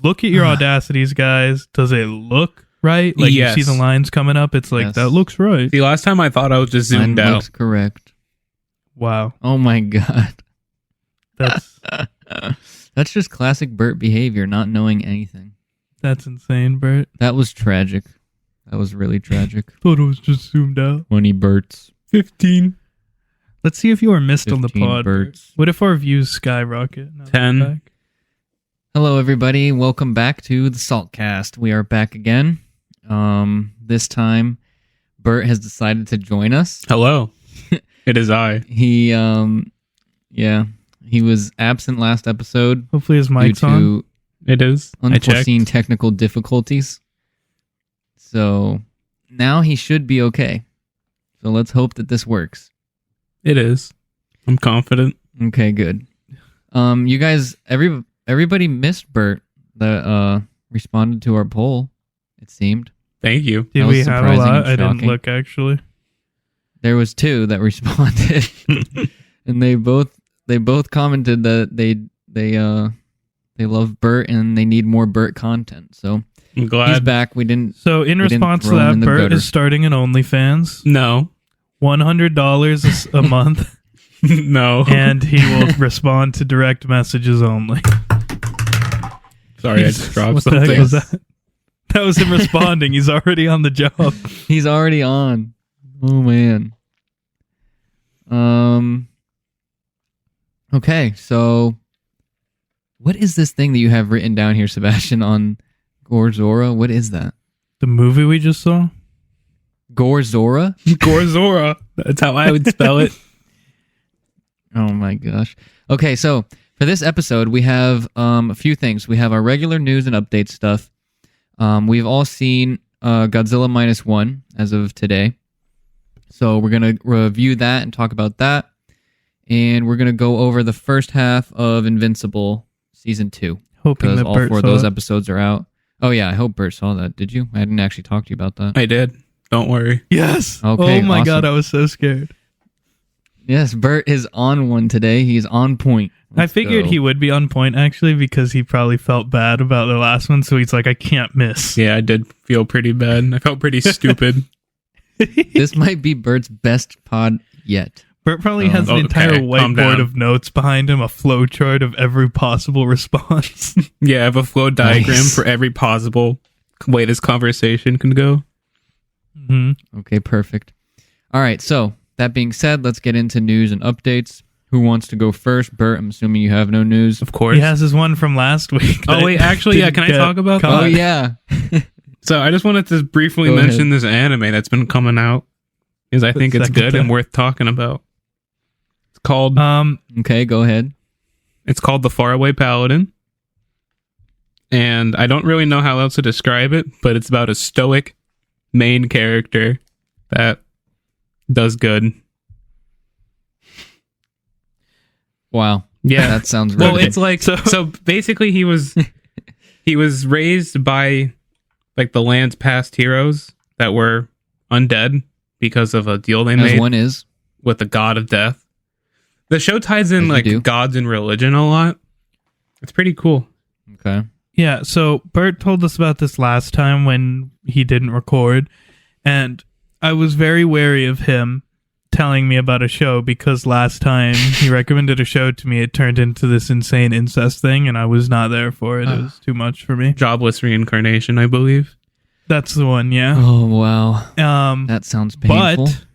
look at your audacities, guys. Does it look right? Like Yes. you see the lines coming up. It's like, Yes. that looks right. The last time I thought I was just zoomed Mine out. looks correct. Wow. Oh my god. That's That's just classic Bert behavior, not knowing anything. that's insane, Bert. That was tragic. That was really tragic. Thought it was just zoomed out. 20 Berts. 15. Let's see if you were missed on the 15 pod. Bert. Berts. What if our views skyrocket? Now that 10. we're back? Hello, everybody. Welcome back to the Saltcast. We are back again. This time, Bert has decided to join us. Hello. It is I. He was absent last episode Hopefully his due mic's on. to It is. I checked. unforeseen technical difficulties. So now he should be okay. So let's hope that this works. It is. I'm confident. Okay, good. You guys, everybody missed Bert that responded to our poll. It seemed Thank you. Did that we was have a surprising lot? and I didn't shocking. look, actually. there was 2 that responded, and they both commented that they love Bert and they need more Bert content. So I'm he's glad. back. We didn't. So in We didn't response to throw him that, in the Bert gutter. is starting an OnlyFans. No. $100 a month, No. and he will respond to direct messages only. Sorry, I just dropped What the heck something. was that? That was him responding. He's already on the job. He's already on. Oh man. Okay, so what is this thing that you have written down here, Sebastian, on Gorzora? What is that? The movie we just saw? Gorzora? Gorzora. That's how I would spell it. Oh my gosh. Okay, so for this episode, we have a few things. We have our regular news and update stuff. We've all seen Godzilla -1 as of today. So we're going to review that and talk about that. And we're going to go over the first half of Invincible Season 2. Hoping Because that all Bert 4 of saw those it. episodes are out. Oh yeah, I hope Bert saw that. Did you? I didn't actually talk to you about that. I did. Don't worry. Yes. Okay, Oh my awesome. god, I was so scared. Yes, Bert is on one today. He's on point. I figured he would be on point, actually, because he probably felt bad about the last one, so he's like, I can't miss. Yeah, I did feel pretty bad. I felt pretty stupid. This might be Bert's best pod yet. Bert probably has an Okay, entire calm whiteboard down. of notes behind him, a flow chart of every possible response. Yeah, I have a flow diagram Nice. for every possible way this conversation can go. hmm Okay, perfect. All right, so that being said, let's get into news and updates. Who wants to go first? Bert, I'm assuming you have no news. Of course. He has his one from last week. Oh, that wait, actually, yeah, didn't can I get talk about that? caught. Oh, yeah. So I just wanted to briefly Go mention ahead. this anime that's been coming out because I The think it's second good and time. worth talking about. It's called Okay, go ahead. The Faraway Paladin. And I don't really know how else to describe it, but it's about a stoic main character that does good. Wow. Yeah. That sounds Well, really it's like so basically he was raised by like the land's past heroes that were undead because of a deal they as made one is. with the god of death. The show ties in As you like do. gods and religion a lot. It's pretty cool. Okay. Yeah, so Bert told us about this last time when he didn't record, and I was very wary of him telling me about a show because last time he recommended a show to me, it turned into this insane incest thing, and I was not there for it. It was too much for me. Jobless reincarnation, I believe. That's the one, yeah. Oh, wow. Um, That sounds painful. but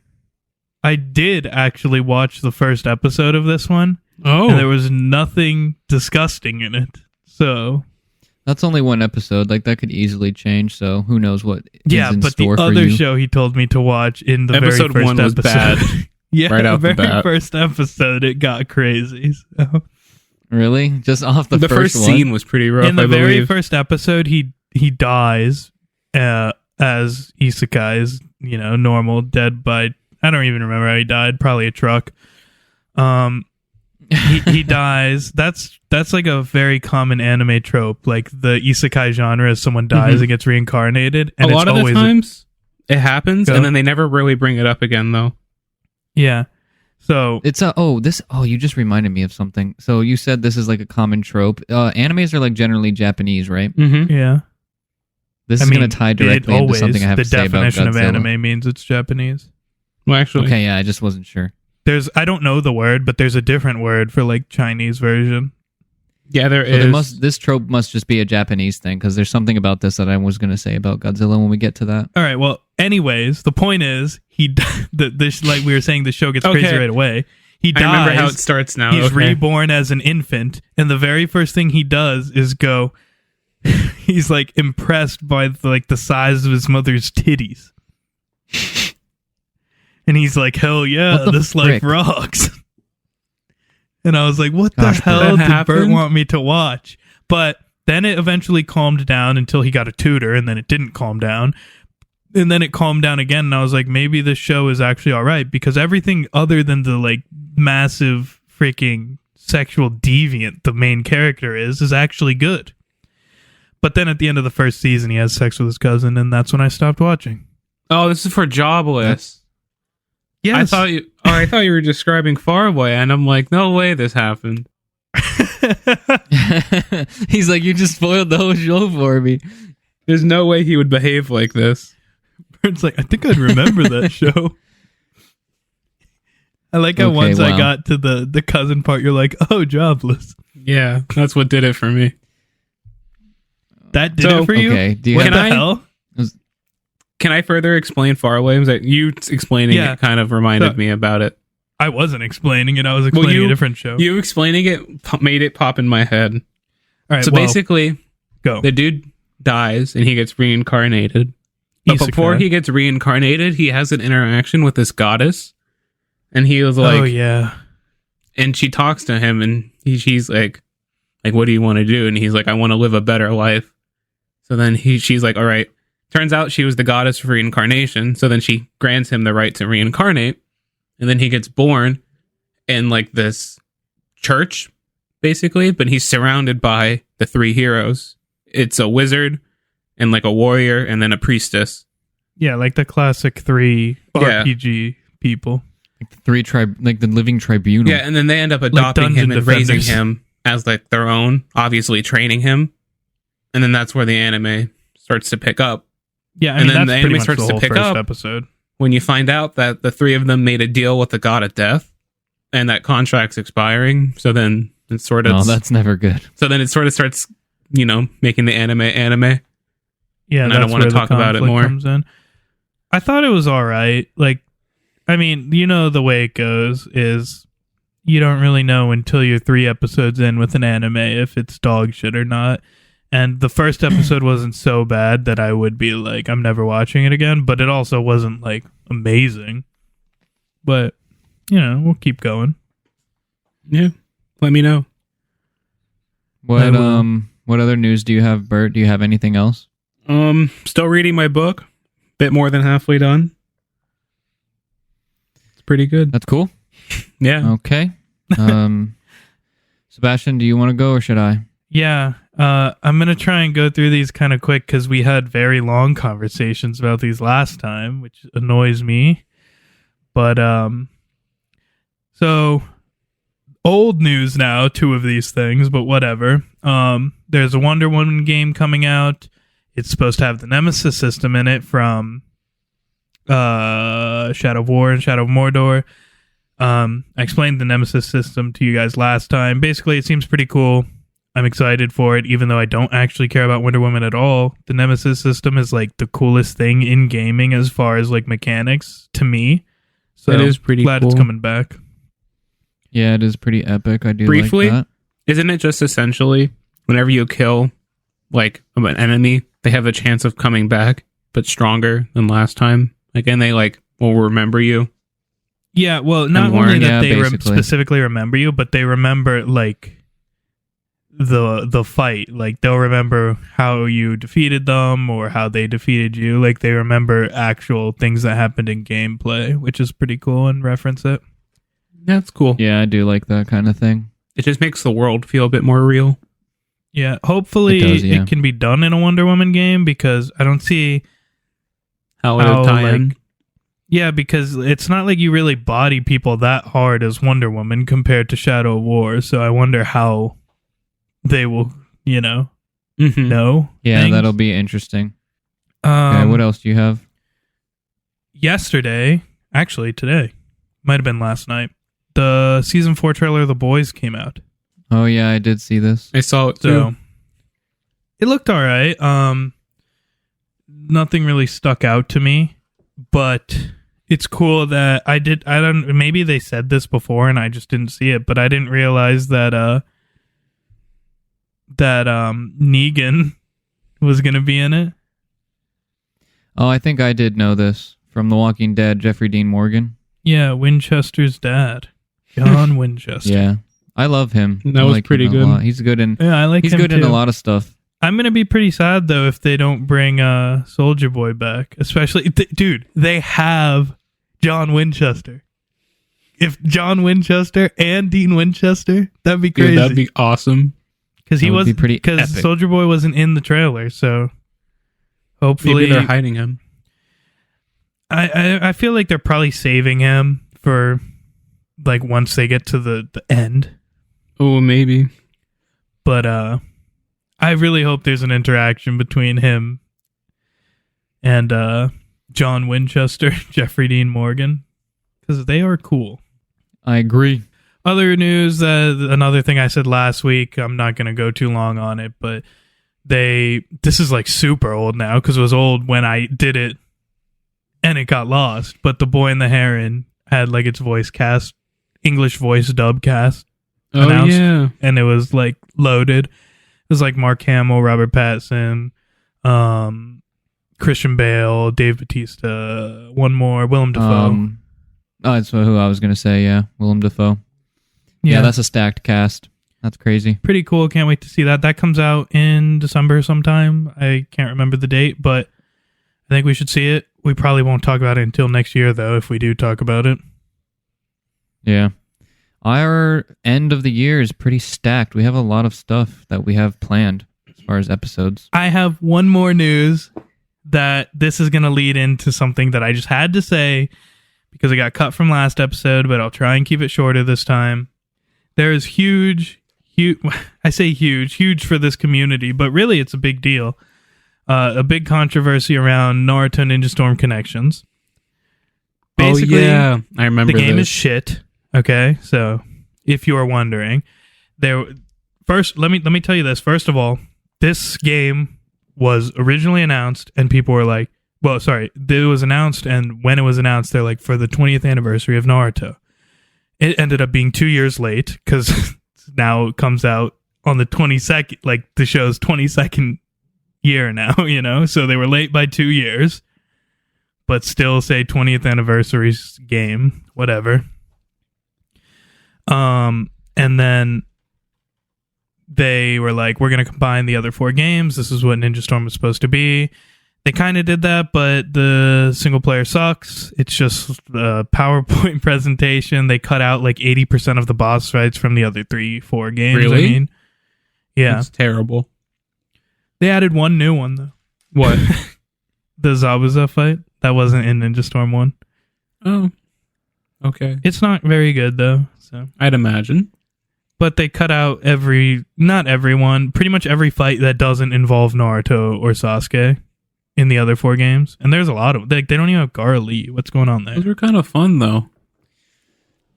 I did actually watch the first episode of this one, Oh, and there was nothing disgusting in it. So That's only one episode. Like, that could easily change, so who knows what yeah, is in but the store for other you. show he told me to watch in the Episode very first 1 was episode. bad. Yeah, Right off the the very bat. first episode, it got crazy. So. Really? Just off the, the first one? scene was pretty rough, In the I very believe. first episode, he dies as isekais, normal, dead by, I don't even remember how he died, probably a truck. He dies. That's like a very common anime trope. Like the isekai genre is someone dies and gets reincarnated. And a lot it's of the always times it happens, Go. and then they never really bring it up again, though. Yeah. So It's you just reminded me of something. So you said this is like a common trope. Animes are like generally Japanese, right? Mm-hmm. yeah, This I is mean, going to tie directly into something I have the to say about definition of Godzilla. anime means it's Japanese. Well, actually, Okay, yeah, I just wasn't sure. I don't know the word, but there's a different word for like Chinese version. yeah, there So is. this trope must just be a Japanese thing because there's something about this that I was going to say about Godzilla when we get to that. All right. Well, anyways, the point is like we were saying, the show gets crazy Okay. right away. He I dies. remember how it starts now. He's okay. reborn as an infant, and the very first thing he does is go. He's like impressed by the size of his mother's titties, and he's like, "Hell yeah, What the this life frick? rocks." And I was like, "What Gosh, the hell that did Bert happened? want me to watch?" But then it eventually calmed down until he got a tutor, and then it didn't calm down. And then it calmed down again, and I was like, maybe this show is actually all right, because everything other than the like massive freaking sexual deviant the main character is actually good. But then at the end of the first season, he has sex with his cousin, and that's when I stopped watching. Oh, this is for Jobless. Yes. I thought you were describing Faraway, and I'm like, no way this happened. He's like, you just spoiled the whole show for me. There's no way he would behave like this. It's like, I think I'd remember that show. I like how Okay, once I wow. got to the cousin part, you're like, oh, Jobless. Yeah, that's what did it for me. That did So, it for you? Okay, do you What have the Can I- hell? Can I further explain Faraway? Was that you explaining Yeah. it kind of reminded So- me about it? I wasn't explaining it. I was explaining a different show. You explaining it made it pop in my head. All right, So well, basically, go. the dude dies and he gets reincarnated. But Isekai. before he gets reincarnated, he has an interaction with this goddess. And he was like, oh, yeah. and she talks to him and she's like, what do you want to do? And he's like, I want to live a better life. So then she's like, all right. Turns out she was the goddess of reincarnation. So then she grants him the right to reincarnate. And then he gets born in like this church, basically, but he's surrounded by the three heroes. It's a wizard and like a warrior and then a priestess. Yeah, like the classic 3 Yeah. RPG people. Like the living tribunal. Yeah, and then they end up adopting him Dungeon and raising Defenders. him as like their own, obviously training him. And then that's where the anime starts to pick up. Yeah, I And mean, then that's the pretty anime much starts the to whole pick first up. episode. When you find out that the three of them made a deal with the god of death and that contract's expiring. So then it sort of Oh, that's never good. starts, making the anime. Yeah, And I don't that's wanna where the talk about it conflict more. comes in. I thought it was all right. Like, I mean, the way it goes is you don't really know until you're 3 episodes in with an anime if it's dog shit or not. And the first episode wasn't so bad that I would be like, I'm never watching it again. But it also wasn't like amazing. But, we'll keep going. Yeah. Let me know. What I will. what other news do you have, Bert? Do you have anything else? Still reading my book. Bit more than halfway done. It's pretty good. That's cool. Yeah. Okay. Sebastian, do you want to go or should I? Yeah, I'm going to try and go through these kind of quick because we had very long conversations about these last time, which annoys me. But, so, old news now, 2 of these things, but whatever. There's a Wonder Woman game coming out. It's supposed to have the Nemesis system in it from Shadow of War and Shadow of Mordor. I explained the Nemesis system to you guys last time. Basically, it seems pretty cool. I'm excited for it, even though I don't actually care about Wonder Woman at all. The Nemesis system is like the coolest thing in gaming as far as like mechanics to me. So It is pretty glad cool. it's coming back. Yeah, it is pretty epic. I do Briefly, like that. Isn't it just essentially whenever you kill like an enemy, they have a chance of coming back, but stronger than last time? Again, they like will remember you. Yeah, well, not more. only that Yeah, they basically. specifically remember you, but they remember like the fight. Like they'll remember how you defeated them or how they defeated you. Like they remember actual things that happened in gameplay, which is pretty cool, and reference it. That's cool. Yeah, I do like that kind of thing. It just makes the world feel a bit more real. Yeah, hopefully It does, yeah. it can be done in a Wonder Woman game because I don't see How it how would tie in. Yeah, because it's not like you really body people that hard as Wonder Woman compared to Shadow of War. So I wonder how they will, know Yeah, things. that'll be interesting. Okay, what else do you have? Yesterday, actually today, might have been last night, the season 4 trailer of The Boys came out. Oh yeah, I did see this. I saw it So too. it looked all right. Nothing really stuck out to me, but it's cool that maybe they said this before and I just didn't see it, but I didn't realize that Negan was going to be in it. Oh, I think I did know this from The Walking Dead, Jeffrey Dean Morgan. Yeah, Winchester's dad, John Winchester. Yeah, I love him. That I was like pretty him a good. lot. He's good in. Yeah, I like He's him good too. in a lot of stuff. I'm gonna be pretty sad though if they don't bring Soldier Boy back, especially dude. They have John Winchester. If John Winchester and Dean Winchester, that'd be crazy. Dude, that'd be awesome. Because he That would was be pretty because epic. Soldier Boy wasn't in the trailer, so hopefully Maybe they're hiding him. I feel like they're probably saving him for like once they get to the end. Oh, maybe. But I really hope there's an interaction between him and John Winchester, Jeffrey Dean Morgan, because they are cool. I agree. Other news, another thing I said last week, I'm not going to go too long on it, but this is like super old now because it was old when I did it and it got lost. But The Boy and the Heron had like its voice cast, English voice dub cast announced, yeah. and it was like loaded. It was like Mark Hamill, Robert Pattinson, Christian Bale, Dave Bautista, one more, Willem Dafoe. That's who I was going to say, yeah. Willem Dafoe. Yeah, that's a stacked cast. That's crazy. Pretty cool. Can't wait to see that. That comes out in December sometime. I can't remember the date, but I think we should see it. We probably won't talk about it until next year, though, if we do talk about it. Yeah. Our end of the year is pretty stacked. We have a lot of stuff that we have planned as far as episodes. I have one more news that this is going to lead into something that I just had to say because it got cut from last episode, but I'll try and keep it shorter this time. There is huge, I say huge for this community, but really it's a big deal. A big controversy around Naruto Ninja Storm connections. Basically, I remember the game this. is shit. Okay, so if you are wondering, first let me tell you this. First of all, this game was originally announced, and people were like, "Well, sorry, it was announced." And when it was announced, they're like, "For the 20th anniversary of Naruto." It ended up being 2 years late because now it comes out on the 22nd, like the show's 22nd year now. So they were late by 2 years, but still say 20th anniversary game, whatever. And then they were like, we're going to combine the other 4 games. This is what Ninja Storm was supposed to be. They kind of did that, but the single player sucks. It's just a PowerPoint presentation. They cut out like 80% of the boss fights from the other 3-4 games. Really? I mean, yeah. It's terrible. They added one new one, though. What? The Zabuza fight. That wasn't in Ninja Storm 1. Oh, okay. It's not very good, though. So, I'd imagine. but they cut out not everyone, pretty much every fight that doesn't involve Naruto or Sasuke in the other 4 games. And there's a lot of they don't even have Gara Lee. What's going on there? Those were kind of fun, though.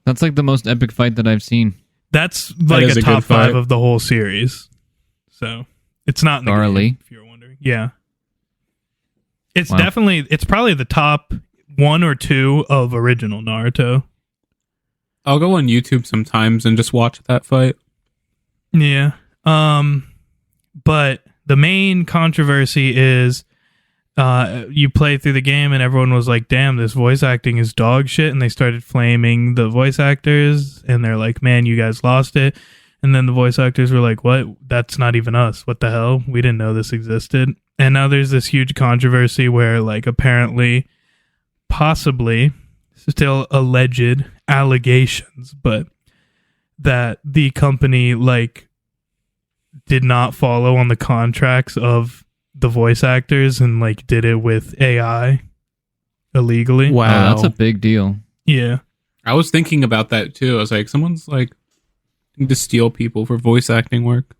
That's like the most epic fight that I've seen. That's like is a a top good fight. 5 of the whole series. So it's not in the Gara game, Lee? if you're wondering. Yeah. It's Wow. it's probably the top 1 or 2 of original Naruto. I'll go on YouTube sometimes and just watch that fight. Yeah. But the main controversy is you play through the game and everyone was like, damn, this voice acting is dog shit. And they started flaming the voice actors and they're like, man, you guys lost it. And then the voice actors were like, what? That's not even us. What the hell? We didn't know this existed. And now there's this huge controversy where like apparently, possibly, still alleged allegations, but that the company like did not follow on the contracts of the voice actors and like did it with AI illegally. Wow. Oh, that's a big deal. Yeah. I was thinking about that too. I was like, someone's like to steal people for voice acting work.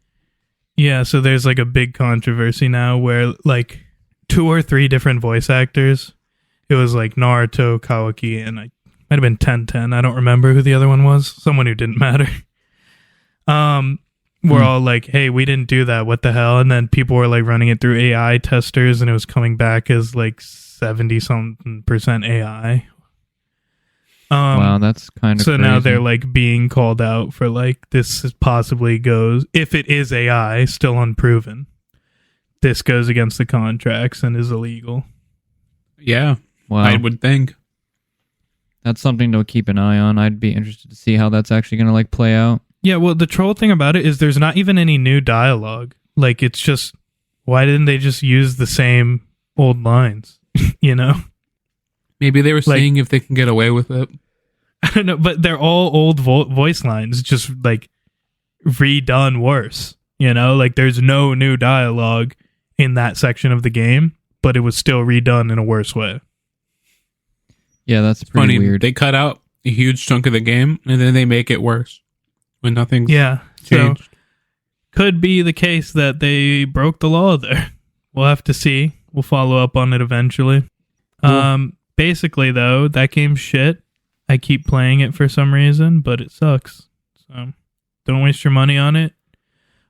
Yeah, so there's like a big controversy now where like 2 or 3 different voice actors, it was like Naruto, Kawaki, and I might have been 1010. I don't remember who the other one was. Someone who didn't matter. We're all like, hey, we didn't do that. What the hell? And then people were like running it through AI testers and it was coming back as like 70-something% AI. Wow, that's kind of so crazy. now they're like being called out for like this possibly goes, if it is AI, still unproven, this goes against the contracts and is illegal. Yeah, Wow. I would think. That's something to keep an eye on. I'd be interested to see how that's actually going to like play out. Yeah, well, the troll thing about it is there's not even any new dialogue. Like, it's just, why didn't they just use the same old lines? You know? Maybe they were Like- seeing if they can get away with it. I don't know, but they're all old voice lines, just like redone worse. You know? Like, there's no new dialogue in that section of the game, but it was still redone in a worse way. Yeah, that's pretty Funny, weird. they cut out a huge chunk of the game and then they make it worse when nothing's Yeah. changed. So, could be the case that they broke the law there. We'll have to see. We'll follow up on it eventually. Basically, though, that game's shit. I keep playing it for some reason, but it sucks. So, don't waste your money on it.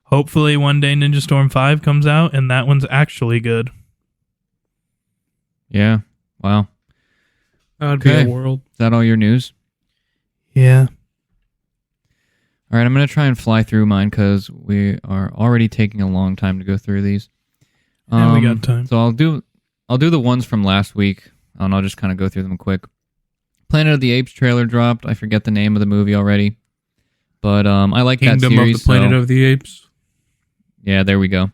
Hopefully, one day Ninja Storm 5 comes out, and that one's actually good. Yeah. Wow. That would Okay. be a world. Is that all your news? Yeah. All right, I'm going to try and fly through mine because we are already taking a long time to go through these. Yeah, we got time. So I'll do the ones from last week, and I'll just kind of go through them quick. Planet of the Apes trailer dropped. I forget the name of the movie already, but I like that Kingdom series. of the Planet so- of the Apes. Yeah, there we go.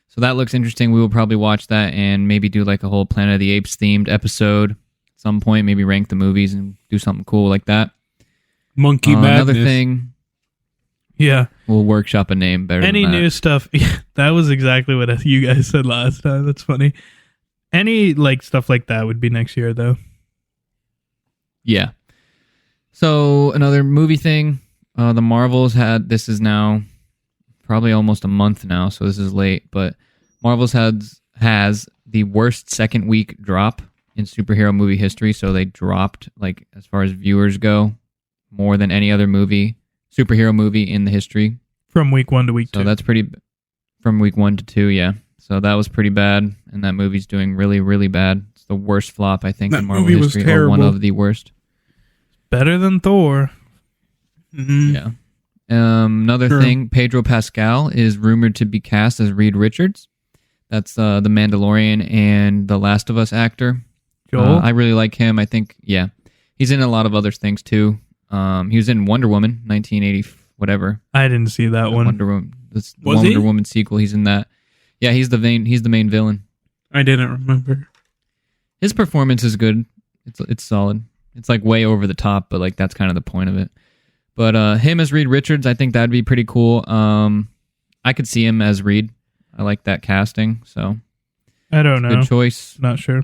So that looks interesting. We will probably watch that and maybe do like a whole Planet of the Apes themed episode at some point. Maybe rank the movies and do something cool like that. Monkey Madness. Another thing, Yeah. we'll workshop a name better Any than that. new stuff? Yeah, that was exactly what you guys said last time. That's funny. Any like stuff like that would be next year, though. Yeah. So another movie thing, the Marvels had, this is now probably almost a month now, so this is late, but Marvels has the worst second week drop in superhero movie history. So they dropped, like, as far as viewers go, more than any other superhero movie in the history. From week 1 to week 2. So that's pretty, from week 1 to 2, yeah. So that was pretty bad, and that movie's doing really, really bad. It's the worst flop, I think, That in Marvel movie was history, or one terrible. of the worst. Better than Thor. Mhm. Yeah. Another Sure. thing, Pedro Pascal is rumored to be cast as Reed Richards. That's the Mandalorian and The Last of Us actor. Joel? I really like him. I think, yeah. He's in a lot of other things, too. He was in Wonder Woman, 1980, whatever. I didn't see that one. Wonder Woman. The Was he? Wonder Woman sequel. He's in that. Yeah, he's the main villain. I didn't remember. His performance is good. It's solid. It's like way over the top, but like that's kind of the point of it. But him as Reed Richards, I think that'd be pretty cool. I could see him as Reed. I like that casting, so I don't know. good choice. Not sure.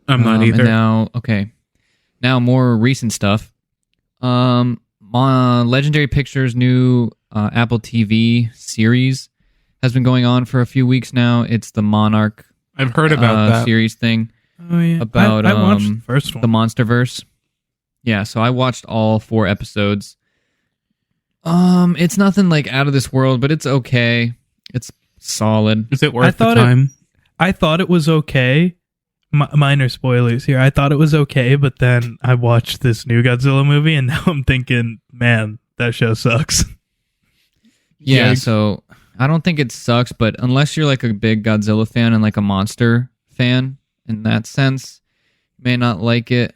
I'm not either. And now more recent stuff. Legendary Pictures' new Apple TV series has been going on for a few weeks now. It's the Monarch I've heard about that. series thing. Oh yeah. About, I watched the first one. The Monsterverse. Yeah, so I watched all 4 episodes. It's nothing like out of this world, but it's okay. It's solid. Is it worth I the thought time? I thought it was okay. Minor spoilers here. I thought it was okay, but then I watched this new Godzilla movie, and now I'm thinking, man, that show sucks. Yeah, Yikes. so I don't think it sucks, but unless you're like a big Godzilla fan and like a monster fan in that sense, you may not like it.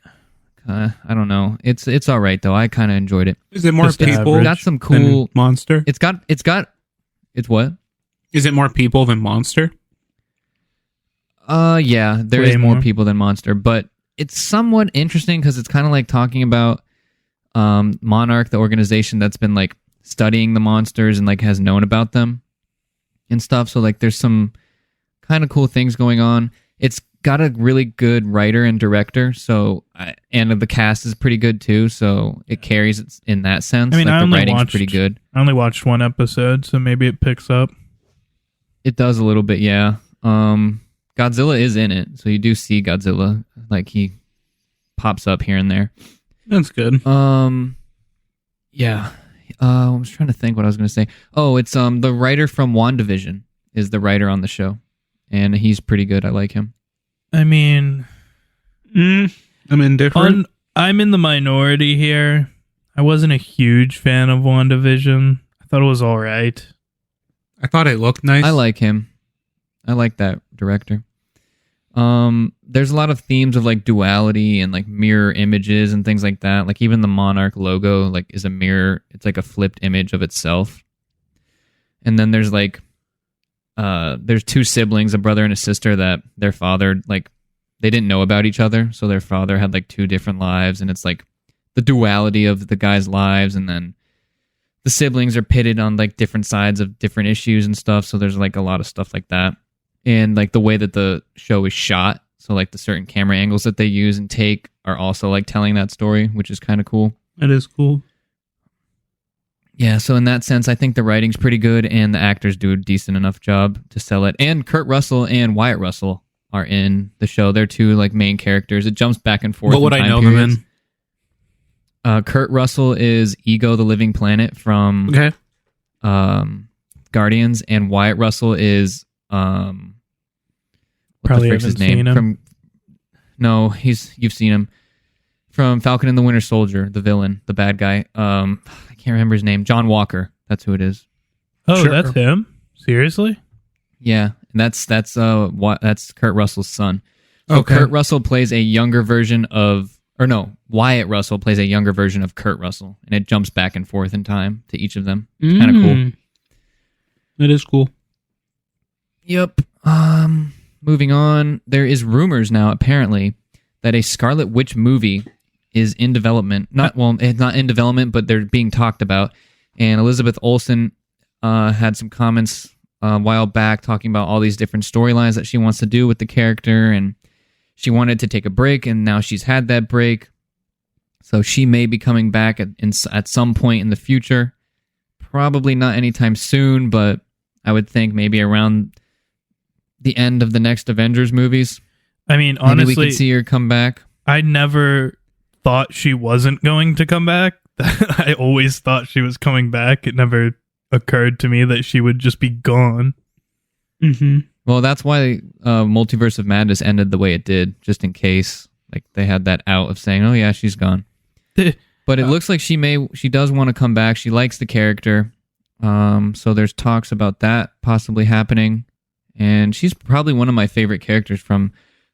I don't know. It's all right though. I kind of enjoyed it. Is it more Just people average. Got some than cool. Monster? It's what? Is it more people than Monster? Yeah, there Way is more more. people than Monster, but it's somewhat interesting because it's kind of like talking about Monarch, the organization that's been like studying the monsters and like has known about them and stuff. So like there's some kind of cool things going on. It's got a really good writer and director, so and the cast is pretty good too, so it carries it in that sense. I mean, like, the writing's pretty good. I only watched one episode, so maybe it picks up. It does a little bit, yeah. Godzilla is in it, so you do see Godzilla. Like, he pops up here and there. That's good. Yeah. I was trying to think what I was going to say. Oh, it's the writer from WandaVision is the writer on the show, and he's pretty good. I like him. I mean, I'm indifferent. I'm in the minority here. I wasn't a huge fan of WandaVision. I thought it was all right. I thought it looked nice. I like him. I like that director. There's a lot of themes of like duality and like mirror images and things like that. Like even the Monarch logo like is a mirror. It's like a flipped image of itself. And then there's like there's two siblings, a brother and a sister, that their father, like, they didn't know about each other, so their father had like two different lives, and it's like the duality of the guys' lives, and then the siblings are pitted on like different sides of different issues and stuff, so there's like a lot of stuff like that. And like the way that the show is shot, so like the certain camera angles that they use and take are also like telling that story, which is kind of cool. That is cool. Yeah, so in that sense, I think the writing's pretty good, and the actors do a decent enough job to sell it. And Kurt Russell and Wyatt Russell are in the show. They're two like main characters. It jumps back and forth. What would I know periods. them in? Kurt Russell is Ego the Living Planet from Guardians, and Wyatt Russell is what Probably the frick's his haven't name? seen him. No, you've seen him from Falcon and the Winter Soldier, the villain, the bad guy. I can't remember his name. John Walker. That's who it is. Oh, Sure. That's him? Seriously? Yeah, and that's Kurt Russell's son. So Okay. Kurt Russell plays a younger version of, or no, Wyatt Russell plays a younger version of Kurt Russell, and it jumps back and forth in time to each of them. It's kind of cool. That is cool. Yep. Moving on, there is rumors now, apparently, that a Scarlet Witch movie is in development. It's not in development, but they're being talked about. And Elizabeth Olsen had some comments a while back talking about all these different storylines that she wants to do with the character, and she wanted to take a break, and now she's had that break. So she may be coming back at some point in the future. Probably not anytime soon, but I would think maybe around the end of the next Avengers movies. I mean, Maybe honestly, we could see her come back. I never thought she wasn't going to come back. I always thought she was coming back. It never occurred to me that she would just be gone. Mm-hmm. Well, that's why Multiverse of Madness ended the way it did, just in case like they had that out of saying, "Oh yeah, she's gone." But it looks like she does want to come back. She likes the character, so there's talks about that possibly happening. And she's probably one of my favorite characters from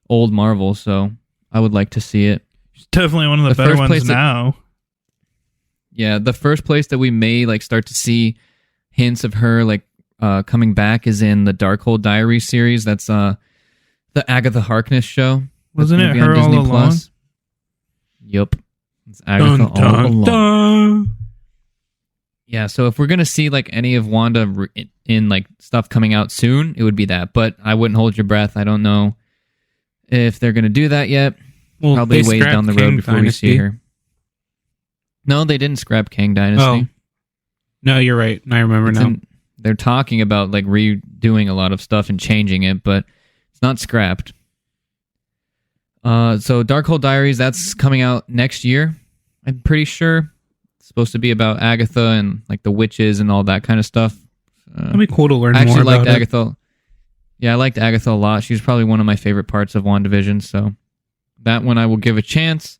old Marvel, so I would like to see it. She's definitely one of the better ones now. Yeah, the first place that we may like start to see hints of her like coming back is in the Darkhold Diaries series. That's the Agatha Harkness show. Wasn't it her all along? Yep. It's Agatha all along. Dun. Yeah, so if we're going to see like any of Wanda in like stuff coming out soon, it would be that. But I wouldn't hold your breath. I don't know if they're going to do that yet. Well, Probably they ways scrapped down the road Kang before Dynasty. we see her. No, they didn't scrap Kang Dynasty. Oh. No, you're right. I remember now. They're talking about like redoing a lot of stuff and changing it, but it's not scrapped. So Darkhold Diaries, that's coming out next year. I'm pretty sure. It's supposed to be about Agatha and like the witches and all that kind of stuff. That'd be cool to learn I actually more liked about Agatha. Yeah, I liked Agatha a lot. She was probably one of my favorite parts of WandaVision, so that one I will give a chance.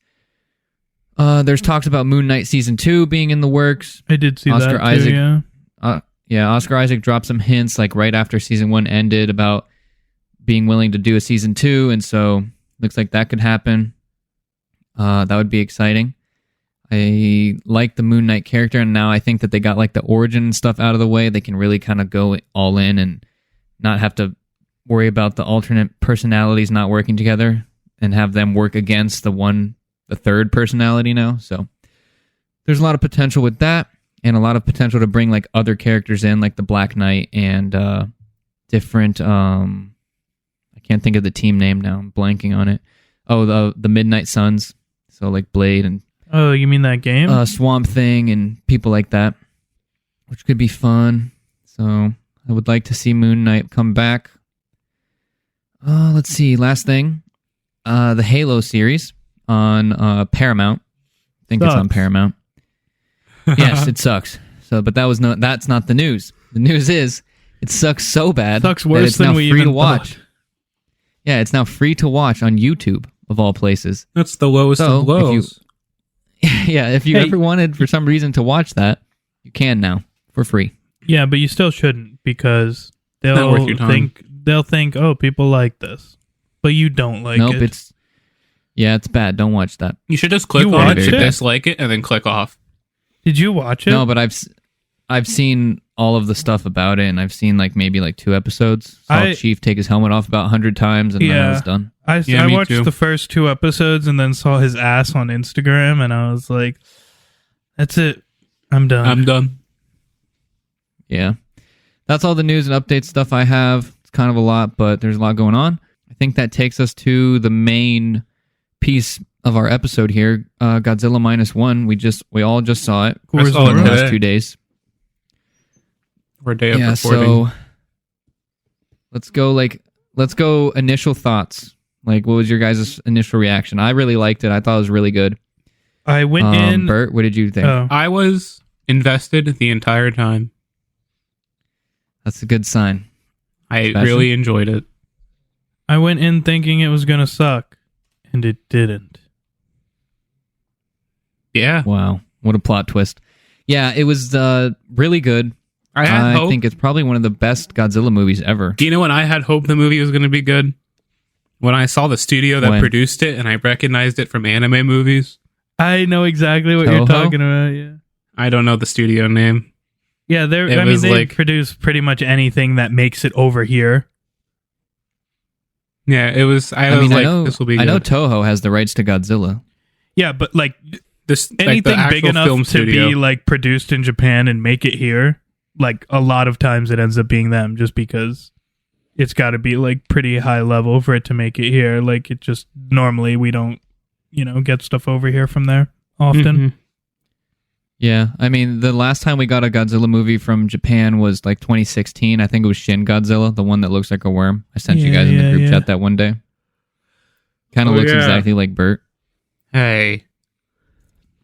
There's talks about Moon Knight Season 2 being in the works. I did see Oscar that too, Isaac. yeah. Oscar Isaac dropped some hints like right after Season 1 ended about being willing to do a Season 2, and so looks like that could happen. That would be exciting. I like the Moon Knight character, and now I think that they got like the origin and stuff out of the way. They can really kind of go all in and not have to worry about the alternate personalities not working together and have them work against the third personality now. So there's a lot of potential with that, and a lot of potential to bring like other characters in, like the Black Knight and different. I can't think of the team name now. I'm blanking on it. Oh, the Midnight Suns. So like Blade and Oh, you mean that game? Swamp Thing and people like that, which could be fun. So I would like to see Moon Knight come back. Let's see. Last thing, the Halo series on Paramount. I think it's on Paramount. Yes, it sucks. So, but that's not the news. The news is it sucks so bad. Sucks worse that it's than now we free even to watch. thought. Yeah, it's now free to watch on YouTube of all places. That's the lowest of lows. If you ever wanted for some reason to watch that, you can now for free. Yeah, but you still shouldn't because Not worth your time. they'll think, oh, people like this, but you don't like Nope, it. it's bad. Don't watch that. You should just click You on it, watched to it? dislike it, and then click off. Did you watch it? No, but I've seen all of the stuff about it, and I've seen maybe 2 episodes. Saw Chief take his helmet off about 100 times, and then I was done. I me watched too. the first 2 episodes and then saw his ass on Instagram, and I was like, that's it. I'm done. I'm done. Yeah. That's all the news and update stuff I have. It's kind of a lot, but there's a lot going on. I think that takes us to the main piece of our episode here, Godzilla -1. We all just saw it. Course in the today. last 2 days. Or day of Yeah, recording. so let's go initial thoughts. What was your guys' initial reaction? I really liked it. I thought it was really good. I went in. Bert, what did you think? Oh. I was invested the entire time. That's a good sign. I Especially? really enjoyed it. I went in thinking it was gonna suck, and it didn't. Yeah. Wow, what a plot twist. Yeah, it was really good. I had hope. think it's probably one of the best Godzilla movies ever. Do you know when I had hope the movie was going to be good? When I saw the studio that produced it and I recognized it from anime movies. I know exactly what you're Toho? talking about. Yeah, I don't know the studio name. yeah. They produce pretty much anything that makes it over here. Yeah, it was. I know this will be good. I know Toho has the rights to Godzilla. Yeah, but This, anything the big actual enough film to studio. be produced in Japan and make it here, a lot of times it ends up being them, just because it's got to be pretty high level for it to make it here. It just normally we don't, get stuff over here from there often. Mm-hmm. Yeah, I mean, the last time we got a Godzilla movie from Japan was 2016. I think it was Shin Godzilla, the one that looks like a worm. I sent you guys in the group chat that one day. Kind of looks exactly like Bert. Hey.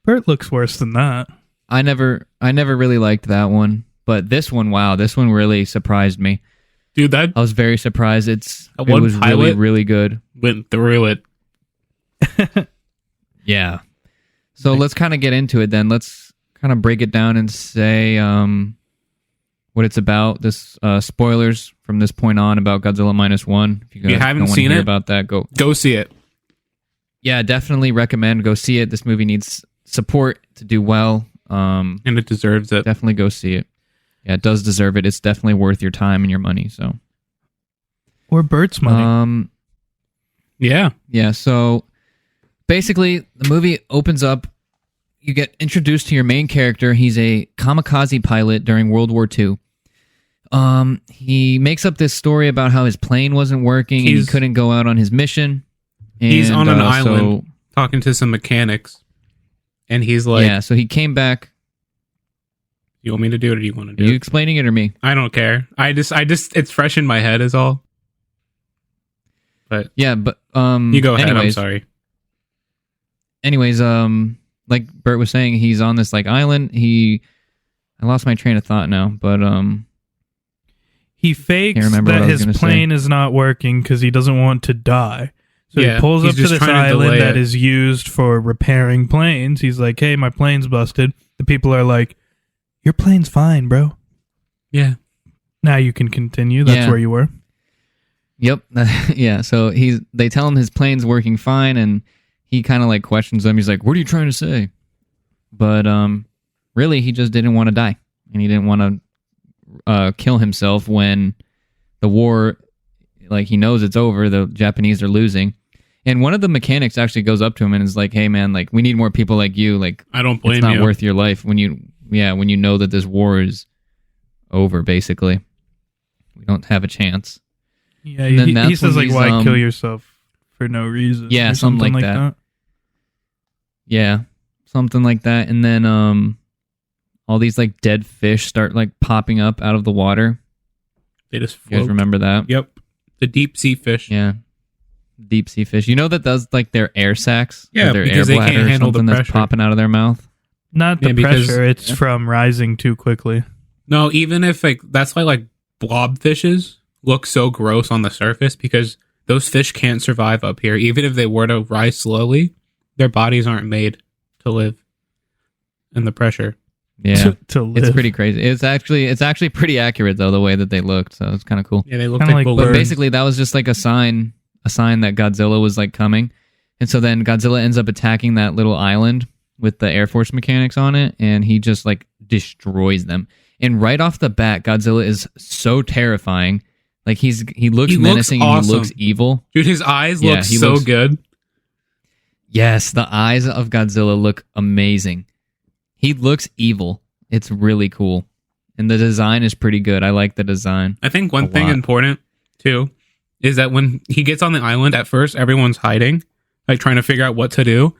Bert looks worse than that. I never really liked that one, but this one, wow, this one really surprised me. Dude, I was very surprised. It one was pilot really, really good. went through it. Yeah. So let's kind of get into it then. Let's kind of break it down and say what it's about. This spoilers from this point on about Godzilla -1. If you guys haven't don't want to seen hear it, about that, go see it. Yeah, definitely recommend go see it. This movie needs support to do well. And it deserves it. Definitely go see it. Yeah, it does deserve it. It's definitely worth your time and your money. So, or Bert's money. Yeah. Yeah. So basically, the movie opens up. You get introduced to your main character. He's a kamikaze pilot during World War II. He makes up this story about how his plane wasn't working and he couldn't go out on his mission. He's on an island so, talking to some mechanics. And he's like... Yeah, so he came back. You want me to do it or do you want to do it? Are you it? explaining it or me? I don't care. I just it's fresh in my head is all. But yeah, but you go ahead, I'm sorry. Anyways, like Bert was saying, he's on this island. I lost my train of thought now, but he fakes that his plane is not working because he doesn't want to die. So he pulls up to this island that is used for repairing planes. He's like, "Hey, my plane's busted." The people are like, "Your plane's fine, bro." Yeah. Now you can continue. That's where you were. Yep. Yeah. So they tell him his plane's working fine, and he kind of questions them. He's like, "What are you trying to say?" But really, he just didn't want to die, and he didn't want to kill himself when the war, he knows it's over. The Japanese are losing. And one of the mechanics actually goes up to him and is like, "Hey man, we need more people like you. I don't blame you. It's not worth your life when you know that this war is over, basically. We don't have a chance." Yeah, And then he that's says when like, he's, "Why kill yourself for no reason?" Yeah, or something like that. Yeah, something like that. And then all these like dead fish start like popping up out of the water. They just You guys float. remember that? Yep. The deep sea fish. Yeah. Deep sea fish. You know that does like their air sacs? Yeah, Or their because air they bladder can't or handle the something that's pressure. popping out of their mouth. Not the Yeah, because- pressure; it's from rising too quickly. No, even if like that's why like blobfishes look so gross on the surface because those fish can't survive up here. Even if they were to rise slowly, their bodies aren't made to live in the pressure. Yeah. To live. It's pretty crazy. It's actually pretty accurate though, the way that they looked. So it's kind of cool. Yeah, they look Kinda like like But balloons. basically that was just like a sign that Godzilla was like coming. And so then Godzilla ends up attacking that little island with the Air Force mechanics on it, and he just like destroys them. And right off the bat, Godzilla is so terrifying. Like he looks menacing and awesome. he looks evil. Dude, his eyes Yeah, look he so looks- good. Yes, the eyes of Godzilla look amazing. He looks evil. It's really cool. And the design is pretty good. I like the design. I think A one thing lot. important too is that when he gets on the island at first, everyone's hiding, like trying to figure out what to do.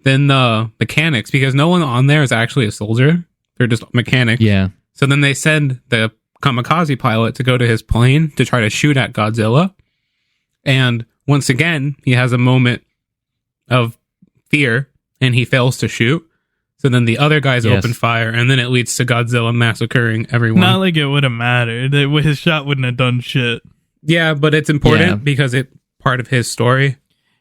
Then the mechanics, because no one on there is actually a soldier, they're just mechanics. Yeah. So then they send the kamikaze pilot to go to his plane to try to shoot at Godzilla. And once again, he has a moment of fear and he fails to shoot. So then the other guys Yes. open fire, and then it leads to Godzilla massacring everyone. Not like it would have mattered. His shot wouldn't have done shit. Yeah, but it's important Yeah. because it's part of his story.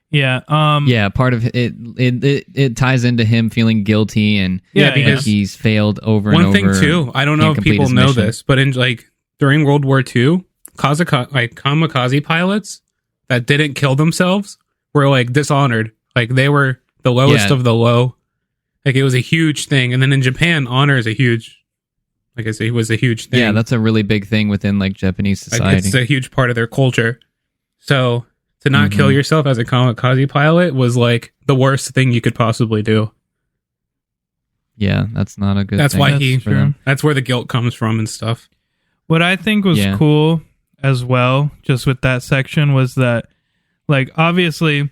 Yeah. Yeah, part of it ties into him feeling guilty and Yeah, like because he's failed over and one over. thing too, I don't know can't if complete people his know mission. this, but in like during World War II, kamikaze pilots that didn't kill themselves were like dishonored. Like they were the lowest Yeah. of the low. Like it was a huge thing. And then in Japan, honor is a huge, like I say, it was a huge thing. Yeah, that's a really big thing within like Japanese Like, society. it's a huge part of their culture. So to not kill yourself as a kamikaze pilot was like the worst thing you could possibly do. Yeah, that's not a good That's thing. why That's he. true. That's where the guilt comes from and stuff. What I think was Yeah. cool as well, just with that section, was that, like, obviously,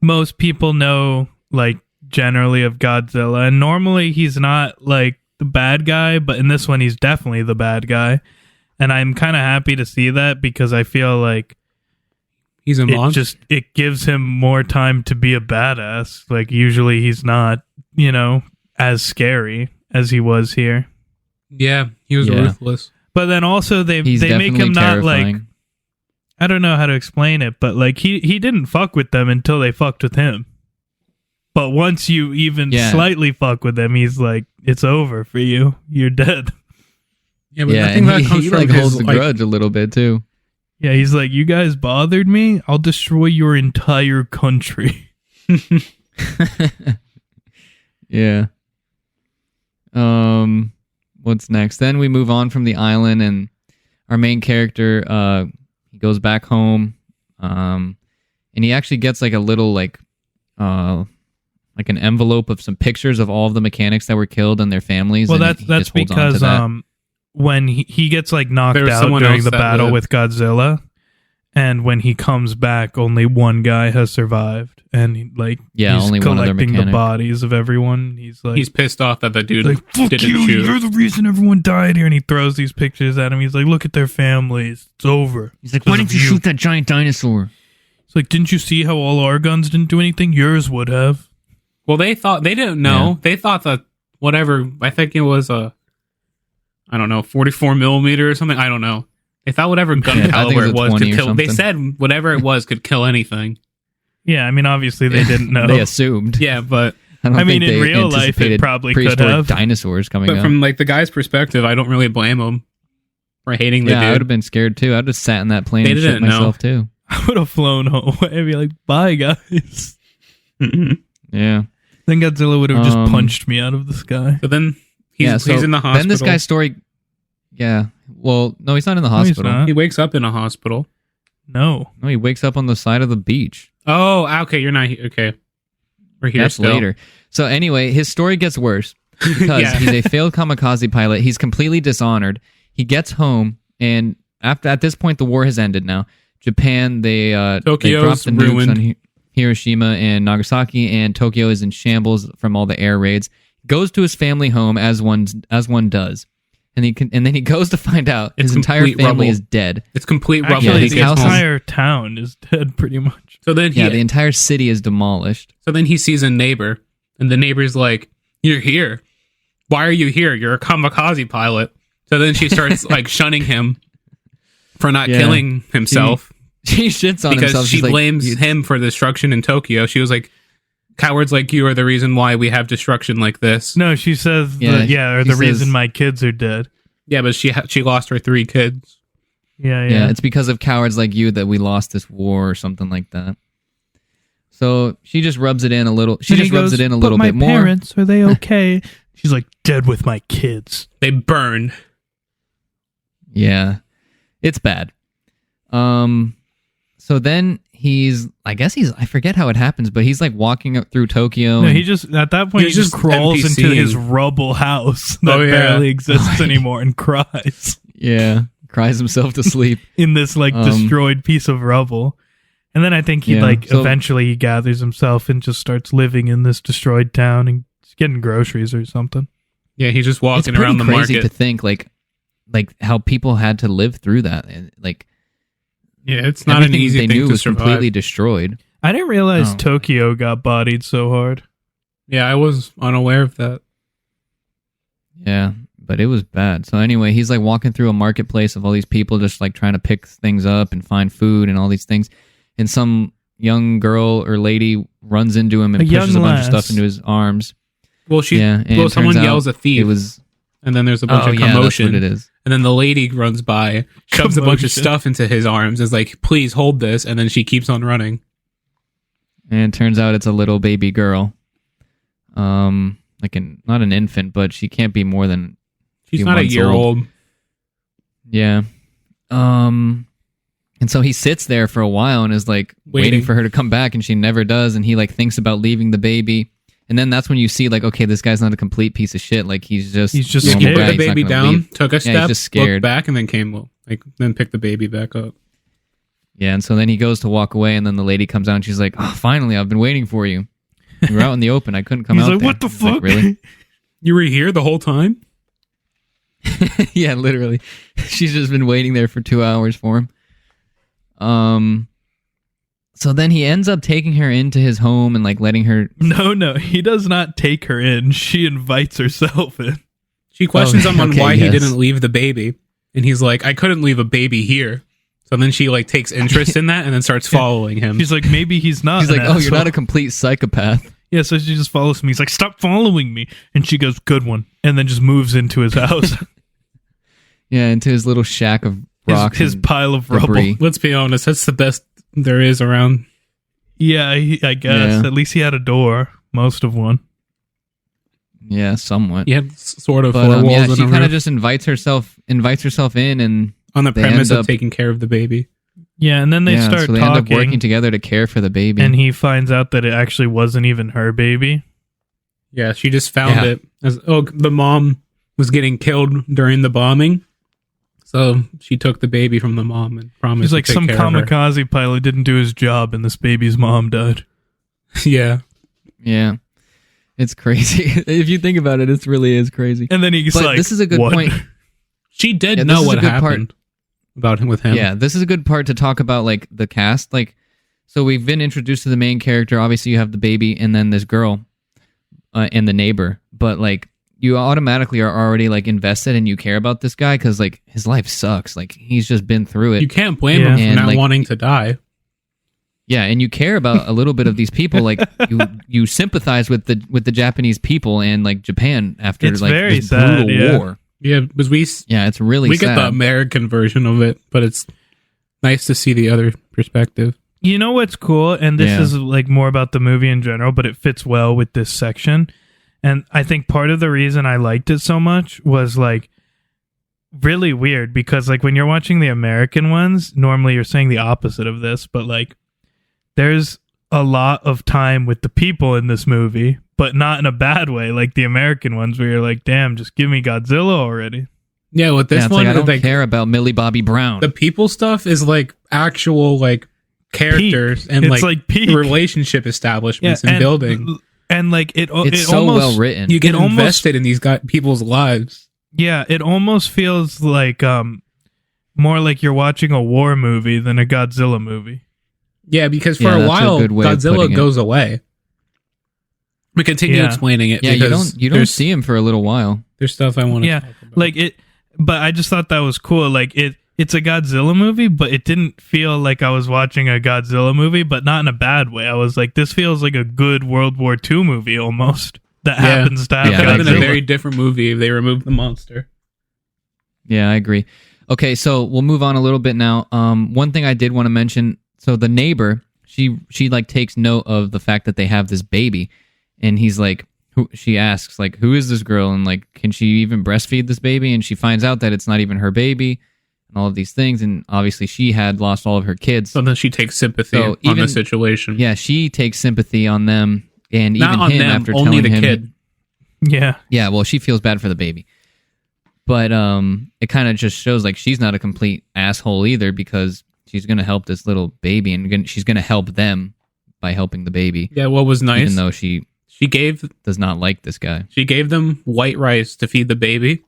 most people know, like, generally of Godzilla, and normally he's not, like, the bad guy, but in this one, he's definitely the bad guy. And I'm kind of happy to see that because I feel like He's a monster. it gives him more time to be a badass. Like, usually he's not, as scary as he was here. Yeah, he was Yeah. ruthless. But then also they He's make definitely him not like, terrifying. I don't know how to explain it, but like he didn't fuck with them until they fucked with him. But once you even Yeah. slightly fuck with them, he's like, it's over for you. You're dead. Yeah, but Yeah, I think and that comes he from like his, holds the like, grudge a little bit too. Yeah, he's like, you guys bothered me. I'll destroy your entire country. Yeah. What's next? Then we move on from the island, and our main character, he goes back home, and he actually gets like a little like an envelope of some pictures of all of the mechanics that were killed and their families. Well, and that's he just holds on to because that. when he gets like knocked There's out someone during else the that battle lived. with Godzilla, and when he comes back, only one guy has survived, and Yeah, he's only one other collecting the mechanic. bodies of everyone. He's like, he's pissed off that the dude like, fuck didn't you, shoot. you're the reason everyone died here. And he throws these pictures at him. He's like, look at their families. It's over. He's like, because "Why of didn't you shoot that giant dinosaur?" It's like, didn't you see how all our guns didn't do anything? Yours would have. Well, they didn't know. Yeah. They thought that whatever, I think it was I don't know, 44 millimeter or something. I don't know. They thought whatever gun Yeah, I think caliber it it was a was 20 could or kill. They something. said whatever it was could kill anything. Yeah, I mean, obviously they didn't know. They assumed. Yeah, but I don't I mean, think in they real life, it anticipated probably could prehistoric have. dinosaurs coming up. from like the guy's perspective, I don't really blame him for hating the Yeah, I would dude. have been scared too. I'd have sat in that plane They and shit didn't know. myself too. I would have flown home. I'd be like, bye, guys. Yeah. Then Godzilla would have just Um, punched me out of the sky. So then he's in the hospital. Then this guy's story. Yeah. Well, no, he's not in the he's hospital. not. He wakes up in a hospital. No. No, he wakes up on the side of the beach. Oh, okay. You're not okay. We're here That's still. later. So anyway, his story gets worse because Yeah. he's a failed kamikaze pilot. He's completely dishonored. He gets home, and at this point, the war has ended now. Japan, they dropped Tokyo's the nukes ruined. on Hiroshima and Nagasaki, and Tokyo is in shambles from all the air raids. Goes to his family home as one does, and then he goes to find out It's his entire complete family rubble. is dead. It's complete rubble. Actually, his the house is- entire town is dead, pretty much. So then The entire city is demolished. So then he sees a neighbor, and the neighbor's like, "You're here. Why are you here? You're a kamikaze pilot." So then she starts like shunning him for not Yeah. killing himself She shits on because himself. she She's like, blames him for the destruction in Tokyo. She was like, "Cowards like you are the reason why we have destruction like this." No, she says, or she the reason says- my kids are dead. Yeah, but she lost her 3 kids. Yeah, it's because of cowards like you that we lost this war or something like that. So she just rubs it in a little. She And just he rubs goes, it in a "But little my bit more. parents, are they okay?" She's like, "Dead with my kids." They burned. Yeah, it's bad. So then I forget how it happens, but he's like walking up through Tokyo. No, and- he just at that point he He's just just crawls into NPCing. his rubble house that Oh, yeah. barely exists anymore and cries yeah, cries himself to sleep. in this like destroyed piece of rubble. And then I think he Yeah, so- eventually he gathers himself and just starts living in this destroyed town and getting groceries or something. Yeah, he's just It's walking pretty around the crazy market. to think like how people had to live through that, and like Yeah, it's not an everything easy they thing knew to was survive. completely destroyed. I didn't realize Oh. Tokyo got bodied so hard. Yeah, I was unaware of that. Yeah, but it was bad. So anyway, he's like walking through a marketplace of all these people just like trying to pick things up and find food and all these things. And some young girl or lady runs into him and A young pushes a bunch of lass. stuff into his arms. Well, And it someone turns out yells a thief, It was and then there's a bunch of yeah, that's commotion. what it is. And then the lady runs by, shoves a bunch of Commotion. stuff into his arms, is like, "Please hold this," and then she keeps on running. And it turns out it's a little baby girl. Not an infant, but she can't be more than She's few not a months year old. old. yeah. And so he sits there for a while and is like waiting Waiting. for her to come back, and she never does. And he like thinks about leaving the baby, and then that's when you see like, okay, this guy's not a complete piece of shit. Like he's just He's just normal scared. guy. Put the He's not baby gonna down, leave. took a Yeah, he's step, just scared. looked back, and then then picked the baby back up. Yeah, and so then he goes to walk away, and then the lady comes out, and she's like, "Oh, finally, I've been waiting for you. You were out in the open. I couldn't come He's out like, there." "What the It's like, fuck?" really? You were here the whole time? Yeah, literally. She's just been waiting there for 2 hours for him. So then he ends up taking her into his home and like letting her. No, he does not take her in. She invites herself in. She questions him on okay, why yes. he didn't leave the baby. And he's like, "I couldn't leave a baby here." So then she like takes interest in that and then starts following him. She's like, maybe he's not. She's an like, "Oh, you're asshole." not a complete psychopath." Yeah, so she just follows me. He's like, "Stop following me," and she goes, "Good one," and then just moves into his house, Yeah, into his little shack of rocks. his and pile of debris. rubble. Let's be honest, that's the best there is around. Yeah, I guess Yeah. at least he had a door, most of one. Yeah, somewhat. Yeah, sort of But four walls yeah, and she a kind of roof. just invites herself in, and On the they premise end of up- taking care of the baby. Yeah, and then they yeah, start so they end up working talking, together to care for the baby. and he finds out that it actually wasn't even her baby. Yeah, she just found Yeah. it. The mom was getting killed during the bombing. So she took the baby from the mom and promised He's like, to take some care of her. kamikaze pilot didn't do his job, and this baby's mom died. Yeah. Yeah, it's crazy. If you think about it, it really is crazy. And then he's But like, this is a good "What?" point. She did Yeah, this know is a what good part. happened about him with him. Yeah, this is a good part to talk about, like the cast. Like, so we've been introduced to the main character. Obviously, you have the baby, and then this girl, and the neighbor. But like, you automatically are already like invested, and you care about this guy because like his life sucks. Like he's just been through it. You can't blame Yeah. him for And, not like, wanting to die. Yeah, and you care about a little bit of these people. Like you sympathize with the Japanese people and like Japan after It's like very this sad, brutal yeah. war. Yeah, because we Yeah, it's really get sad. the American version of it, but it's nice to see the other perspective. You know what's cool? And this Yeah. is like more about the movie in general, but it fits well with this section. And I think part of the reason I liked it so much was like really weird because like when you're watching the American ones, normally you're saying the opposite of this, but like there's a lot of time with the people in this movie, but not in a bad way like the American ones where you're like, damn, just give me Godzilla already. Yeah, with this Yeah, it's one, like, I don't like, care about Millie Bobby Brown. the people stuff is like actual like characters and It's like peak. relationship establishments and building. And like it's it so almost, well written. You get it almost- invested in these people's lives. Yeah, it almost feels like more like you're watching a war movie than a Godzilla movie. Yeah, because for Yeah, a that's a while good way of Godzilla putting it. goes away. We continue Yeah. explaining it. Yeah, because you don't see him for a little while. There's stuff I want to Yeah, talk about. like it, but I just thought that was cool. Like it's a Godzilla movie, but it didn't feel like I was watching a Godzilla movie, but not in a bad way. I was like, this feels like a good World War II movie almost that happens to have Yeah, Could have been a Godzilla. very different movie if they removed the monster. Yeah, I agree. Okay, so we'll move on a little bit now. One thing I did want to mention, so the neighbor, she like takes note of the fact that they have this baby, and he's like, she asks like, who is this girl, and like, can she even breastfeed this baby? And she finds out that it's not even her baby, and all of these things, and obviously she had lost all of her kids. So then she takes sympathy So on even- the situation. Yeah, she takes sympathy on them, and Not even on him them, after only telling the him. kid. Yeah, Yeah, well, she feels bad for the baby. But it kind of just shows like she's not a complete asshole either, because she's going to help this little baby, and she's going to help them by helping the baby, Yeah, what was nice, even though she gave does not like this guy. them white rice to feed the baby,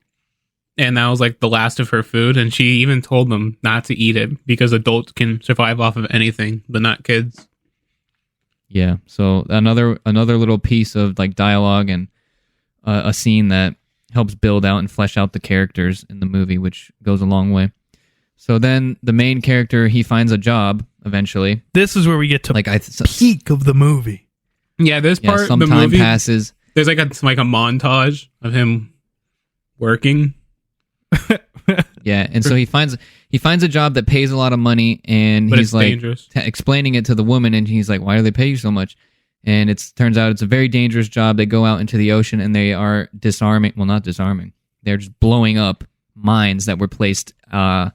and that was like the last of her food, and she even told them not to eat it because adults can survive off of anything, but not kids. Yeah, so another little piece of like dialogue and a scene that helps build out and flesh out the characters in the movie, which goes a long way. So then the main character, he finds a job eventually. this is where we get to Like peak of the movie. Yeah, this part, some the time movie, passes. there's like a montage of him working. Yeah, and so he finds a job that pays a lot of money, and But he's it's like dangerous. explaining it to the woman, and he's like, "Why do they pay you so much?" And it turns out it's a very dangerous job. They go out into the ocean and they are disarming. Well, not disarming. They're just blowing up mines that were placed out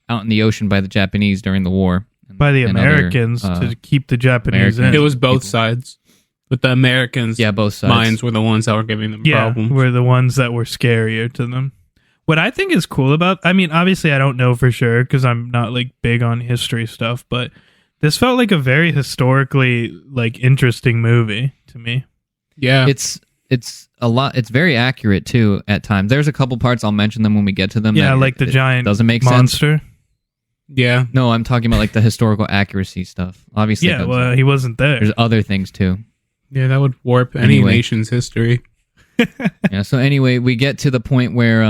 in the ocean by the Japanese during the war. By the and Americans other, to keep the Japanese American- in. It was both sides, but the Americans' Yeah, both sides. minds were the ones that were giving them Yeah, problems. were the ones that were scarier to them. What I think is cool about, I mean, obviously I don't know for sure because I'm not like big on history stuff, but this felt like a very historically like interesting movie to me. Yeah, It's a lot. It's very accurate too at times. There's a couple parts, I'll mention them when we get to them. Yeah, that like the it giant doesn't make sense. monster. yeah. No, I'm talking about like the historical accuracy stuff. Obviously, Yeah, well, he wasn't there. there's other things too. Yeah, that would warp any Anyway. nation's history. Yeah. So anyway, we get to the point where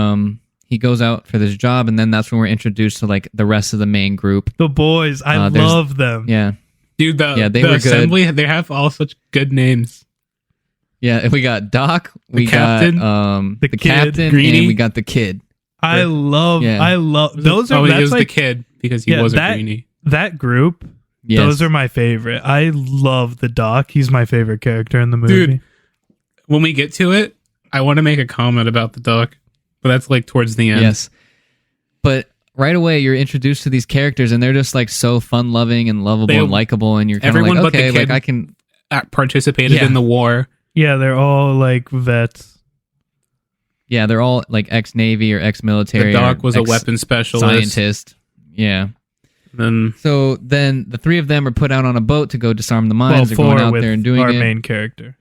he goes out for this job, and then that's when we're introduced to like the rest of the main group. The boys, I there's- love them. Yeah. Dude, Yeah, they the were good. assembly, they have all such good names. Yeah, we got Doc, we captain, got the the kid, captain, Greenie. and we got the kid. I love those are Oh, he that's was the like kid because he yeah, was a that- greenie. that group. Yes. Those are my favorite. I love the Doc. He's my favorite character in the movie. Dude, when we get to it, I want to make a comment about the Doc, but that's like towards the end. Yes. But right away, you're introduced to these characters, and they're just like so fun-loving and lovable They- and likable, and you're kind of everyone like, but the okay, like kid I can. Participated Yeah. in the war. Yeah, they're all like vets. Yeah, they're all like ex-Navy or ex-military. The Doc or was a weapons specialist. scientist. Yeah. Then So then the three of them are put out on a boat to go disarm the mines. They're going four out with there and doing our it. main character.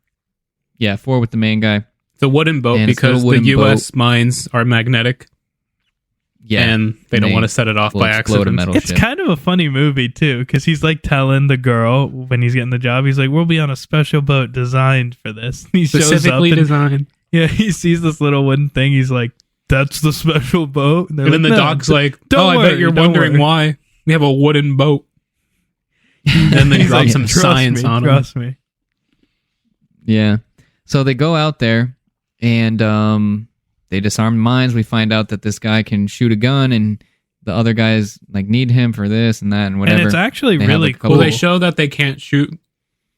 Yeah, 4 with the main guy. it's a wooden boat And it's a because the wooden U.S. mines are magnetic, Yeah. and they don't want to set it off will by explode a accident. metal It's ship. kind of a funny movie too, because he's like telling the girl when he's getting the job, he's like, "We'll be on a special boat designed for this." He shows up Specifically and designed. yeah, he sees this little wooden thing. He's like, "That's the special boat." And, they're And then like, the "No, Doc's like, don't "Oh, I worry, bet you're don't wondering worry." why we have a wooden boat." And then he He's drops like, some "Trust science me, on him. Trust me. Yeah. So they go out there and they disarm mines. We find out that this guy can shoot a gun, and the other guys like need him for this and that and whatever. And it's actually They have, really like, a cool. Well, they show that they can't shoot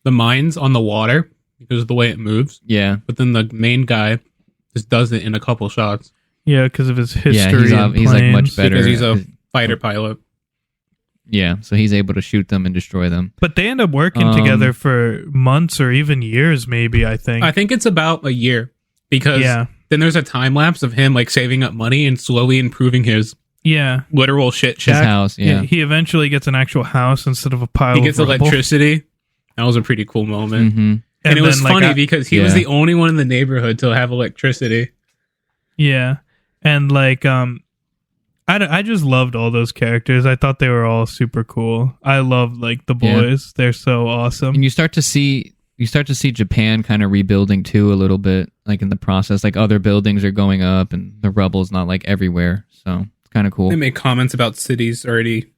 the mines on the water because of the way it moves. Yeah. But then the main guy just does it in a couple shots Yeah, because of his history. Yeah, he's like much better. because he's a fighter pilot. Yeah, so he's able to shoot them and destroy them. But they end up working together for months or even years, maybe. I think. I think it's about a year because Yeah. then there's a time lapse of him like saving up money and slowly improving his literal shit His shack. house, yeah. He eventually gets an actual house instead of a pile He gets of rubble. electricity. That was a pretty cool moment. Mm-hmm. And it was then, like, funny because he was the only one in the neighborhood to have electricity. Yeah. And like I just loved all those characters. I thought they were all super cool. I loved like the boys. They're so awesome. And you start to see Japan kind of rebuilding too a little bit, like in the process. Like other buildings are going up and the rubble's not like everywhere. So it's kind of cool. They make comments about cities already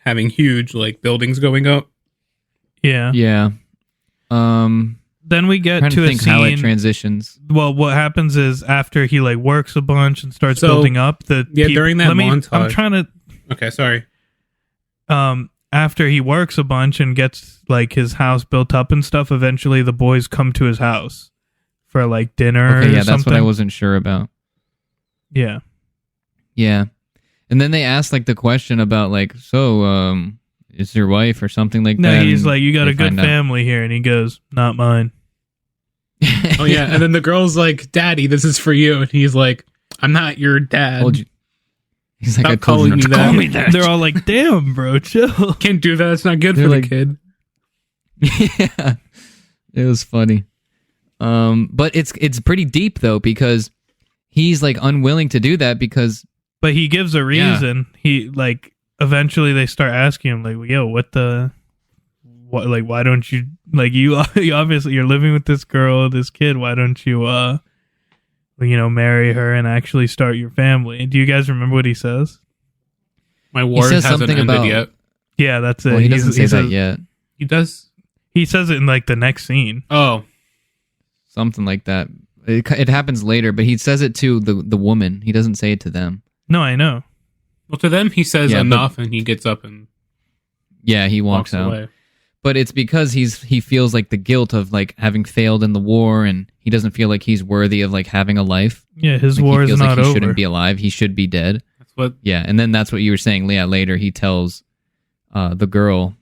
having huge buildings going up. Yeah. Yeah. Then we get Trying to to a think how it scene. After Well, what happens is after he like works a bunch and starts building up during that montage. I'm trying to. Okay, sorry. After he works a bunch and gets like his house built up and stuff, eventually the boys come to his house for like dinner. Okay, yeah, or that's what something. I wasn't sure about. Yeah. Yeah. And then they asked like the question about like, so is your wife or something like No, that? he's and like, you got they a good find out. family here, and he goes, not mine. Oh yeah, and then the girl's like, "Daddy, this is for you," and he's like, "I'm not your dad. Told you. He's like, Stop I told you calling not me to that." call me that. They're all like, damn, bro, chill. Can't do that. It's not good They're for like- the kid." Yeah, it was funny. But it's pretty deep though, because he's like unwilling to do that because But he gives a reason. He like eventually they start asking him like, yo, why don't you like you obviously you're living with this girl, this kid, why don't you marry her and actually start your family? Do you guys remember what he says? My war says hasn't something ended about- yet. Yeah, that's it. well, he doesn't say says, that yet. He does. He says it in like the next scene. Oh, Something like that. It happens later, but he says it to the woman. He doesn't say it to them. No, I know. well, to them he says Yeah, but- enough, and he gets up and Yeah, he walks out. away. But it's because he feels like the guilt of like having failed in the war, and he doesn't feel like he's worthy of like having a life. Yeah, his Like, war he is feels not like he over. shouldn't be alive. He should be dead. That's what. Yeah, and then that's what you were saying, Leah. Later, he tells the girl,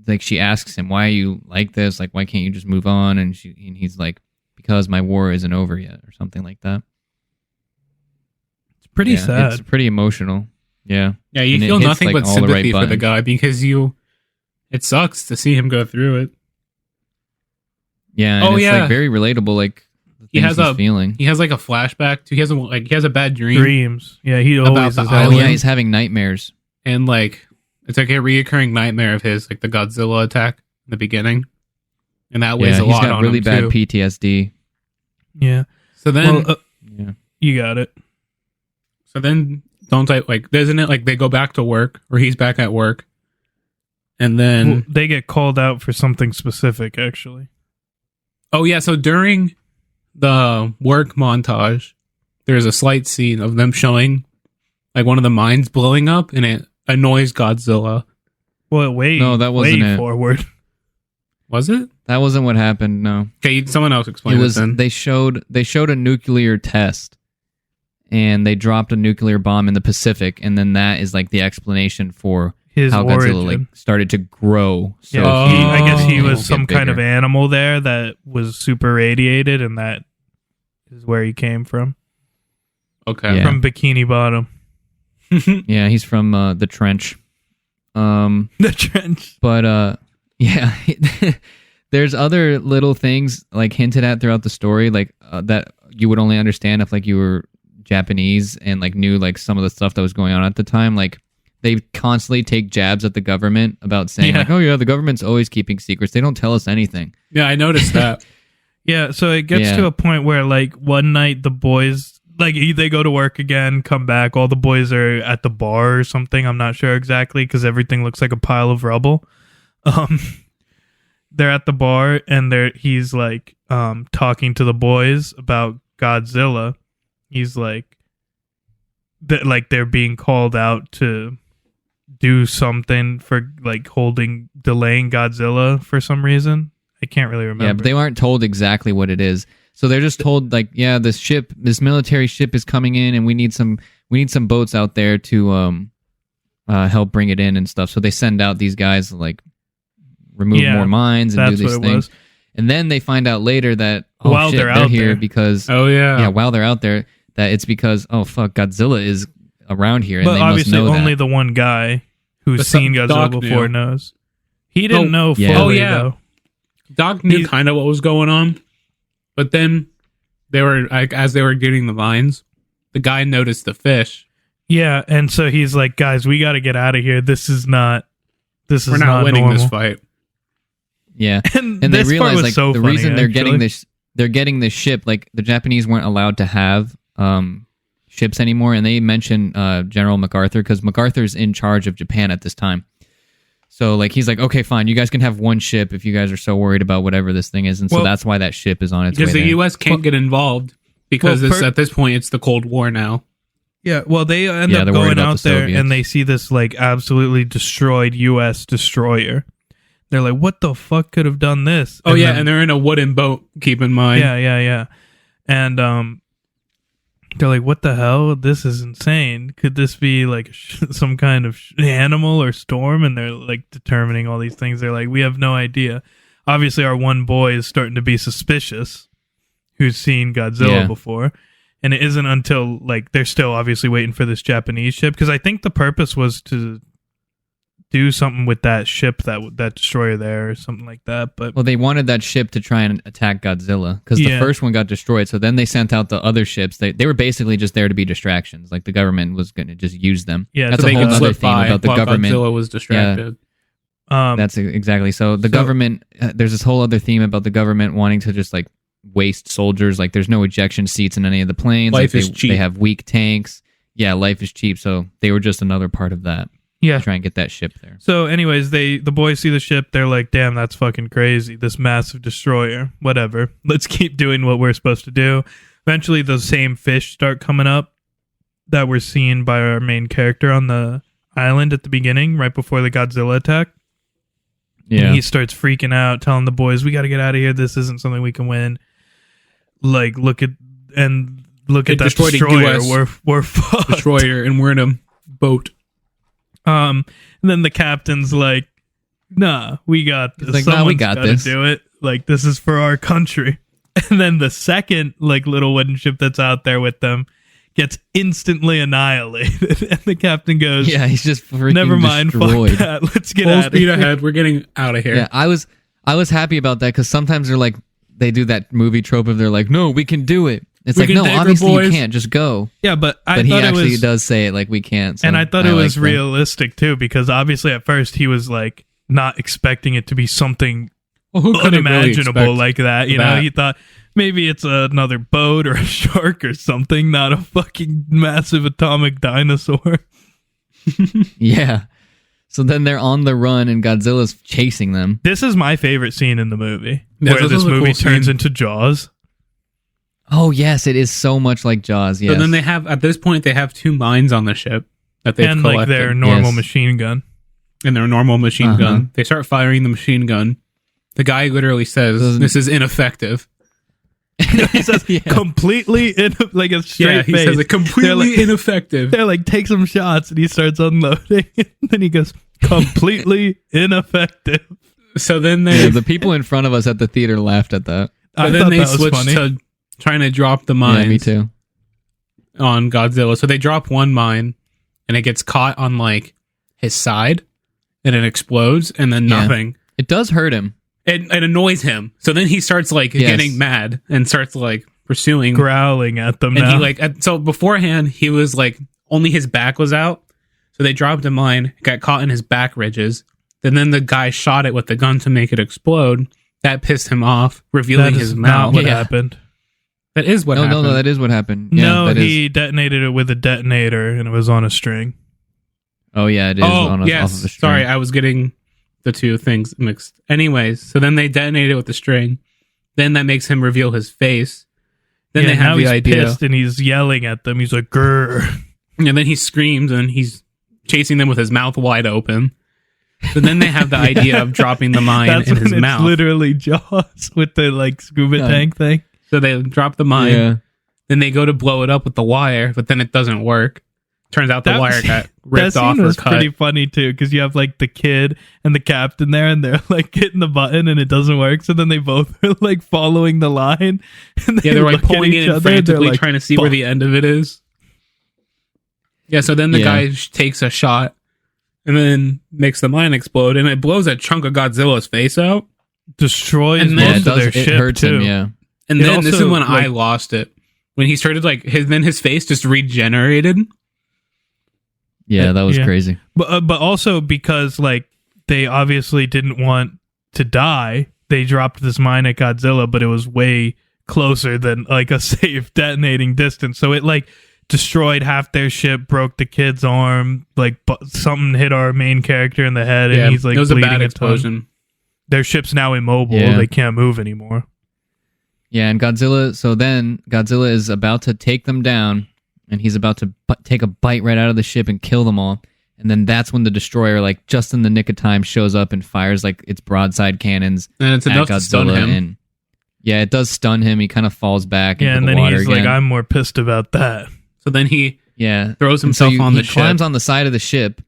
like she asks him, "Why are you like this? Like, why can't you just move on?" And he's like, "Because my war isn't over yet," or something like that. It's pretty Yeah, sad. It's pretty emotional. Yeah, Yeah, you And it feel hits, nothing like, but all the right sympathy for the buttons. guy because it sucks to see him go through it. yeah. And Oh, it's yeah. like very relatable. Like the He things has he's a- feeling. He has like a flashback. He has a bad dream, Dreams. Yeah, he About always the is. Oh island. yeah, he's having nightmares. and like it's like a reoccurring nightmare of his, like the Godzilla attack in the beginning, and that weighs Yeah, a he's lot got on really him bad too. PTSD. Yeah. So then, Yeah. You got it. don't isn't it like they go back to work or he's back at work, and then Well, they get called out for something specific, actually. oh yeah, so during the work montage, there's a slight scene of them showing like one of the mines blowing up, and it annoys Godzilla. Well, No, that wasn't way it. forward. Was it? That wasn't what happened. No. Okay, someone else explain It it was then. they showed a nuclear test, and they dropped a nuclear bomb in the Pacific, and then that is like the explanation for His how origin. Godzilla like started to grow. So Yeah, he- I guess he it was won't some get kind of bigger. animal there that was super radiated, and that is where he came from. Okay. Yeah. From Bikini Bottom. Yeah, he's from the trench. The trench. But yeah, there's other little things like hinted at throughout the story, like that you would only understand if like you were Japanese and like knew like some of the stuff that was going on at the time. Like they constantly take jabs at the government about saying Yeah. like, oh yeah, the government's always keeping secrets. They don't tell us anything. Yeah, I noticed that. Yeah, so it gets Yeah. to a point where like one night the boys like they go to work again, come back, all the boys are at the bar or something. I'm not sure exactly because everything looks like a pile of rubble. They're at the bar and he's like talking to the boys about Godzilla. He's like they're being called out to do something for like delaying Godzilla for some reason. I can't really remember. Yeah, but they aren't told exactly what it is. So they're just told like, yeah, this military ship is coming in, and we need some boats out there to help bring it in and stuff. So they send out these guys to, like remove Yeah, more mines and do that's these what it things. was. And then they find out later that While shit, they're out here there. because while they're out there, that it's because Godzilla is around here, and But they obviously, must know only that. the one guy who's But seen Doc Godzilla before knew. knows. He didn't know fully, yeah. though. Doc knew kind of what was going on, but then as they were getting the vines, the guy noticed the fish. Yeah, and so he's like, "Guys, we got to get out of here. We're not winning normal." this fight. Yeah, And they this part realize was like so the funny, reason actually. they're getting this ship, like the Japanese weren't allowed to have ships anymore, and they mention General MacArthur because MacArthur's in charge of Japan at this time. So like he's like, okay, fine, you guys can have one ship if you guys are so worried about whatever this thing is, and so that's why that ship is on its way Because the there. U.S. can't get involved because at this point it's the Cold War now. Yeah, well, they end up they're worried going about out the there Soviets. and they see this like absolutely destroyed U.S. destroyer. They're like, "What the fuck could have done this?" Oh yeah, then- and they're in a wooden boat. Keep in mind. yeah. And they're like, "What the hell? This is insane. Could this be like some kind of animal or storm?" And they're like determining all these things. They're like, "We have no idea." Obviously, our one boy is starting to be suspicious, who's seen Godzilla before. And it isn't until like they're still obviously waiting for this Japanese ship, because I think the purpose was to do something with that ship, that destroyer there or something like that. But Well, they wanted that ship to try and attack Godzilla because the Yeah. first one got destroyed. So then they sent out the other ships. They were basically just there to be distractions. Like the government was going to just use them. Yeah, that's So a they whole could other slip theme by about the while government. Godzilla was distracted. That's exactly. So the government, there's this whole other theme about the government wanting to just like waste soldiers. Like there's no ejection seats in any of the planes. Life like, is cheap. They have weak tanks. Yeah, life is cheap. So they were just another part of that. yeah. To try and get that ship there. So, anyways, the boys see the ship. They're like, "Damn, that's fucking crazy! This massive destroyer. Whatever. Let's keep doing what we're supposed to do." Eventually, those same fish start coming up that were seen by our main character on the island at the beginning, right before the Godzilla attack. Yeah. And he starts freaking out, telling the boys, "We got to get out of here. This isn't something we can win." Like, look at that destroyed a destroyer. US We're fucked. Destroyer, and we're in a boat. And then the captain's like, "Nah, we got this. He's like, "Nah, we Someone's got gotta this." do it. Like, this is for our country." And then the second like little wooden ship that's out there with them gets instantly annihilated. And the captain goes, Yeah, he's just freaking "Never mind, destroyed. fuck that. Let's get Full out of speed here." ahead. We're getting out of here. Yeah, I was happy about that because sometimes they're like they do that movie trope of they're like, "No, we can do it." It's We like, can no, take her, obviously you boys. can't. Just go. Yeah, but But he thought actually it was, does say it like we can't. So and I thought it was like that. realistic too, because obviously at first he was like not expecting it to be something Well, who could unimaginable really expect like that. You know, that? he thought maybe it's another boat or a shark or something, not a fucking massive atomic dinosaur. Yeah. So then they're on the run and Godzilla's chasing them. This is my favorite scene in the movie, Yes, where this this is a movie cool turns scene. into Jaws. Oh yes, it is so much like Jaws. Yes. So then they have, at this point, they have 2 mines on the ship that they've And collected. like their normal Yes. machine gun. and their normal machine Uh-huh. gun. They start firing the machine gun. The guy literally says, Doesn't- "This is ineffective." He says Yeah. completely like a straight Yeah, he face. says it completely They're like- ineffective. They're like, "Take some shots," and he starts unloading. And then he goes, "Completely ineffective." So then Yeah, they, the people in front of us at the theater laughed at that. I then thought they that was switch funny. to trying to drop the Yeah, mines me too. on Godzilla. So they drop one mine, and it gets caught on like his side, and it explodes, and then Yeah. nothing. It does hurt him. It annoys him. So then he starts like Yes. getting mad and starts like pursuing. Growling at them And now. he like so beforehand he was like only his back was out, so they dropped a mine, got caught in his back ridges. And then the guy shot it with the gun to make it explode. That pissed him off, revealing That his is mouth. not what Yeah. happened. That is what happened. No, that is what happened. Yeah, No, that is. he detonated it with a detonator, and it was on a string. Oh yeah, it is. Oh on a, yes, off of a string. sorry, I was getting the two things mixed. Anyways, so then they detonate it with the string. Then that makes him reveal his face. Then Yeah, they now have the he's idea, pissed and he's yelling at them. He's like, "Grr." and then he screams and he's chasing them with his mouth wide open. So then they have the idea of dropping the mine That's in when his it's mouth. literally Jaws with the like scuba Yeah. tank thing. So they drop the mine. Yeah. Then they go to blow it up with the wire, but then it doesn't work. turns out the wire got ripped that off scene or was cut. pretty funny too, because you have like the kid and the captain there, and they're like hitting the button and it doesn't work. So then they both are like following the line, and They're like look at pulling each it in other, frantically, they're like, trying to see where the end of it is. Yeah, so then the Yeah. guy takes a shot and then makes the mine explode, and it blows a chunk of Godzilla's face out. destroys And then- Yeah, most it of does. their It ship hurts too. him. Yeah. And It then this is also, when I like- lost it. When he started then his face just regenerated. Yeah, that was Yeah. crazy. But also because like they obviously didn't want to die, they dropped this mine at Godzilla, but it was way closer than like a safe detonating distance. So it like destroyed half their ship, broke the kid's arm, like something hit our main character in the head, and he's like it was a bleeding bad ton. explosion. Their ship's now immobile; Yeah. they can't move anymore. Yeah, and Godzilla is about to take them down, and he's about to take a bite right out of the ship and kill them all. And then that's when the destroyer, like just in the nick of time, shows up and fires like its broadside cannons And it's at enough to stun Godzilla. him. And yeah, it does stun him. He kind of falls back Yeah, into and the then water he's again. like, "I'm more pissed about that." So then he Yeah, throws And so himself on the he climbs ship. on the side of the ship.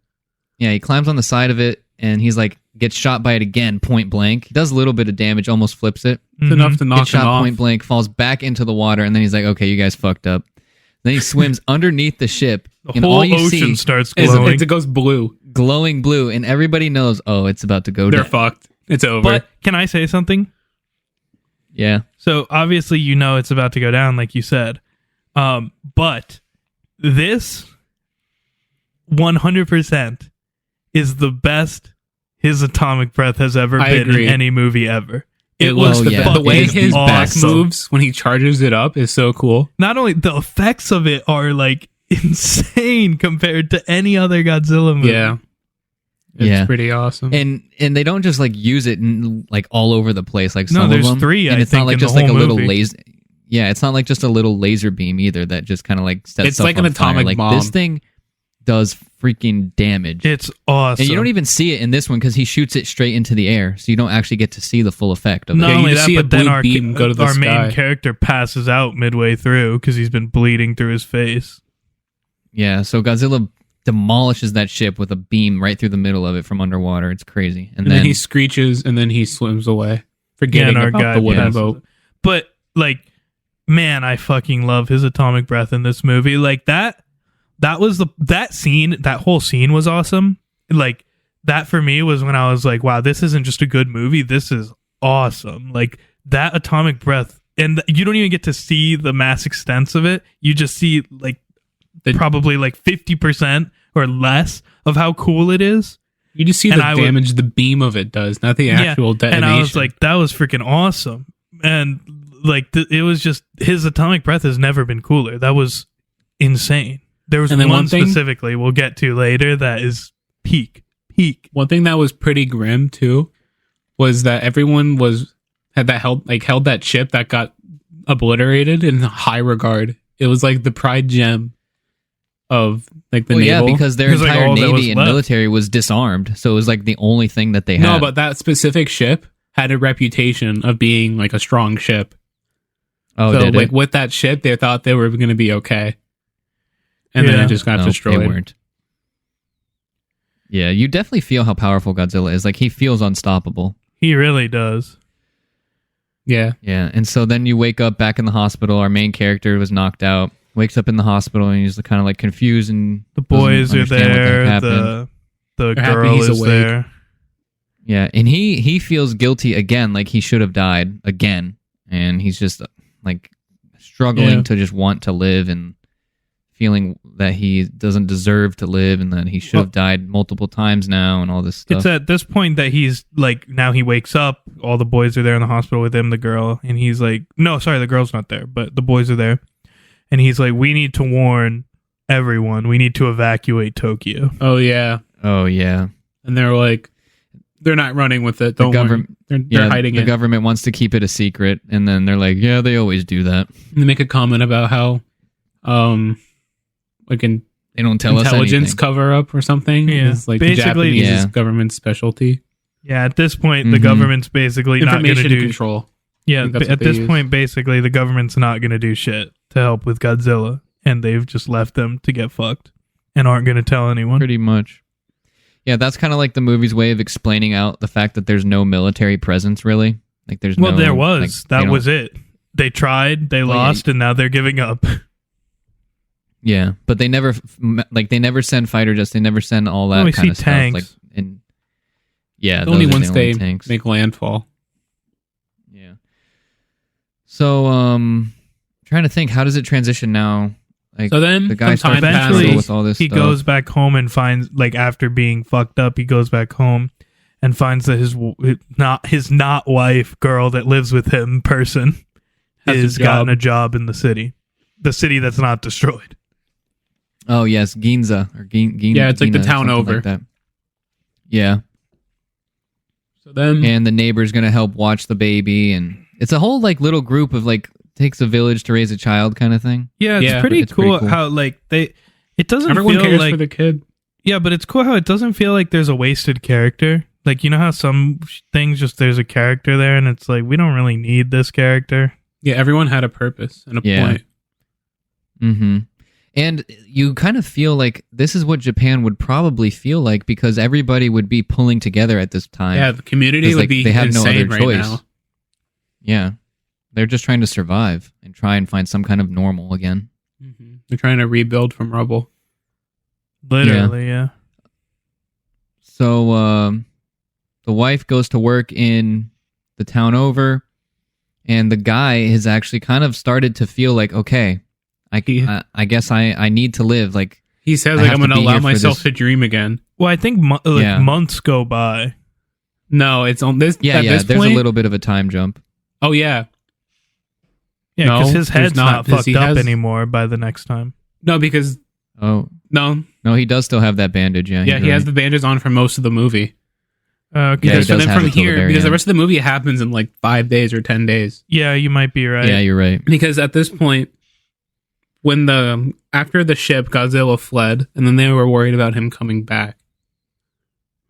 Yeah, he climbs on the side of it, and he's like gets shot by it again, point blank. He does a little bit of damage, almost flips it. It's enough to knock Gets him shot off. point blank, falls back into the water, and then he's like, "Okay, you guys fucked up." Then he swims underneath the ship, The and whole all you ocean see starts It glowing. goes blue. glowing blue, and everybody knows, oh, it's about to go They're down. fucked. It's over. But can I say something? Yeah, So obviously, you know it's about to go down, like you said. But this 100% is the best his atomic breath has ever I been agree. in any movie ever. it was looks yeah. the way It is his back awesome. moves when he charges it up is so cool. Not only the effects of it are like insane compared to any other Godzilla movie. Yeah. It's Yeah. pretty awesome. and they don't just like use it like all over the place like No, some there's of them. three, and I it's not think, like in the just like a whole little movie. laser. Yeah, it's not like just a little laser beam either that just kind of like sets It's stuff like an on fire. atomic Like bomb. this thing does freaking damage. It's awesome. And you don't even see it in this one because he shoots it straight into the air, so you don't actually get to see the full effect of it. Not Yeah, you only just that, see a but then blue our, beam go to the our main sky. character passes out midway through because he's been bleeding through his face. Yeah, so Godzilla demolishes that ship with a beam right through the middle of it from underwater. It's crazy. and then he screeches and then he swims away, forgetting and our about guy the wooden passes boat. it. But like, man, I fucking love his atomic breath in this movie. Like that was that whole scene was awesome. Like that for me was when I was like, wow, this isn't just a good movie. This is awesome. Like that atomic breath, and you don't even get to see the mass extents of it. You just see like probably like 50% or less of how cool it is. You just see And the I would- damage the beam of it does, not the actual detonation. And I was like, that was freaking awesome. And like, it was just, his atomic breath has never been cooler. That was insane. There was And then one one thing- specifically we'll get to later that is peak. one thing that was pretty grim too was that everyone held that ship that got obliterated in high regard. It was like the pride gem of like the well, yeah, naval. because their It was, like, entire all that was navy and left. military was disarmed, so it was like the only thing that they had. No, but that specific ship had a reputation of being like a strong ship. oh, So did like it? with that ship, they thought they were going to be okay, and then Yeah. it just got No, destroyed. They weren't. Yeah, you definitely feel how powerful Godzilla is. Like he feels unstoppable. He really does. Yeah, Yeah, and so then you wake up back in the hospital. Our main character was knocked out. Wakes up in the hospital and he's kind of like confused and The boys doesn't are understand what the heck there. happened. The They're happy girl he's is awake. there. Yeah, and he feels guilty again, like he should have died again, and he's just like struggling Yeah. to just want to live and feeling that he doesn't deserve to live and that he should have died multiple times now and all this stuff. It's at this point that he's like, now he wakes up. All the boys are there in the hospital with him, the girl, and he's like, no, sorry, the girl's not there, but the boys are there. And he's like, we need to warn everyone. We need to evacuate Tokyo. oh yeah, Oh yeah, and they're like, they're not running with it. Don't worry. They're hiding the it. government wants to keep it a secret, and then they're like, yeah, they always do that. They make a comment about how, like an They don't tell us intelligence anything. cover up or something. Yeah. Is like the Basically- Japanese Yeah. government specialty. Yeah, at this point, the Mhm. government's basically not going to Information do. control. Yeah, I think that's at what they this use. point, basically, the government's not going to do shit to help with Godzilla, and they've just left them to get fucked. and aren't going to tell anyone. Pretty much. Yeah, that's kind of like the movie's way of explaining out the fact that there's no military presence, really. Like, there's no... Well, there was. Like, that was it. They tried, they lost, and now they're giving up. Yeah, but they never send fighter jets. They never send all that kind of tanks. stuff. Like, yeah, only once the only they tanks. make landfall. Yeah. So, trying to think, how does it transition now? Like, So then, the guy some time starts to Eventually, struggle with all this he stuff. goes back home and finds, like, after being fucked up, he goes back home and finds that his not wife, girl that lives with him, person, has gotten a job in the city that's not destroyed. Oh yes, Ginza or Ginza. Yeah, it's like the Gina, town something over. like that. Yeah, So then, and the neighbor's gonna help watch the baby, and it's a whole like little group of like takes a village to raise a child kind of thing. Yeah, it's Yeah, pretty it's pretty cool cool. how, like, it doesn't everyone feel cares like... for the kid. Yeah, but it's cool how it doesn't feel like there's a wasted character. Like, you know how some things just there's a character there and it's like, we don't really need this character. Yeah, everyone had a purpose and a point. Mm-hmm. And you kind of feel like this is what Japan would probably feel like because everybody would be pulling together at this time. Yeah, the community 'Cause, would like, be they have no insane other right choice. now. Yeah. They're just trying to survive and try and find some kind of normal again. Mm-hmm. They're trying to rebuild from rubble. Literally, yeah. So the wife goes to work in the town over, and the guy has actually kind of started to feel like, okay, I guess I need to live. Like, He says, I like, have I'm to going to be allow here for myself this. to dream again. Well, I think Yeah. months go by. No, it's on this. yeah, at this there's point, a little bit of a time jump. Oh, yeah. Yeah, No, because his there's head's not, not 'cause fucked he up has- anymore by the next time. No, because... Oh, No. no, he does still have that bandage. Yeah, Yeah, he has the bandages on for most of the movie. Okay. Yeah, he Because so does then have from it till the here, very because the end. rest of the movie happens in like 5 days or 10 days. Yeah, you might be right. Yeah, you're right. Because at this point, when after the ship, Godzilla fled, and then they were worried about him coming back.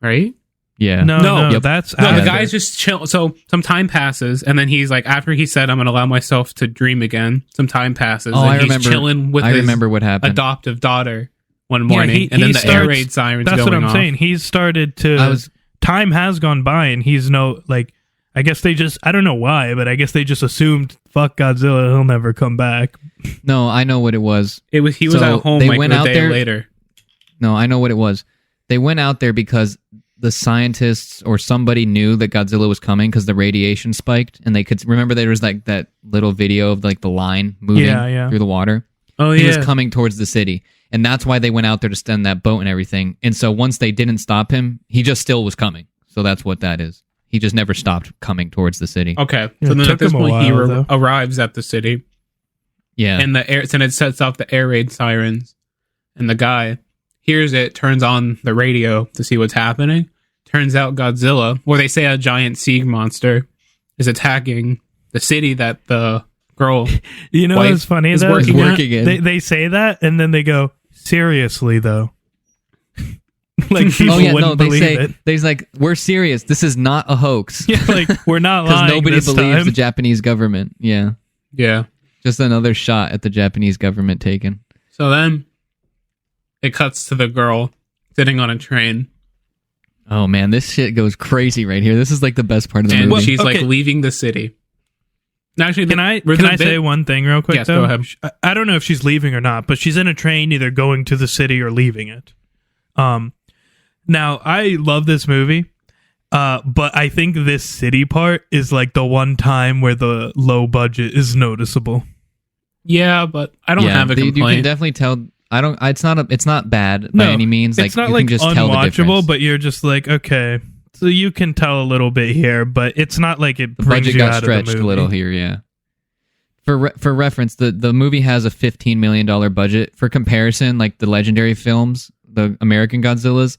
Right? Yeah. No, Yep. that's No, after. the guy's just chill. So some time passes, and then he's like, after he said, "I'm going to allow myself to dream again." Some time passes, Oh, and I he's remember. chilling with I his remember what happened. adoptive daughter one Yeah, morning, and then the air raid sirens That's going what I'm off. saying. He's started to... Time has gone by, and he's I guess they just... I don't know why, but I guess they just assumed, fuck Godzilla, he'll never come back. No, I know what it was. He was So at home they like went a out day there- later. No, I know what it was. They went out there because the scientists or somebody knew that Godzilla was coming because the radiation spiked, and they could remember there was like that little video of like the line moving through the water. Oh He yeah, was coming towards the city, and that's why they went out there to send that boat and everything. And so once they didn't stop him, he just still was coming. So that's what that is. He just never stopped coming towards the city. okay. Yeah, So it then took at this him a point, he while, though. arrives at the city, Yeah. and and it sets off the air raid sirens, and the guy hears it, turns on the radio to see what's happening. Turns out Godzilla, or they say a giant sea monster, is attacking the city that the girl You know wife what's funny, is though? working at. They say that, and then they go, seriously, though. Like, people Oh yeah, wouldn't no, they believe say it. they's like, we're serious. This is not a hoax. Yeah, like, we're not Because lying nobody this believes time. the Japanese government. Yeah. Yeah. Just another shot at the Japanese government taken. So then it cuts to the girl sitting on a train, Oh man, this shit goes crazy right here. This is like the best part of the and movie. she's like Okay. leaving the city. Now, actually, Can I there's a bit- say one thing real quick, Yes, though? go ahead. I don't know if she's leaving or not, but she's in a train either going to the city or leaving it. Now, I love this movie, but I think this city part is like the one time where the low budget is noticeable. Yeah, but I don't have a You complaint. can definitely tell. I don't. It's not bad No, by any means. Like it's not you like can just tell the unwatchable, difference. but you're just like, okay, so you can tell a little bit here, but it's not like it the brings budget you got out stretched of the a movie. little here. Yeah. For reference, the movie has a $15 million budget. For comparison, like the legendary films, the American Godzillas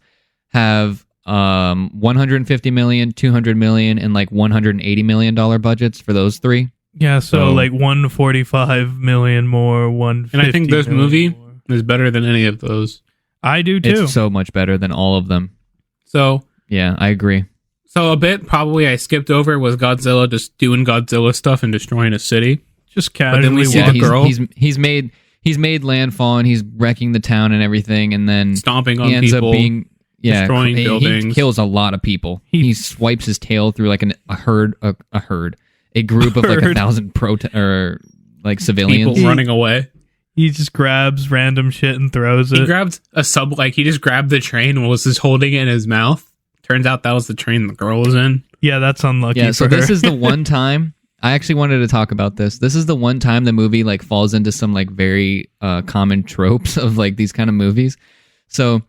have 150 million, 200 million, and like $180 million budgets for those three. Yeah, so like 145 million more, 150 And I think this million movie more. is better than any of those. I do too. It's so much better than all of them. So Yeah, I agree. a bit probably I skipped over was Godzilla just doing Godzilla stuff and destroying a city. Just then we casually see walk. the girl. He's he's made landfall and he's wrecking the town and everything, and then Stomping on he ends people, up being destroying he buildings. kills a lot of people. He swipes his tail through like a group of like 1,000 civilians people running away. He just grabs random shit and throws it. He grabbed he just grabbed the train and was just holding it in his mouth. Turns out that was the train the girl was in. Yeah, that's unlucky. Yeah, so for her. this is the one time I actually wanted to talk about this. This is the one time the movie like falls into some like very common tropes of like these kind of movies. So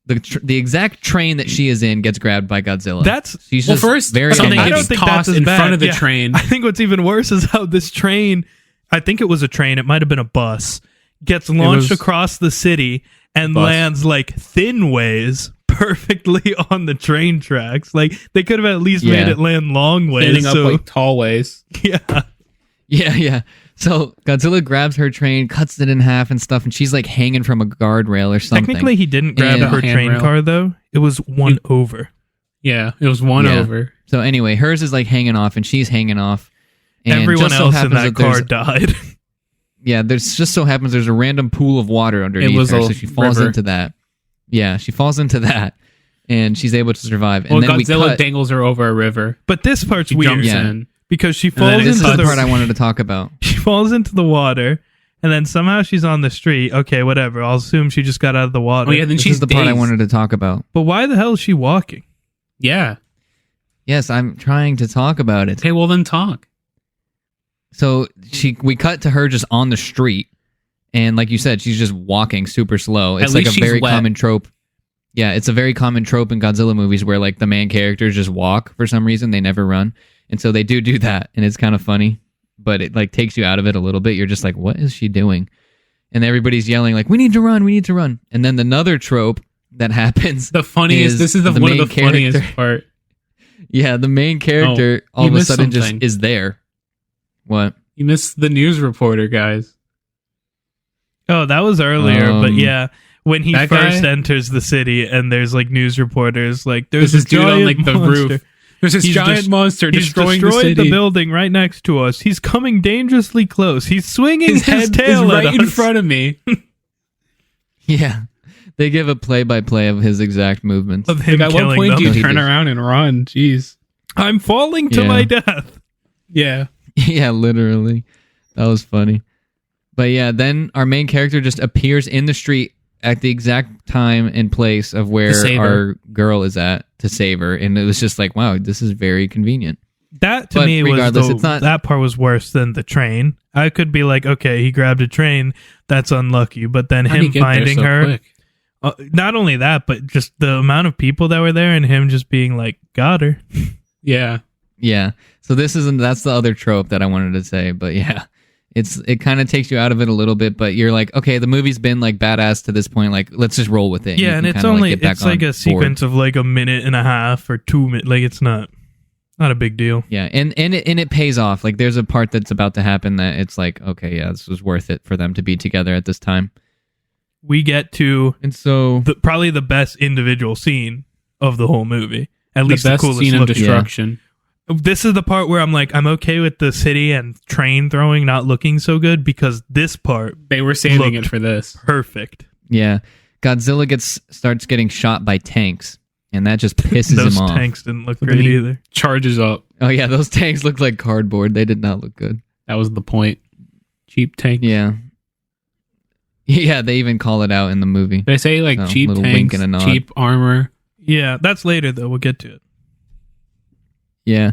the exact train that she is in gets grabbed by Godzilla. She's just first very something I don't gets think that's tossed as in bad. front of the Yeah. train. I think what's even worse is how this train, I think it was a train, it might have been a bus, gets launched across the city and lands like thin ways perfectly on the train tracks. Like they could have at least made it land long ways. Standing up like tall ways. Yeah. So Godzilla grabs her train, cuts it in half and stuff, and she's like hanging from a guardrail or something. Technically, he didn't grab her train car though. It was one over. Yeah, it was one over. So anyway, hers is like hanging off, and she's hanging off. And everyone just so else in happens that car died. Yeah, there's just so happens there's a random pool of water underneath her, so she falls into that. Yeah, she falls into that, and she's able to survive. And then Godzilla dangles her over a river. But this part's She weird. jumps in. Because she falls This into is the part I wanted to talk about. She falls into the water, and then somehow she's on the street. Okay, whatever. I'll assume she just got out of the water. Oh yeah, then This she's is the part I wanted to talk about. But why the hell is she walking? Yeah. Yes, I'm trying to talk about it. Okay, well then talk. So we cut to her just on the street, and like you said, she's just walking super slow. It's like a very common trope. Yeah, it's a very common trope in Godzilla movies where like the main characters just walk for some reason. They never run. And so they do that, and it's kind of funny, but it like takes you out of it a little bit. You're just like, what is she doing? And everybody's yelling like, we need to run. And then another trope that happens. The funniest, this is one of the funniest part. Yeah, the main character all of a sudden just is there. What? You missed the news reporter, guys. Oh, that was earlier, but yeah. When he first guy? enters the city and there's like news reporters, like there's this a dude on giant like the monster. roof. There's this giant monster destroying the city. the building right next to us. He's coming dangerously close. He's swinging his head tail is right at in us. front of me. Yeah. They give a play-by-play of his exact movements. Of him Like, at killing what point them. do you turn around and run? Jeez. I'm falling to my death. Yeah. Yeah, literally. That was funny. But yeah, then our main character just appears in the street at the exact time and place of where our girl is at to save her. And it was just like, wow, this is very convenient. That to me was that part was worse than the train. I could be like, okay, he grabbed a train. That's unlucky. But then him finding her. Not only that, but just the amount of people that were there and him just being like, got her. Yeah. Yeah. So that's the other trope that I wanted to say. But yeah, it kind of takes you out of it a little bit, but you're like, okay, the movie's been like badass to this point. Like, let's just roll with it. Yeah. And it's only, it's like a sequence of like a minute and a half or 2 minutes. Like it's not a big deal. Yeah. And it pays off. Like there's a part that's about to happen that it's like, okay, yeah, this was worth it for them to be together at this time. We get to, and so probably the best individual scene of the whole movie. At least the coolest scene of destruction. Yeah. This is the part where I'm like, I'm okay with the city and train throwing not looking so good because this part they were saving it for this. Perfect. Yeah, Godzilla starts getting shot by tanks, and that just pisses him off. Those tanks didn't look great either. Charges up. Oh yeah, those tanks looked like cardboard. They did not look good. That was the point. Cheap tank. Yeah. Yeah, they even call it out in the movie. They say like cheap tanks, cheap armor. Yeah, that's later though. We'll get to it. Yeah.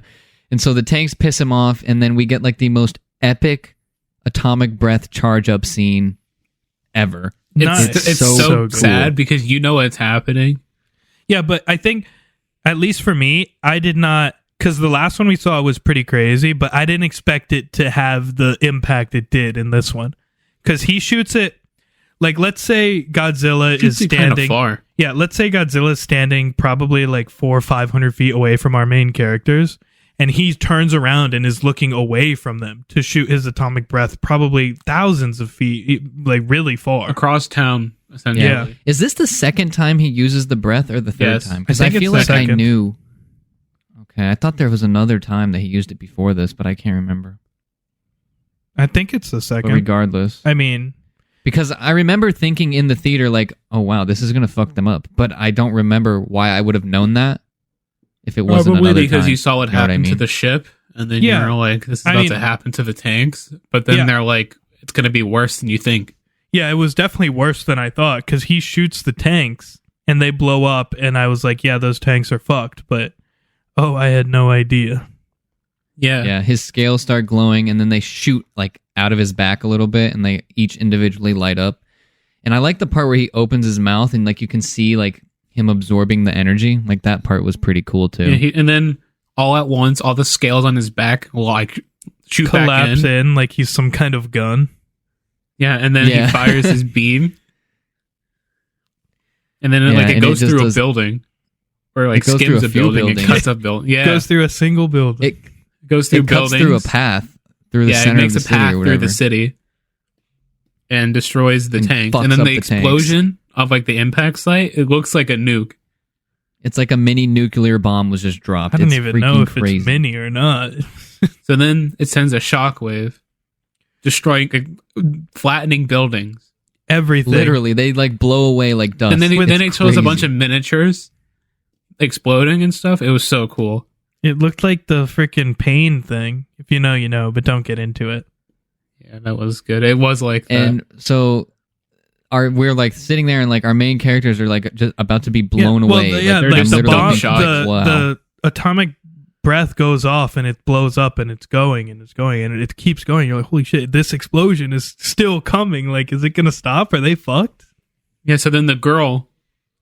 And so the tanks piss him off, and then we get like the most epic atomic breath charge up scene ever. It's so sad because you know what's happening. Yeah, but I think, at least for me, I did not, because the last one we saw was pretty crazy, but I didn't expect it to have the impact it did in this one. Because he shoots it, like, let's say Godzilla is standing kind of far. Yeah, let's say Godzilla is standing probably like 400 or 500 feet away from our main characters, and he turns around and is looking away from them to shoot his atomic breath probably thousands of feet, like really far. Across town, essentially. Yeah. Is this the second time he uses the breath or the third time? Because I feel like I knew. Okay, I thought there was another time that he used it before this, but I can't remember. I think it's the second. But regardless. I mean, Because I remember thinking in the theater, like, oh wow, this is gonna fuck them up. But I don't remember why I would have known that if it wasn't Probably another because time. you saw what You know what I happened to mean? the ship, and then Yeah. you're like, this is I about mean- to happen to the tanks. But then they're like, it's going to be worse than you think. Yeah, it was definitely worse than I thought because he shoots the tanks and they blow up, and I was like, yeah, those tanks are fucked. But I had no idea. Yeah. Yeah, his scales start glowing, and then they shoot like out of his back a little bit, and they each individually light up. And I like the part where he opens his mouth, and like you can see like him absorbing the energy. Like that part was pretty cool too. Yeah, and then all at once, all the scales on his back will like shoot Collapse back in. like he's some kind of gun. Yeah, and then Yeah. he fires his beam. And then Yeah, it and goes it just through does- a building. Or like It goes through skims a a few building and buildings. cuts up building. Yeah. Goes through a single building. It goes through it cuts buildings. through a path through the Yeah, it center of makes the a city path or through whatever. the city. And destroys the And tank. fucks And then up the the tanks. explosion of like the impact site, it looks like a nuke. It's like a mini nuclear bomb was just dropped. I don't It's even know freaking if crazy. it's mini or not. So then it sends a shockwave, destroying, flattening buildings. Everything. Literally, they like blow away like dust. And then It's it shows a bunch crazy. of miniatures exploding and stuff. It was so cool. It looked like the freaking pain thing. If you know, you know, but don't get into it. Yeah, that was good. It was like that. And so we're like sitting there, and like our main characters are like just about to be blown away. Well, Like, they're they're just the literally bomb, shocked. wow. the atomic breath goes off and it blows up and it's going and it's going and it keeps going. You're like, holy shit, this explosion is still coming. Like, is it gonna stop? Are they fucked? Yeah, so then the girl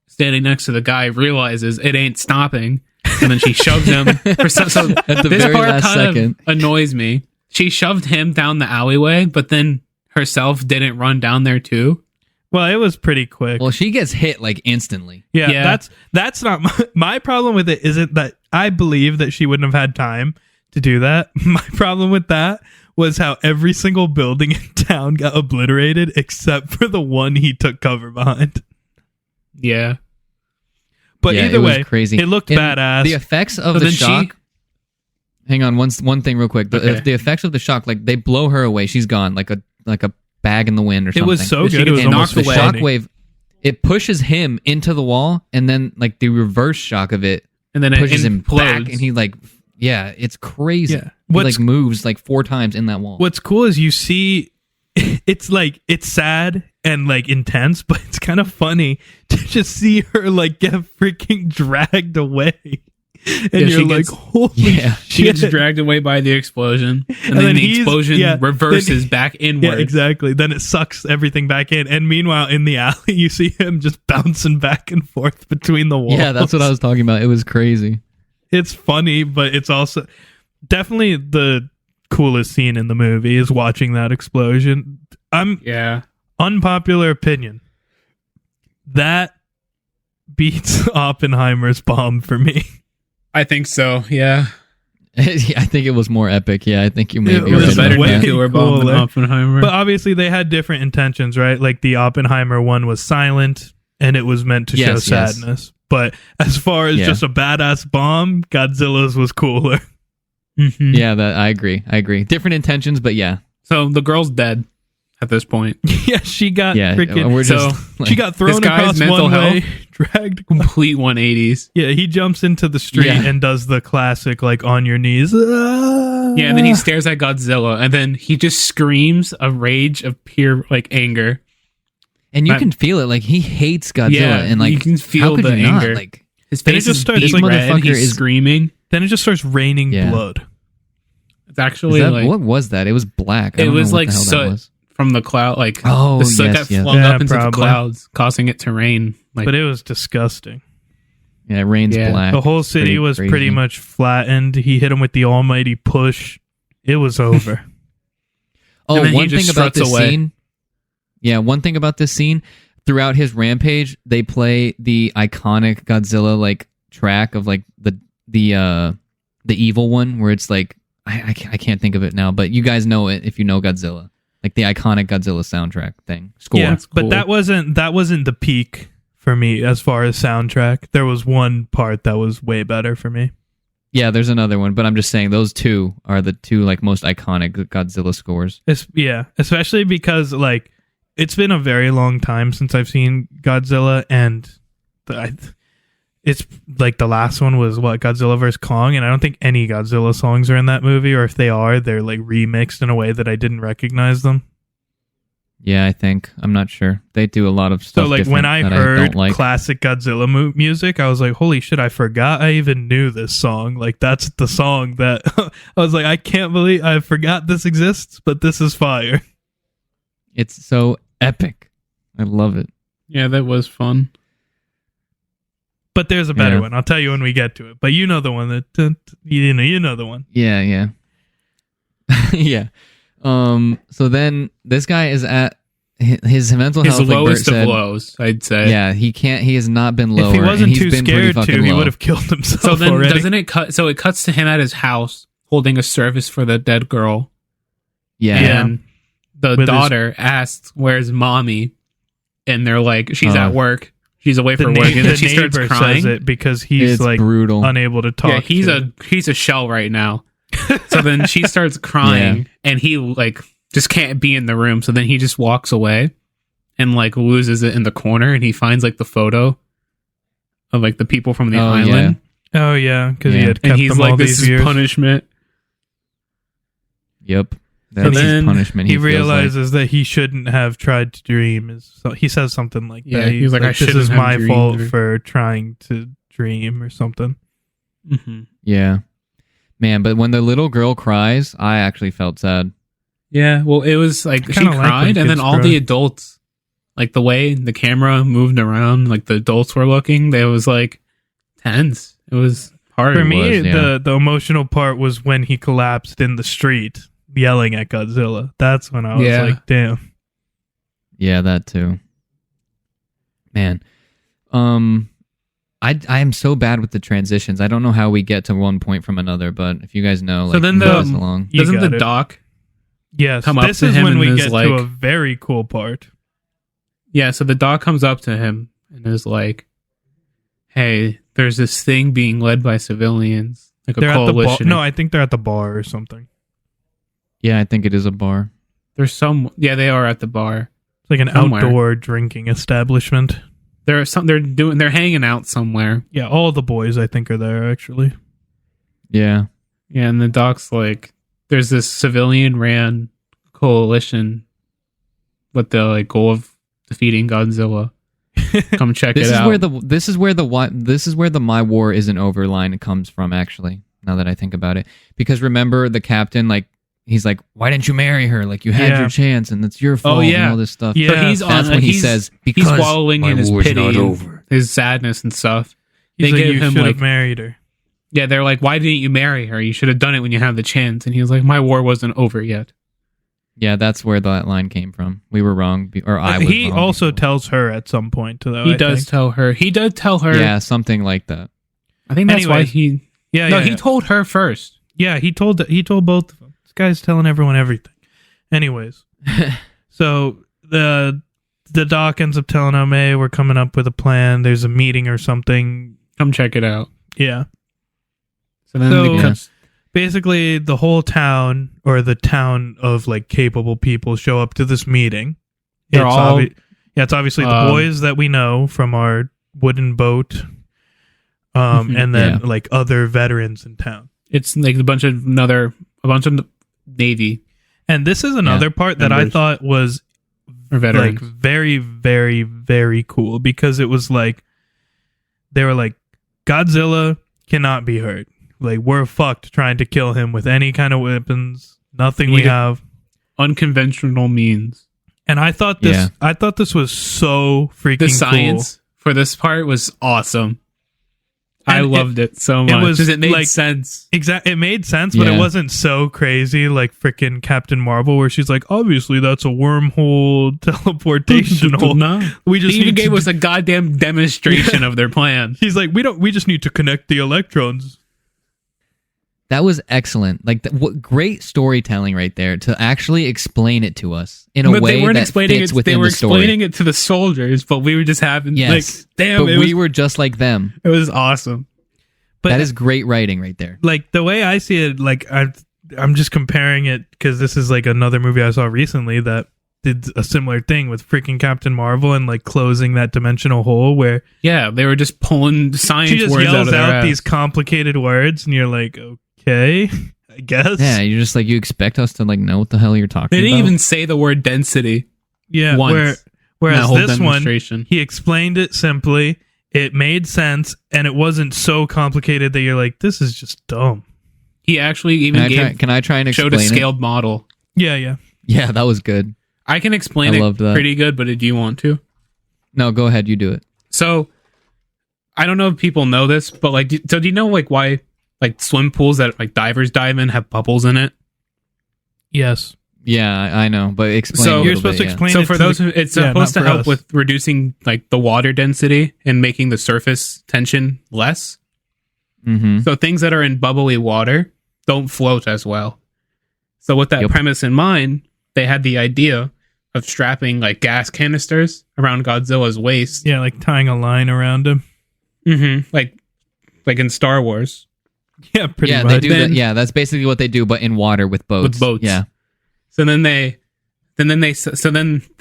standing next to the guy realizes it ain't stopping, and then she shoved him. So At the this very part last kind second. of annoys me. She shoved him down the alleyway, but then herself didn't run down there too. Well, it was pretty quick. Well, she gets hit like instantly. Yeah. That's not my problem with it. Isn't that I believe that she wouldn't have had time to do that. My problem with that was how every single building in town got obliterated except for the one he took cover behind. Yeah. But Yeah, either it was way, crazy. it looked And badass. The effects of So the then shock. Hang on, one thing real quick. Okay. The effects of the shock, like they blow her away. She's gone, like a bag in the wind or something. It was so She good. It was gets almost knocked the away. funny. shockwave, it pushes him into the wall, and then like the reverse shock of it And then pushes it him implodes. back, and he like, yeah, it's crazy. Yeah. He What's- like moves like 4 times in that wall. What's cool is you see it's like it's sad and like intense, but it's kind of funny to just see her like get freaking dragged away. And Yeah, you're she like, gets- holy Yeah. She gets shit. dragged away by the explosion, and, And then then the he's- explosion yeah, reverses then- back inward. Yeah, exactly. Then it sucks everything back in. And meanwhile, in the alley, you see him just bouncing back and forth between the walls. Yeah, that's what I was talking about. It was crazy. It's funny, but it's also definitely the coolest scene in the movie is watching that explosion. Yeah. Unpopular opinion. That beats Oppenheimer's bomb for me. I think so. Yeah. I think it was more epic. Yeah, I think you maybe It It was was a right better about way that. nuclear bomb than cooler. Oppenheimer. But obviously they had different intentions, right? Like the Oppenheimer one was silent and it was meant to show Yes, yes. sadness. But as far as Yeah. just a badass bomb, Godzilla's was cooler. Mhm. Yeah, that I agree. Different intentions, but yeah, So the girl's dead at this point. Yeah, she got yeah. freaking We're So, just like, she got thrown this guy's across mental one way, health- dragged. Complete 180s. Yeah, he jumps into the street Yeah. and does the classic like on your knees. Yeah, and then he stares at Godzilla, and then he just screams a rage of pure like anger. and you That- can feel it. Like he hates Godzilla, Yeah, and like you can feel how could the you anger. Not? Like His Then it face just is starts, beet like- red. Motherfucker He's is- screaming. Then it just starts raining Yeah. blood. It's actually like what was that? It was black. I it don't was know what like the hell that soot was. from the cloud. Like Oh, the soot yes, got yes. flung Yeah, up into probably. the clouds, causing it to rain. Like But it was disgusting. Yeah, it rains Yeah. black. The whole city was pretty much flattened. He hit him with the almighty push. It was over. Oh, and then he one thing just about struts this away. scene. Yeah, one thing about this scene. Throughout his rampage, they play the iconic Godzilla like track of like the evil one, where it's like I can't think of it now, but you guys know it if you know Godzilla, like the iconic Godzilla soundtrack thing score. Yeah, That's but cool. that wasn't the peak for me as far as soundtrack. There was one part that was way better for me. Yeah, there's another one, but I'm just saying those two are the two like most iconic Godzilla scores. Yeah, especially because like it's been a very long time since I've seen Godzilla, and it's like the last one was Godzilla vs. Kong, and I don't think any Godzilla songs are in that movie, or if they are, they're like remixed in a way that I didn't recognize them. Yeah, I think. I'm not sure. They do a lot of stuff. So like when I heard classic Godzilla music, I was like, holy shit, I forgot I even knew this song. Like that's the song that I was like, I can't believe I forgot this exists, but this is fire. It's so epic. I love it. Yeah, that was fun. But there's a better one. I'll tell you when we get to it. But you know the one that you know the one. Yeah. Yeah. So then this guy is at his mental health. His lowest like Bert of said, lows, I'd say. Yeah, he can't. He has not been lower. If he wasn't and he's too been scared pretty to, he low. would have killed himself. So then, already. doesn't it cut? So it cuts to him at his house holding a service for the dead girl. Yeah. And the daughter asks, "Where's mommy?" And they're like, "She's at work. She's away for work." And then she starts crying. Says it because he's it's like brutal. unable to talk. Yeah, he's a shell right now. So then she starts crying, and he like just can't be in the room. So then he just walks away and like loses it in the corner, and he finds like the photo of like the people from the island. Oh yeah, because he had kept and he's them like, all "This these is years. punishment." Yep. So That's his then punishment. He feels realizes that he shouldn't have tried to dream. So he says something like Yeah, that. he's like, "I "This shouldn't is have my dreamed," fault or- for trying to dream," or something. Mm-hmm. Yeah. Man, but when the little girl cries, I actually felt sad. Yeah, well, it was like she kinda like when cried, and then kids all cry. the adults, like the way the camera moved around, like the adults were looking, they was like tense. It was hard. For me, was, yeah. the emotional part was when he collapsed in the street yelling at Godzilla. That's when I was like, damn. Yeah, that too. Man. I am so bad with the transitions. I don't know how we get to one point from another, but if you guys know, like, So then move us along. You doesn't got the it. doc? Yes, come up this to is him when and we is get like- to a very cool part. Yeah, so the doc comes up to him and is like, "Hey, there's this thing being led by civilians, like They're a at the bar. coalition." No, I think they're at the bar or something. Yeah, I think it is a bar. There's some. Yeah, they are at the bar. It's like an Somewhere. outdoor drinking establishment. They're hanging out somewhere. Yeah, all the boys I think are there actually. Yeah. Yeah, and the doc's like, there's this civilian ran coalition with the like goal of defeating Godzilla. Come check This it is out. where the "My war isn't over" line comes from, actually, now that I think about it. Because remember, the captain, like, he's like, "Why didn't you marry her? Like, you had your chance and it's your fault," and all this stuff. Yeah. So he's That's on, when he he's- says, he's "Because wallowing my in his war's pity, not and over." his sadness and stuff. He's They like, gave you him should like, have married her. yeah, they're like, "Why didn't you marry her? You should have done it when you had the chance." And he was like, "My war wasn't over yet." Yeah, that's where that line came from. We were wrong, or I was He wrong also before. tells her at some point, though. He I does think. tell her. He did tell her. Yeah, something like that. I think that's why Anyways. he. Yeah, No, yeah, he yeah. told her first. Yeah, he told both of them. This guy's telling everyone everything. Anyways, so the doc ends up telling him, "Hey, we're coming up with a plan. There's a meeting or something." Come check it out. Yeah. So then So- the cuts. Basically, the whole town or the town of like capable people show up to this meeting. They're all- it's obviously the boys that we know from our wooden boat, and then like other veterans in town. It's like a bunch of Navy And this is another part that I members. thought was or veterans. like very, very, very cool, because it was like they were like, Godzilla cannot be hurt. Like, we're fucked trying to kill him with any kind of weapons. Nothing we Need a- have. Unconventional means. And I thought this was so freaking The science for this part was awesome. I And loved it so much. was, 'Cause it made like, sense. Exactly, it made sense, but it Yeah. wasn't so crazy like freaking Captain Marvel, where she's like, obviously that's a wormhole teleportation hole. No. We just They even need gave to us a goddamn demonstration of their plan. She's like, we just need to connect the electrons. That was excellent. Like, what great storytelling right there to actually explain it to us in a But way they weren't that explaining fits it. within They were the story. explaining it to the soldiers, but we were just having Yes, like, damn, but it we was, were just like them. it was awesome. But That is great writing right there. like the way I see it, like I'm just comparing it because this is like another movie I saw recently that did a similar thing with freaking Captain Marvel and like closing that dimensional hole where Yeah, they were just pulling science she just words out yells of their out ass. these complicated words, and you're like, okay, I guess. Yeah, you're just like, you expect us to like know what the hell you're talking They didn't about? even say the word density. Yeah, once whereas that whole this one, demonstration. he explained it simply. It made sense, and it wasn't so complicated that you're like, this is just dumb. He actually even Can I try and explain showed a it? scaled model. Yeah. Yeah, that was good. I can explain I it loved that. pretty good, but do you want to? No, go ahead. You do it. So, I don't know if people know this, but like, do you know like why like swim pools that like divers dive in have bubbles in it? Yes. Yeah, I know, but explain. So a You're little supposed bit, to yeah. explain So it for to those, the- it's yeah, supposed not to for help us. with reducing like the water density and making the surface tension less. Mm-hmm. So things that are in bubbly water don't float as well. So with that Yep. premise in mind, they had the idea of strapping like gas canisters around Godzilla's waist. Yeah, like tying a line around him. Mm-hmm. Like in Star Wars. Yeah, pretty Yeah, much. they do that. Then- Yeah, that's basically what they do, but in water with boats. With boats. Yeah. So then they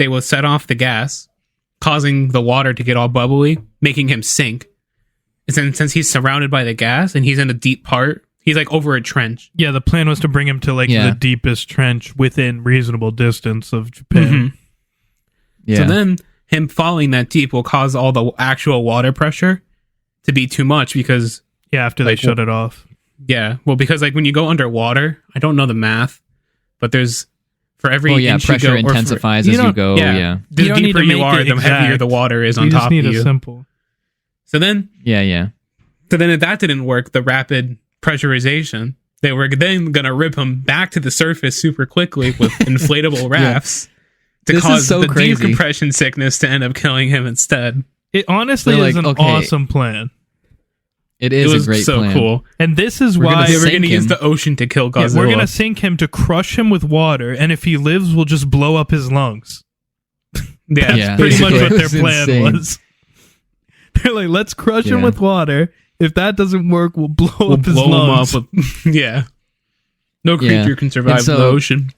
will set off the gas, causing the water to get all bubbly, making him sink. And then since he's surrounded by the gas and he's in a deep part, he's like over a trench. Yeah, the plan was to bring him to like Yeah. the deepest trench within reasonable distance of Japan. Mhm. Yeah. So then him falling that deep will cause all the actual water pressure to be too much because Yeah, after they Like, shut it off. because like when you go underwater, I don't know the math, but there's for every oh, yeah, inch pressure you go, or for- intensifies you as you don't- go. Yeah. The You don't need deeper to you make are, it the heavier exact. the water is on You top just of need a you. simple. So then Yeah. if that didn't work, the rapid pressurization, they were then going to rip him back to the surface super quickly with inflatable rafts to This is cause so the crazy. decompression sickness to end up killing him instead. It honestly They're is like, an okay. awesome plan. It It is was a great so plan. cool. And this is We're gonna why They were going to sink use him. the ocean to kill yeah, Godzilla. we're going to sink him to crush him with water, and if he lives, we'll just blow up his lungs. Yeah, Yeah. Pretty much basically. what their It's plan insane. was. They're like, let's crush him Yeah. with water. If that doesn't work, we'll blow we'll up his blow lungs. him up with, yeah. No Yeah. creature can survive And so- in the ocean.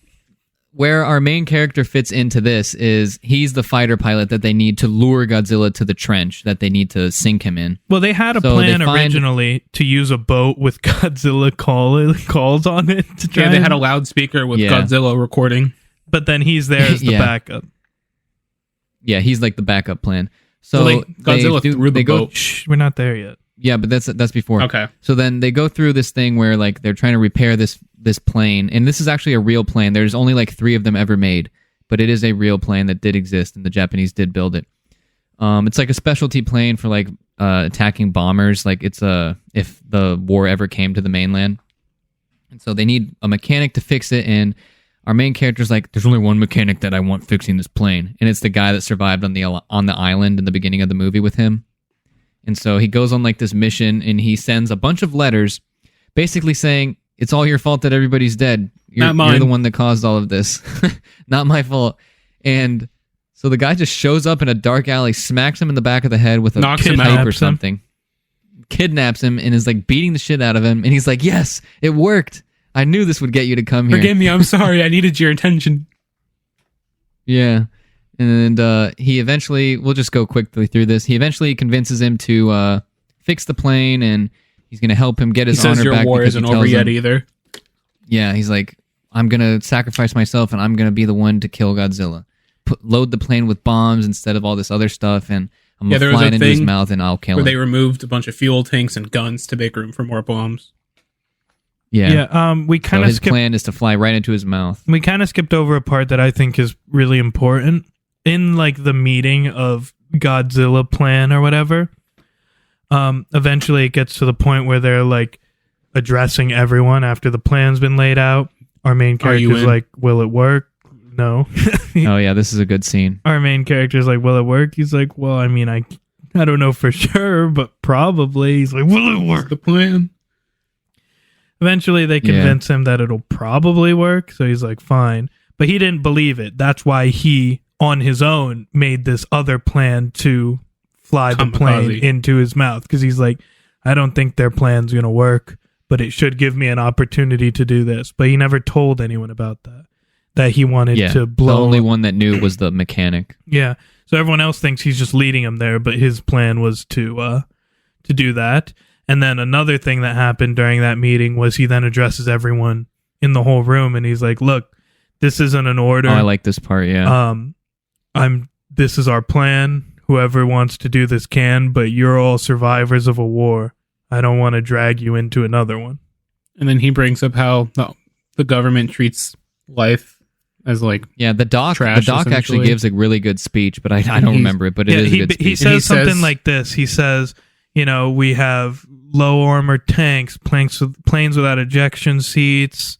Where our main character fits into this is he's the fighter pilot that they need to lure Godzilla to the trench that they need to sink him in. Well, they had a So they plan find- originally to use a boat with Godzilla calls on it to try. Yeah, they and- had a loudspeaker with Yeah. Godzilla recording. but then he's there as the Yeah. backup. Yeah, he's like the backup plan. So Well, Godzilla threw the go. boat. Shh, we're not there yet. Yeah, but that's before. Okay. So then they go through this thing where like they're trying to repair this plane, and this is actually a real plane. There's only like 3 of them ever made, but it is a real plane that did exist, and the Japanese did build it. It's like a specialty plane for like attacking bombers. Like it's if the war ever came to the mainland, and so they need a mechanic to fix it. And our main character's like, there's only one mechanic that I want fixing this plane, and it's the guy that survived on the island in the beginning of the movie with him. And so he goes on like this mission, and he sends a bunch of letters basically saying, it's all your fault that everybody's dead. Not mine. You're the one that caused all of this. Not my fault. And so the guy just shows up in a dark alley, smacks him in the back of the head with a Knocks him pipe out. or something, kidnaps him, and is like beating the shit out of him. And he's like, yes, it worked. I knew this would get you to come here. Forgive me, I'm sorry. I needed your attention. Yeah. And he eventually, we'll just go quickly through this. He eventually convinces him to fix the plane, and he's going to help him get He his says honor your back. war because he isn't over tells yet him- either. Yeah, he's like, I'm going to sacrifice myself, and I'm going to be the one to kill Godzilla. Load the plane with bombs instead of all this other stuff, and I'm Yeah, going there to was fly a it into his thing mouth, and I'll kill Where him. they removed a bunch of fuel tanks and guns to make room for more bombs. Yeah. We So kind of his plan is to fly right into his mouth. we kind of skipped over a part that I think is really important in like the meeting of Godzilla plan or whatever. Eventually it gets to the point where they're like addressing everyone after the plan's been laid out. Our main Are you character's in? like, will it work? No. Oh, yeah, this is a good scene. Our main character's like, will it work? He's like, well, I mean, I don't know for sure, but probably. He's like, will it work? The plan. Eventually, they convince him that it'll probably work, so he's like, fine. But he didn't believe it. That's why he, on his own, made this other plan to fly the plane Kamikaze. into his mouth. Because he's like, I don't think their plan's going to work, but it should give me an opportunity to do this. But he never told anyone about that. that he wanted Yeah, to blow. the only one that knew was the mechanic. Yeah. So everyone else thinks he's just leading him there, but his plan was to do that. And then another thing that happened during that meeting was he then addresses everyone in the whole room, and he's like, "Look, this isn't an order. Oh, I like this part. Yeah. This is our plan. Whoever wants to do this can, but you're all survivors of a war. I don't want to drag you into another one." And then he brings up how the government treats life as like The doc trash, actually essentially. gives a really good speech, but I don't remember it. But it is a good speech. He says he something says- like this. He says, we have low armored tanks, planes without ejection seats,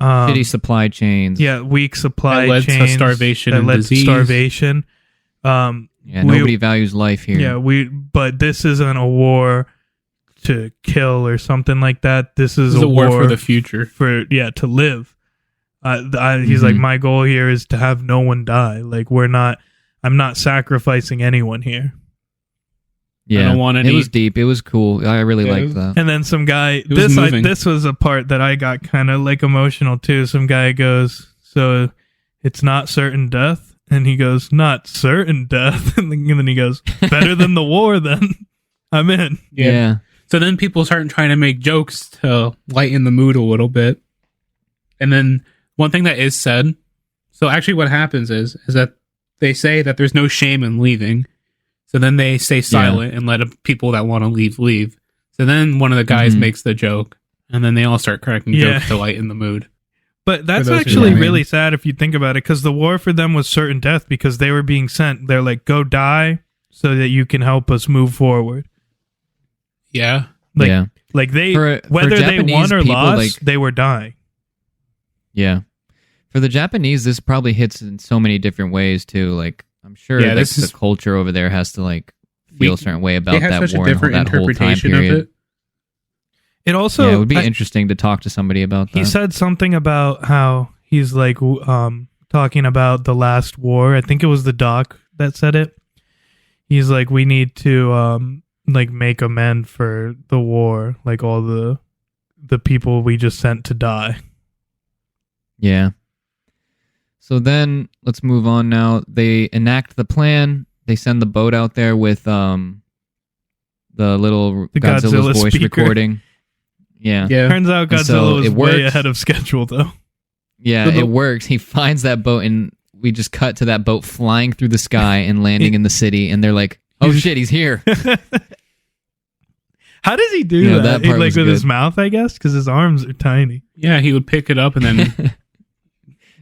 Shitty supply chains. yeah, weak supply That led to chains starvation that and led to disease. starvation. Nobody values life here. Yeah, but this isn't a war to kill or something like that. This is This is a a war for the future. to live. He's like, my goal here is to have no one die. Like, I'm not sacrificing anyone here. Yeah, I don't want any- it was deep. It was cool. I really Yeah, it liked was- that. And then some guy, was moving. this was a part that I got kind of like emotional too. Some guy goes, "So it's not certain death?" And he goes, "Not certain death." And then he goes, "Better than the war then." I'm in. Yeah. So then people start trying to make jokes to lighten the mood a little bit. And then one thing that is said, so actually what happens is that they say that there's no shame in leaving. So then they stay silent and let people that want to leave. So then one of the guys makes the joke, and then they all start cracking jokes to lighten the mood. But that's those who actually remain. really sad if you think about it, because the war for them was certain death because they were being sent. They're like, go die so that you can help us move forward. Yeah. Like they, For whether they Japanese won or people, lost, they were dying. Yeah. For the Japanese, this probably hits in so many different ways too. Like, I'm sure Yeah, like, this is- the culture over there has to like feel a certain way about They have that such a war and different that whole time interpretation of period. it. It also, Yeah, it would be interesting to talk to somebody about that. he said something about how he's like talking about the last war. I think it was the doc that said it. He's like, we need to like make amend for the war, like all the people we just sent to die. Yeah. So then let's move on now. They enact the plan. They send the boat out there with the little The Godzilla's Godzilla voice speaker. recording. Yeah. Yeah. Turns out And so Godzilla was it way works. ahead of schedule, though. Yeah, So the- it works. He finds that boat, and we just cut to that boat flying through the sky and landing in the city. And they're like, "Oh shit, he's here!" How does he do Yeah, that? that part Like was with his good. mouth, I guess, because his arms are tiny. Yeah, he would pick it up and then,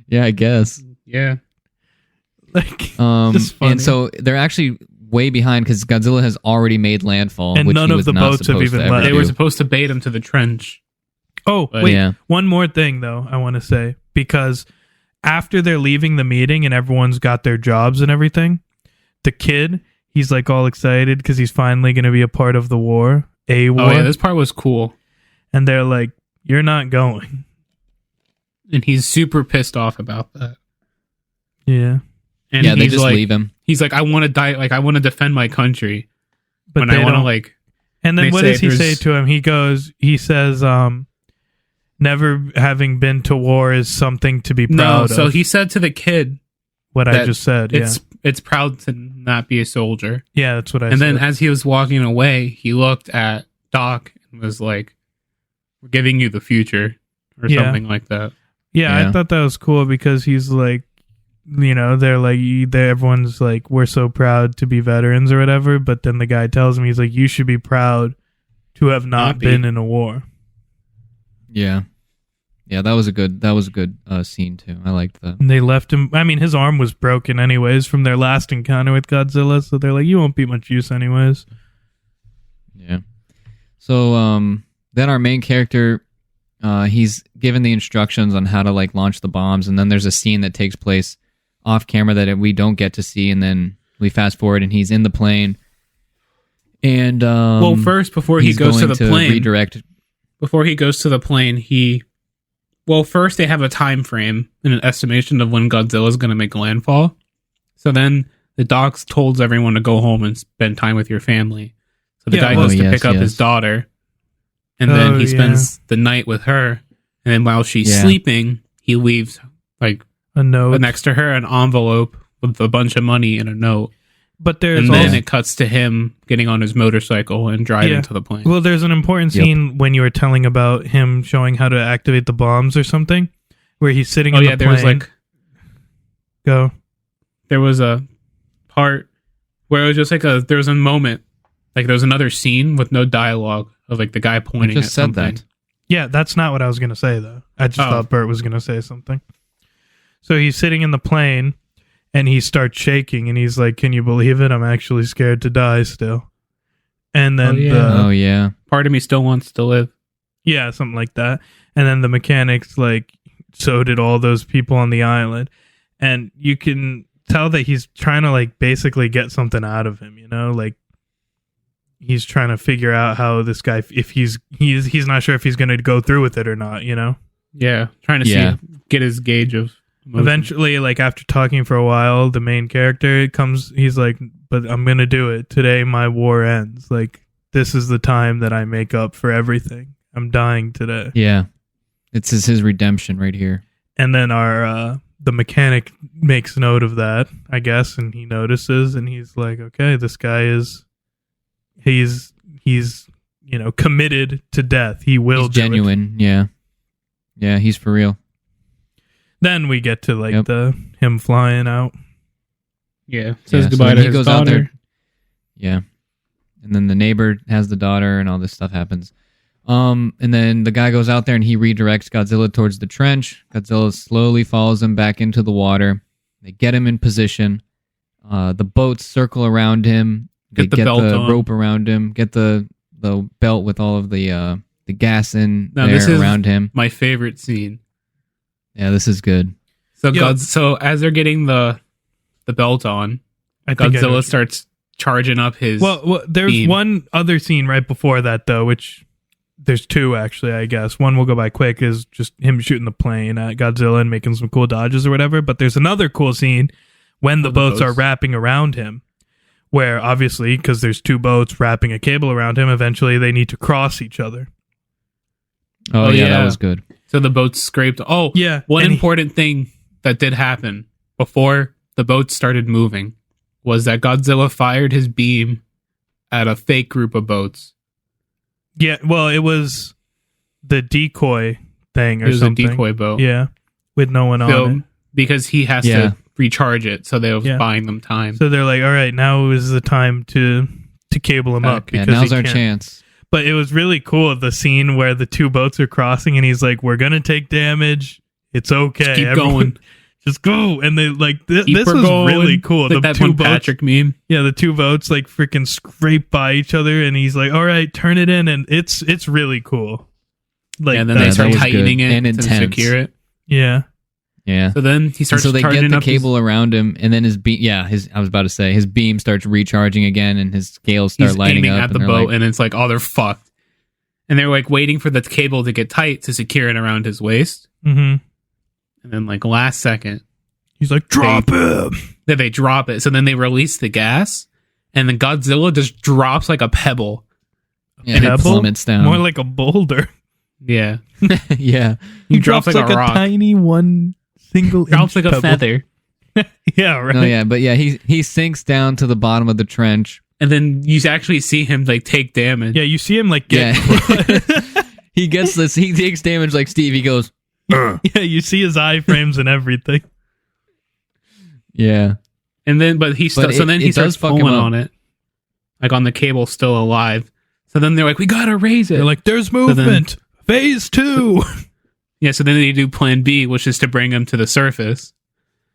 Yeah, I guess. yeah. Like, just funny. And so they're actually way behind because Godzilla has already made landfall, And which none he of was the not boats have supposed to even ever left. They do. were supposed to bait him to the trench. oh, But- wait. Yeah. One more thing, though, I want to say. Because after they're leaving the meeting and everyone's got their jobs and everything, the kid, he's like all excited because he's finally going to be a part of the war. A war. Oh, yeah, this part was cool. And they're like, you're not going. And he's super pissed off about that. Yeah. And Yeah, they he's just like, leave him. he's like, I want to die. Like, I want to defend my country. But When they I want to, don't. like, And then they what say does he say there's- to him? He says, never having been to war is something to be no. proud So of. he said to the kid, What I that just said. Yeah. it's proud to not be a soldier. Yeah, that's what I And said. then as he was walking away, he looked at Doc and was like, we're giving you the future or Yeah. something like that. Yeah, Yeah. I thought that was cool because he's like, they're like, everyone's like, we're so proud to be veterans or whatever. But then the guy tells him, he's like, you should be proud to have not be. been in a war. Yeah, yeah, that was a good scene too. I liked that. And they left him. I mean, his arm was broken anyways from their last encounter with Godzilla. So they're like, you won't be much use anyways. Yeah. So then our main character, he's given the instructions on how to like launch the bombs, and then there's a scene that takes place off camera that we don't get to see, and then we fast forward and he's in the plane. And Well, first, before he he's goes to going the plane, redirect. before he goes to the plane, first they have a time frame and an estimation of when Godzilla is going to make landfall. So then the doc told everyone to go home and spend time with your family. So the Yeah, guy well- goes to yes, pick up yes. his daughter, and Oh, then he yeah. spends the night with her. And then while she's Yeah. sleeping, he leaves like A note. but next to her, an envelope with a bunch of money and a note. But there's And then also, it cuts to him getting on his motorcycle and driving Yeah. to the plane. well, there's an important scene when you were telling about him showing how to activate the bombs or something, where he's sitting in the plane. there was like Go. there was a part where it was just like there was a moment, like there was another scene with no dialogue of like the guy I pointing just at said something. that. Yeah, that's not what I was going to say, though. I just Oh. thought Bert was going to say something. So he's sitting in the plane, and he starts shaking, and he's like, "Can you believe it? I'm actually scared to die still." And then, Oh yeah. Part of me still wants to live. yeah, something like that. And then the mechanics, like, so did all those people on the island. And you can tell that he's trying to, like, basically get something out of him, you know? Like, he's trying to figure out how this guy, if he's not sure if he's going to go through with it or not, you know? Yeah, trying to Yeah. get his gauge of emotion. Eventually, like, after talking for a while, the main character he's like, "But I'm going to do it. Today my war ends. Like, this is the time that I make up for everything. I'm dying today." Yeah. It's his redemption right here. And then the mechanic makes note of that, I guess, and he notices, and he's like, "Okay, this guy he's committed to death. He will He's do genuine. Yeah. Yeah, he's for real. it." Then we get to like Yep. him flying out. Yeah, says Yeah, so goodbye then to he his goes daughter. out there. Yeah. And then the neighbor has the daughter and all this stuff happens. And then the guy goes out there and he redirects Godzilla towards the trench. Godzilla slowly follows him back into the water. They get him in position. The boats circle around him. They Get the belt on. rope around him. Get the belt with all of the gas in Now, there this is around him. my favorite scene. Yeah, this is good. So Yeah. so as they're getting the belt on, I think I know. Godzilla starts charging up his. Well, there's beam. one other scene right before that, though, which there's two, actually, I guess. One will go by quick, is just him shooting the plane at Godzilla and making some cool dodges or whatever. But there's another cool scene when the boats are wrapping around him, where obviously, because there's two boats wrapping a cable around him, eventually they need to cross each other. Oh, Oh, yeah, that yeah. was good. So the boats scraped. Oh, Yeah. One and important thing that did happen before the boats started moving was that Godzilla fired his beam at a fake group of boats. Yeah, well, it was the decoy thing or It was something. a decoy boat. Yeah, with no one So, on it. because he has Yeah. to recharge it, so they was Yeah. buying them time. So they're like, all right, now is the time to cable him up. Yeah, because now's he our can't. chance. But it was really cool, the scene where the two boats are crossing and he's like, "We're going to take damage. It's okay. Just keep Everyone- going. Just go." And they like, Keep this her was going. really cool. Like the that two one boats, Patrick meme. yeah, the two boats like freaking scrape by each other and he's like, "All right, turn it in." And it's really cool. Like, And then Yeah, they that start was tightening good. it And to intense. secure it. yeah. Yeah. So then he And starts so they charging get the up his- cable around him, and then his beam. Yeah, I was about to say his beam starts recharging again, and his scales start he's lighting aiming up. at the and they're boat, like, and it's like, oh, they're fucked. And they're like waiting for the cable to get tight to secure it around his waist. Mm-hmm. And then like last second, He's like, "Drop him." then they drop it. So then they release the gas, and then Godzilla just drops like a pebble. yeah, it Pebble? plummets down. More like a boulder. Yeah, yeah, he drops like a rock. tiny one single Drops inch like a pebble. feather. Yeah, right. no, yeah, but yeah, he sinks down to the bottom of the trench. And then you actually see him like take damage. Yeah, you see him like get Yeah, he gets this. He takes damage like Steve. He goes, yeah, you see his iframes and everything. yeah, And then, but he But so it- then he it does starts fuck him pulling up. on it, like on the cable still alive. So then they're like, we gotta raise it. They're like, "There's movement. Phase 2." yeah. So then they do Plan B, which is to bring him to the surface.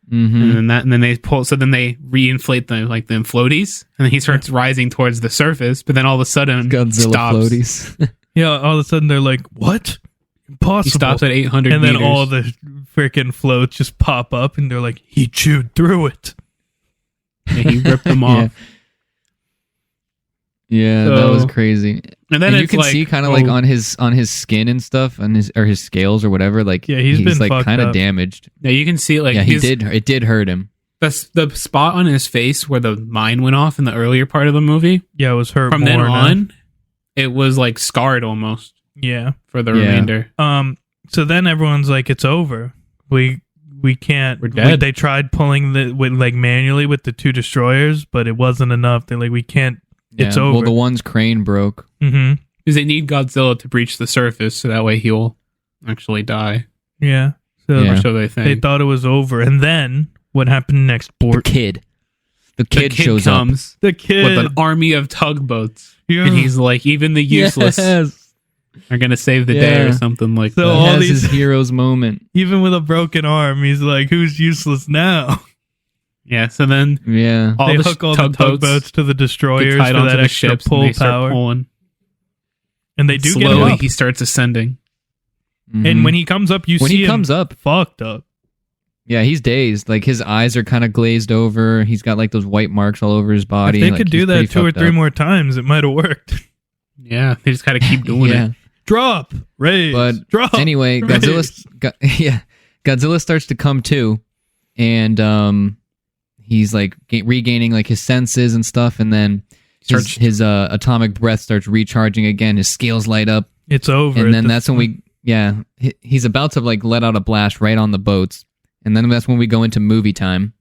mm-hmm. And then they pull. So then they reinflate the floaties, and then he starts rising towards the surface. But then all of a sudden, Godzilla stops. floaties. Yeah, all of a sudden they're like, "What? Impossible." He stops at 800 and then meters. all the freaking floats just pop up and they're like, "He chewed through it." and he ripped them yeah, off. yeah, that So- was crazy. And then And you it's can like, see kind of oh, like on his skin and stuff, on his scales or whatever. Like Yeah, he's been like fucked kind up. of damaged. yeah, you can see like Yeah, his, it did hurt him. the spot on his face where the mine went off in the earlier part of the movie. Yeah, it was hurt From more then now. on, it was like scarred almost Yeah. for the Yeah. remainder. So then everyone's like, "It's over. We we can't. We're dead. They tried pulling manually with the 2 destroyers, but it wasn't enough. They're like, we can't. It's over. Well, the one's crane broke. Mm-hmm. Because they need Godzilla to breach the surface, so that way he'll actually die. Yeah. So Yeah. Or so they think. they thought it was over, and then what happened next? The kid. The kid shows up. comes The kid with an army of tugboats, Yeah. and he's like, even the useless Yes. are gonna save the day or Yeah. something like So that. all He has these- his hero's moment. Even with a broken arm, he's like, "Who's useless now?" Yeah. So then Yeah. all They the hook all the tugboats to the get destroyers tied for onto that the extra ships, and pull they start power, pulling. and they do get him Slowly, up. he starts ascending. Mhm. And when he comes up, you When see he him comes up, fucked up. yeah, he's dazed. Like his eyes are kind of glazed over. He's got like those white marks all over his body. If they Like, could do he's that pretty 2 or fucked 3 up. more times, it might have worked. Yeah, they just gotta keep doing Yeah. it. Drop, raise, But drop. Anyway, raise. Godzilla starts to come to, and he's like regaining like his senses and stuff, and then his atomic breath starts recharging again. His scales light up, It's over. and then that's when he's about to like let out a blast right on the boats, and then that's when we go into movie time,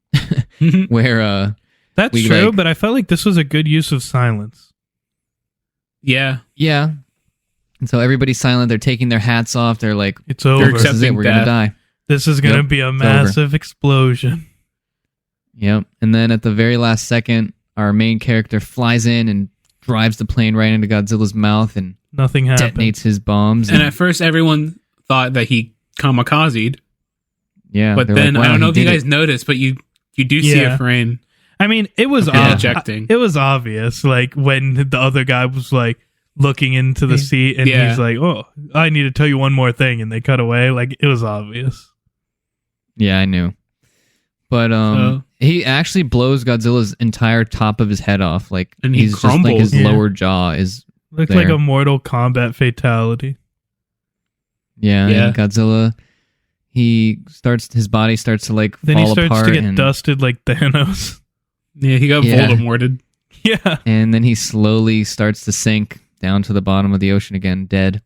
where that's we, true. like- But I felt like this was a good use of silence. Yeah, yeah, and so everybody's silent. They're taking their hats off. They're like, It's over. "This is it. accepting We're gonna death. die." This is gonna Yep, be a over. massive explosion. Yep. And then at the very last second, our main character flies in and drives the plane right into Godzilla's mouth and Nothing happened. detonates his bombs. and at first everyone thought that he kamikazed, yeah, but they're then like, I "Wow, don't know he if you did guys it." noticed, but you do see Yeah. a frame. I mean, it was Yeah. Ejecting. It was obvious, like when the other guy was like looking into the seat, and Yeah. he's like, "Oh, I need to tell you one more thing," and they cut away. Like it was obvious. Yeah, I knew. But So- he actually blows Godzilla's entire top of his head off. Like, And he he's just like crumbles. his Yeah. lower jaw is. Looked There. like a Mortal Kombat fatality. Yeah, Yeah. and Godzilla, his body starts to like Then fall he starts apart, to get and, dusted like Thanos. Yeah, he got Yeah. Voldemorted. Yeah, and then he slowly starts to sink down to the bottom of the ocean again, dead.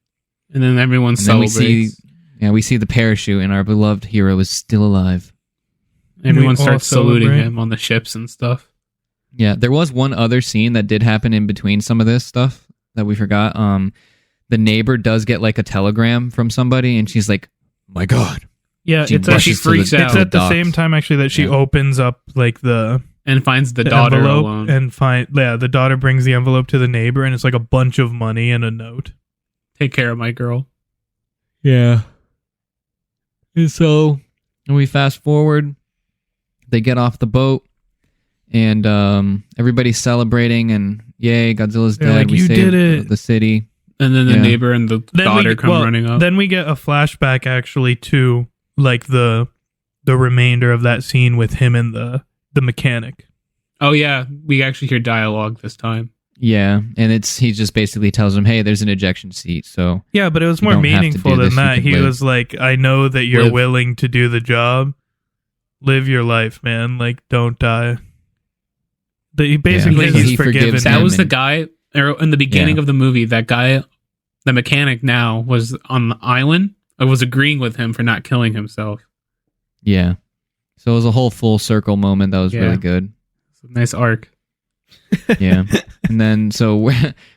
And then everyone And then we celebrates. we see the parachute, and our beloved hero is still alive. Everyone We all starts saluting celebrate. him on the ships and stuff. Yeah, there was one other scene that did happen in between some of this stuff that we forgot. The neighbor does get like a telegram from somebody, and she's like, "My God!" yeah. She It's rushes actually she freaks to the, out. it's to at the docks. same time actually that she Yeah. opens up like the And finds the daughter envelope alone. and the daughter brings the envelope to the neighbor, and it's like a bunch of money and a note. Take care of my girl. Yeah. And so, when we fast forward, they get off the boat, and everybody's celebrating, and yay, Godzilla's They're dead. like, We "You saved did it." the city. And then the Yeah. neighbor and the daughter come running up. Then we get a flashback actually to like the remainder of that scene with him and the mechanic. Oh yeah, we actually hear dialogue this time. Yeah, and he just basically tells him, "Hey, there's an ejection seat." So Yeah, but it was You more don't have to meaningful do than this, you that. can He live. was like, "I know that you're Live. willing to do the job. Live your life, man. Like, don't die." Basically, Yeah, he's he forgiven. forgives him. That him was the and- guy or in the beginning Yeah. of the movie. That guy, the mechanic, now was on the island. I was agreeing with him for not killing himself. yeah, so it was a whole full circle moment that was Yeah. really good. It's a nice arc. Yeah, and then so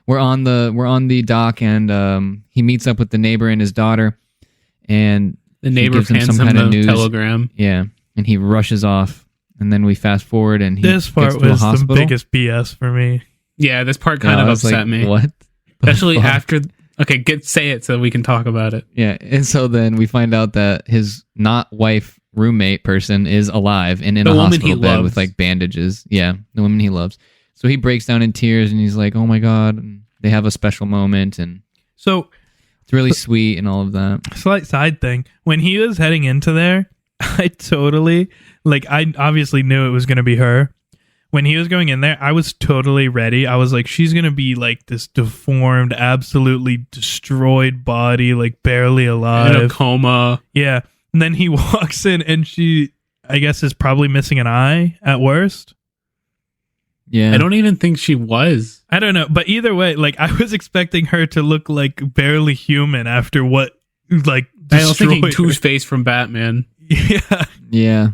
we're on the dock, and he meets up with the neighbor and his daughter, and The neighbor gives him hands some him kind of the news. telegram. yeah, and he rushes off, and then we fast forward, and he This part gets to a was the hospital. biggest BS for me. Yeah, this part Yeah, kind I of was upset like, me. What? Especially The fuck? after. Okay, say it so we can talk about it. Yeah, and so then we find out that his not wife roommate person is alive and in The a woman hospital he bed loves. with like bandages. Yeah, the woman he loves. So he breaks down in tears and he's like, "Oh my god!" And they have a special moment, and So, it's really sweet and all of that. slight side thing. When he was heading into there, I obviously knew it was going to be her. When he was going in there, I was totally ready. I was like, she's going to be like this deformed, absolutely destroyed body, like barely In a alive. coma. Yeah. And then he walks in and she, I guess, is probably missing an eye at worst. Yeah, I don't even think she was. I don't know. But either way, like, I was expecting her to look like barely human after what, like, I was thinking destroyed her. Two-Face from Batman. Yeah. Yeah.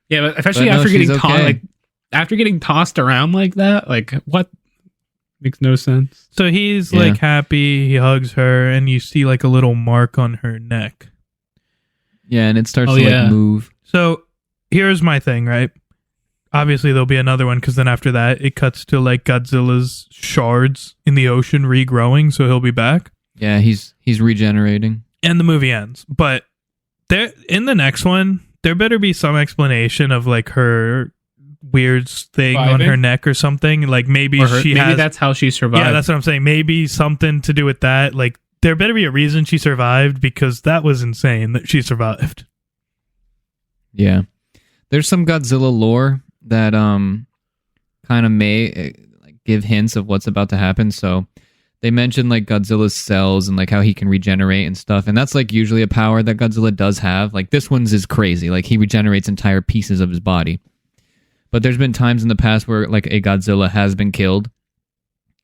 Yeah, but especially But no, after she's getting okay. after getting tossed around like that, like what makes no sense. So he's Yeah. like happy, he hugs her, and you see like a little mark on her neck. Yeah, and it starts Oh, to yeah. like move. So here's my thing, right? Obviously, there'll be another one because then after that, it cuts to like Godzilla's shards in the ocean regrowing, so he'll be back. Yeah, he's regenerating. And the movie ends. But there, in the next one, there better be some explanation of like her weird thing on Surviving? her neck or something. Like maybe Maybe that's how she survived. Yeah, that's what I'm saying. Maybe something to do with that. Like there better be a reason she survived because that was insane that she survived. Yeah. There's some Godzilla lore that kind of may like give hints of what's about to happen. So they mentioned like Godzilla's cells and like how he can regenerate and stuff. And that's like usually a power that Godzilla does have. Like this one's is crazy. Like he regenerates entire pieces of his body. But there's been times in the past where like a Godzilla has been killed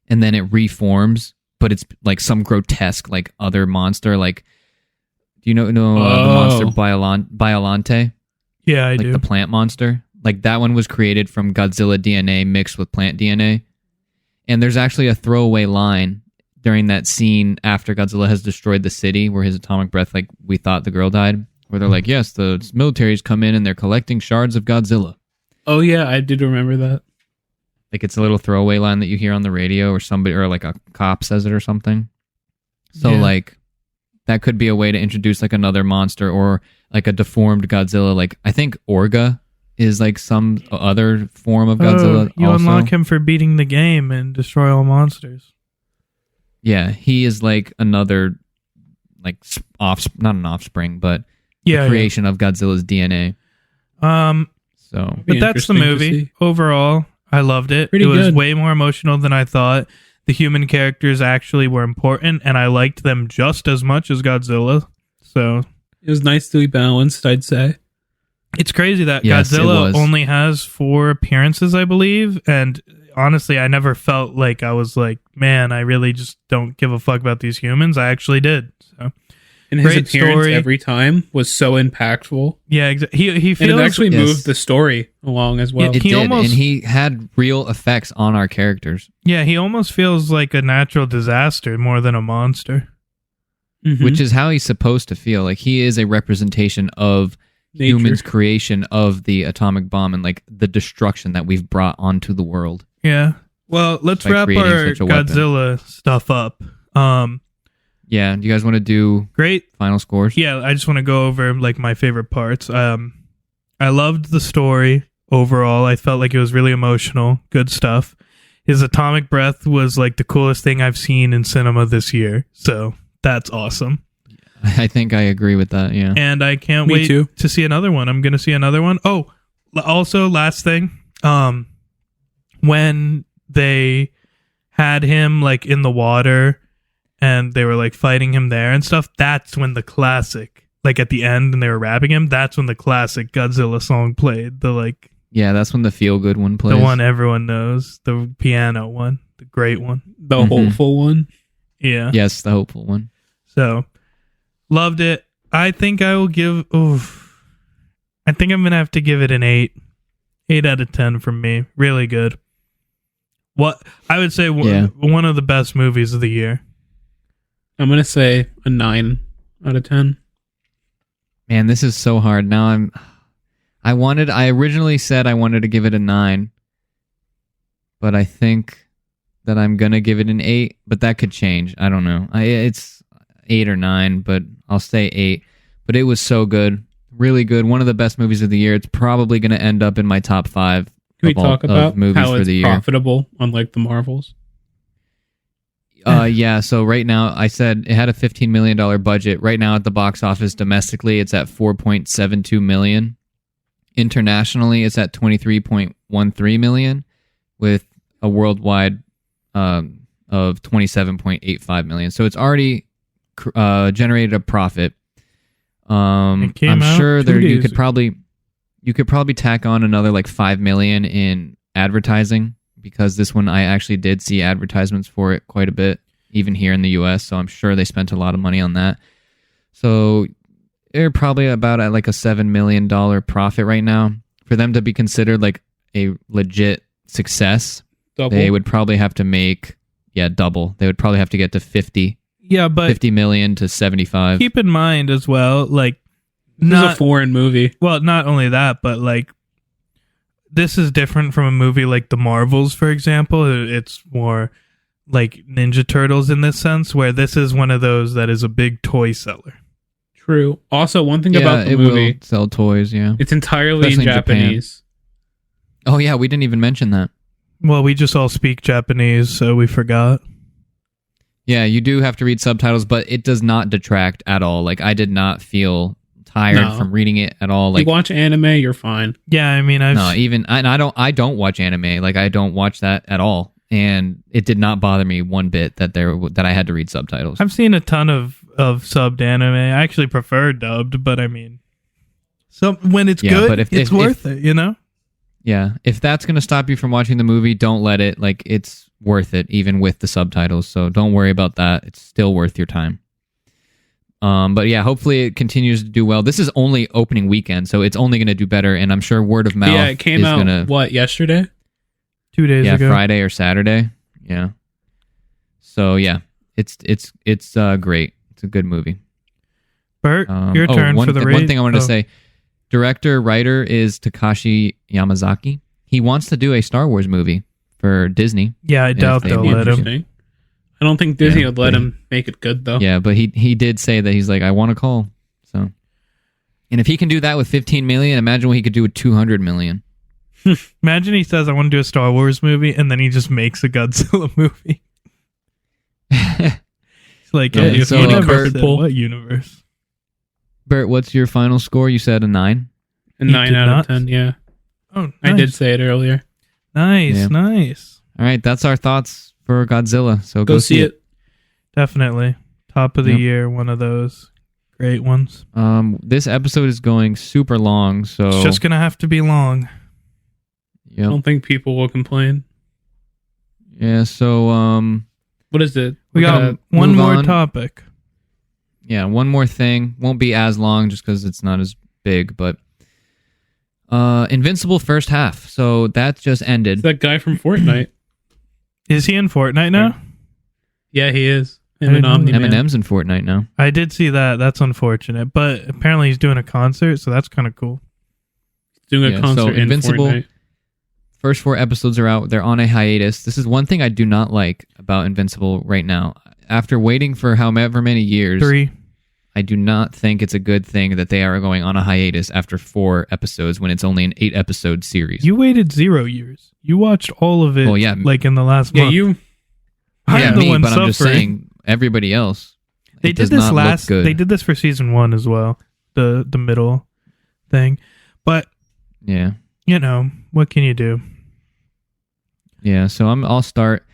and then it reforms, but it's like some grotesque like other monster. Like, do you know the monster Biolante? Yeah, I Like do. the plant monster. Like that one was created from Godzilla DNA mixed with plant DNA. And there's actually a throwaway line during that scene after Godzilla has destroyed the city where his atomic breath, like we thought the girl died, where they're like, yes, the military's come in and they're collecting shards of Godzilla. Oh yeah, I did remember that. Like it's a little throwaway line that you hear on the radio or somebody or like a cop says it or something. So Yeah. like that could be a way to introduce like another monster or like a deformed Godzilla. Like I think Orga is like some other form of Godzilla. You also. unlock him for beating the game and destroy all monsters. Yeah, he is like another like not an offspring, but Yeah, the creation of Godzilla's DNA. yeah. So But that's the Interesting to movie. see. Overall, I loved it. Pretty it was good. way more emotional than I thought. The human characters actually were important, and I liked them just as much as Godzilla. So It was nicely balanced, I'd say. it's crazy that Yes, it Godzilla was. only has 4 appearances, I believe. And honestly, I never felt like I was like, man, I really just don't give a fuck about these humans. I actually did. So And his Great appearance story. every time was so impactful. yeah, he feels And it actually Yes. moved the story along as well. it he did, almost- and he had real effects on our characters, yeah, he almost feels like a natural disaster more than a monster. Mhm. which is how he's supposed to feel. Like he is a representation of Nature. humans' creation of the atomic bomb and like the destruction that we've brought onto the world. Yeah. Well, let's By wrap creating our such a weapon. Godzilla stuff up. Yeah, do you guys want to do Great. final scores? Yeah, I just want to go over like my favorite parts. I loved the story overall. I felt like it was really emotional. Good stuff. His atomic breath was like the coolest thing I've seen in cinema this year. So that's awesome. I think I agree with that. Yeah. And I can't Me wait too. to see another one. I'm going to see another one. Oh, also last thing, when they had him like in the water and they were like fighting him there and stuff, that's when the classic, like at the end and they were rapping him, that's when the classic Godzilla song played. The like Yeah, that's when the feel good one plays. the one everyone knows, the piano one, the great one. The Mhm. hopeful one. Yeah. Yes, the hopeful one. So loved it. I think I will give. I think I'm gonna have to give it an 8. 8 out of 10 from me. Really good. What I would say Yeah. one of the best movies of the year. I'm going to say a 9 out of 10. Man, this is so hard. Now I originally said I wanted to give it a 9, but I think that I'm going to give it an 8, but that could change. I don't know. It's 8 or 9, but I'll say 8. But it was so good. Really good. One of the best movies of the year. It's probably going to end up in my top 5 Can we of all talk about of movies how for it's the year. profitable, unlike the Marvels? Yeah, so right now I said it had a $15 million budget. Right now at the box office domestically, it's at $4.72 million. Internationally, it's at $23.13 million with a worldwide of $27.85 million. So it's already generated a profit. It came I'm out sure 2 there you days could probably tack on another like $5 million in advertising, because this one I actually did see advertisements for it quite a bit, even here in the US. So I'm sure they spent a lot of money on that. So they're probably about at like a $7 million profit right now. For them to be considered like a legit success, Double. they would probably have to make double. They would probably have to get to 50 million to 75. Keep in mind as well, like, This is a foreign movie. Well, not only that, but like, this is different from a movie like The Marvels, for example. It's more like Ninja Turtles in this sense, where this is one of those that is a big toy seller. True. Also, one thing about the movie, will sell toys, it's entirely Especially in Japanese. Oh yeah, we didn't even mention that. Well, we just all speak Japanese, so we forgot. Yeah, you do have to read subtitles, but it does not detract at all. Like, I did not feel tired from reading it at all. Like, you watch anime, you're fine. Yeah, I mean, I don't watch anime. Like, I don't watch that at all, and it did not bother me one bit that I had to read subtitles. I've seen a ton of subbed anime. I actually prefer dubbed, but I mean, so when it's good, but it's worth it, you know? Yeah, if that's going to stop you from watching the movie, don't let it. Like, it's worth it, even with the subtitles, so don't worry about that. It's still worth your time. But yeah, hopefully it continues to do well. This is only opening weekend, so it's only going to do better, and I'm sure word of mouth. Yeah, it came out yesterday? 2 days ago. Yeah, Friday or Saturday. Yeah. So yeah, it's great. It's a good movie. Bert, your turn for the one thing I wanted to say. Director, writer is Takashi Yamazaki. He wants to do a Star Wars movie for Disney. Yeah, I doubt they'll let him. I don't think Disney would let him make it good, though. Yeah, but he did say that he's like, I want to call. So, and if he can do that with 15 million, imagine what he could do with 200 million. Imagine he says, I want to do a Star Wars movie, and then he just makes a Godzilla movie. It's like, what universe? Bert, what's your final score? You said a 9? A 9 out of 10, yeah. Oh, nice. I did say it earlier. Nice, nice. All right, that's our thoughts for Godzilla. So go see it. Definitely. Top of the year, one of those great ones. This episode is going super long, so it's just going to have to be long. Yep. I don't think people will complain. Yeah, so what is it? We got one more topic. Yeah, one more thing. Won't be as long just because it's not as big, but Invincible first half. So that just ended. It's that guy from Fortnite. Is he in Fortnite now? Yeah, he is. Eminem's in Fortnite now. I did see that. That's unfortunate. But apparently he's doing a concert, so that's kind of cool. He's doing a concert in Invincible, Fortnite. First 4 episodes are out. They're on a hiatus. This is one thing I do not like about Invincible right now. After waiting for however many years... 3. I do not think it's a good thing that they are going on a hiatus after 4 episodes when it's only an 8-episode series. You waited 0 years. You watched all of it like in the last month. I'm the one but suffering. I'm just saying everybody else. They did this They did this for season 1 as well. The middle thing. But yeah, you know, what can you do? Yeah, so I'll start.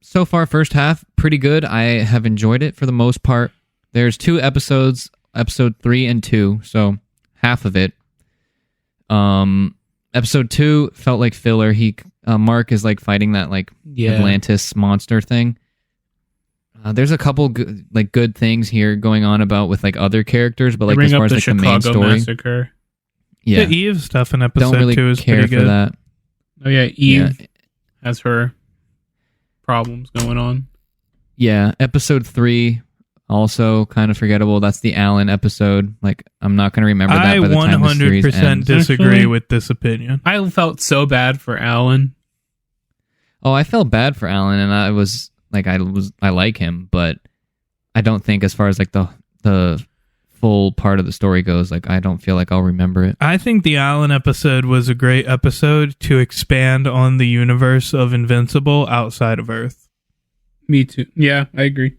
So far, first half, pretty good. I have enjoyed it for the most part. There's 2 episodes, episode 3 and 2, so half of it. Episode 2 felt like filler. Mark is like fighting that Atlantis monster thing. There's a couple good things here going on with other characters, but as far as the main story, Massacre. Yeah, the Eve stuff in episode don't really 2 is care pretty good. for that. Oh yeah, Eve has her problems going on. Yeah, episode 3 also kind of forgettable. That's the Alan episode. I'm not going to remember that by the time the series ends. I 100% disagree with this opinion. I felt so bad for Alan. Oh, I felt bad for Alan, and I like him, but I don't think as far as the full part of the story goes, I don't feel like I'll remember it. I think the Alan episode was a great episode to expand on the universe of Invincible outside of Earth. Me too. Yeah, I agree.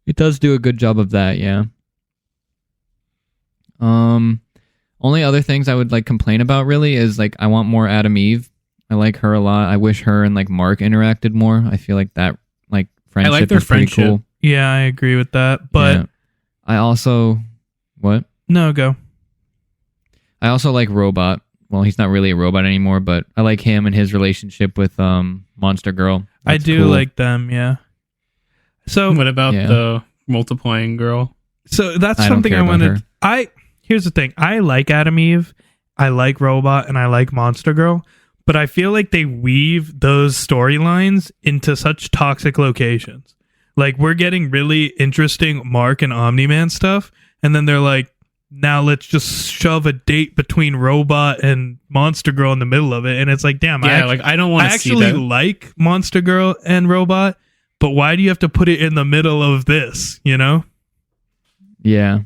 It does do a good job of that, yeah. Only other things I would complain about really is I want more Adam Eve. I like her a lot. I wish her and Mark interacted more. I feel like that friendship I like their is pretty friendship. cool. Yeah, I agree with that. But yeah. I also what? No, go. I also like Robot. Well, he's not really a robot anymore, but I like him and his relationship with Monster Girl. That's I do cool. like them, yeah. So what about the multiplying girl? So that's I don't something care I about wanted. her. Here's the thing. I like Adam Eve, I like Robot, and I like Monster Girl, but I feel like they weave those storylines into such toxic locations. Like, we're getting really interesting Mark and Omni-Man stuff, and then they're like, now let's just shove a date between Robot and Monster Girl in the middle of it. And it's like, damn, I don't want I to see actually that. like Monster Girl and Robot, but why do you have to put it in the middle of this, you know? Yeah.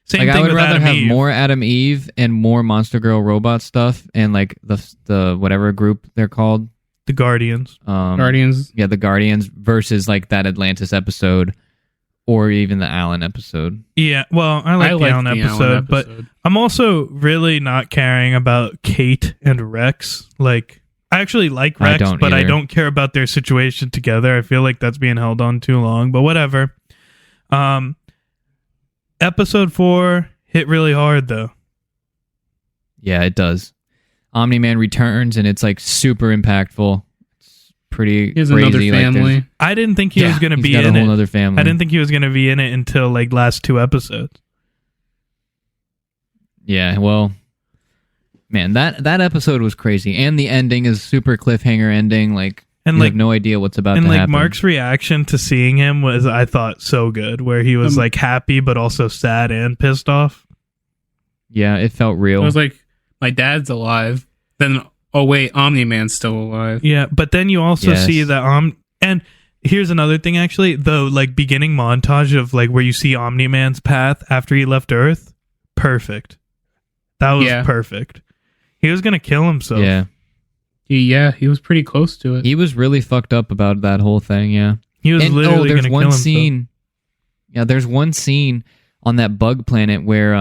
Same Like, thing I would with rather Adam have Eve. more Adam Eve and more Monster Girl Robot stuff, and like the whatever group they're called. The Guardians. Guardians. Yeah, the Guardians versus like that Atlantis episode or even the Allen episode. Yeah, well, I like the Allen episode, but I'm also really not caring about Kate and Rex. Like, I actually like I Rex, don't but I either. don't care about their situation together. I feel like that's being held on too long, but whatever. Episode 4 hit really hard, though. Yeah, it does. Omni-Man returns and it's like super impactful. It's pretty Here's crazy. another Like, family. I didn't think he was going to he's be got in a whole it. other family. I didn't think he was going to be in it until like last 2 episodes. Yeah, well, man, that episode was crazy, and the ending is super cliffhanger ending. Like, And you like have no idea what's about and to like happen. Mark's reaction to seeing him was, I thought, so good, where he was like happy but also sad and pissed off. Yeah, it felt real. I was like, my dad's alive. Then, oh wait, Omni-Man's still alive. Yeah, but then you also Yes. see that and here's another thing, actually, the like beginning montage of like where you see Omni-Man's path after he left Earth. Perfect. That was perfect. He was gonna kill himself. Yeah, He was pretty close to it. he was really fucked up about that whole thing. Yeah, He was and literally there's gonna one kill himself. scene. Yeah, there's one scene on that bug planet where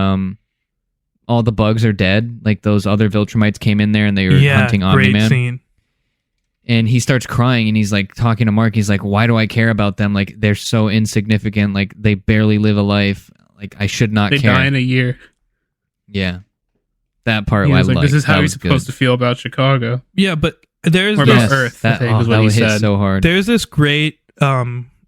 all the bugs are dead. Like those other Viltrumites came in there and they were hunting great Omni-Man. scene. And he starts crying and he's like talking to Mark. He's like, why do I care about them? Like, they're so insignificant. Like, they barely live a life. Like, I should not They care. die in a year. Yeah. That part He I was like, this is how that you're was supposed to feel about Chicago. Yeah, but there's Or this, about Earth, I think, is what that he would hit said. so hard. there's this great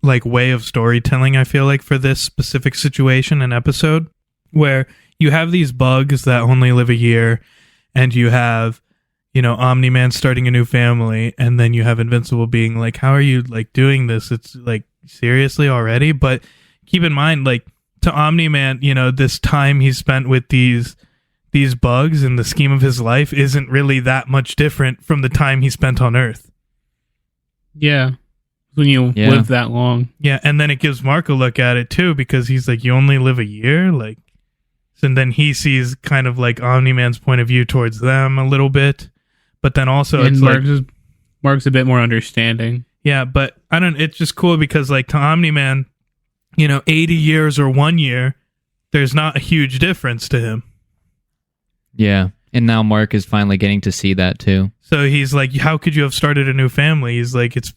like way of storytelling, I feel like, for this specific situation and episode, where you have these bugs that only live a year, and you have, you know, Omni-Man starting a new family, and then you have Invincible being like, how are you like doing this? It's like, seriously already? But keep in mind, like, to Omni-Man, you know, this time he spent with these bugs in the scheme of his life isn't really that much different from the time he spent on Earth. Yeah. When you live that long. Yeah, and then it gives Mark a look at it too, because he's like, you only live a year? Like, and then he sees kind of like Omni-Man's point of view towards them a little bit. But then also And it's Mark's a bit more understanding. yeah, but it's just cool because like to Omni-Man, you know, 80 years or 1 year, there's not a huge difference to him. Yeah. And now Mark is finally getting to see that too. So he's like, how could you have started a new family? He's like, it's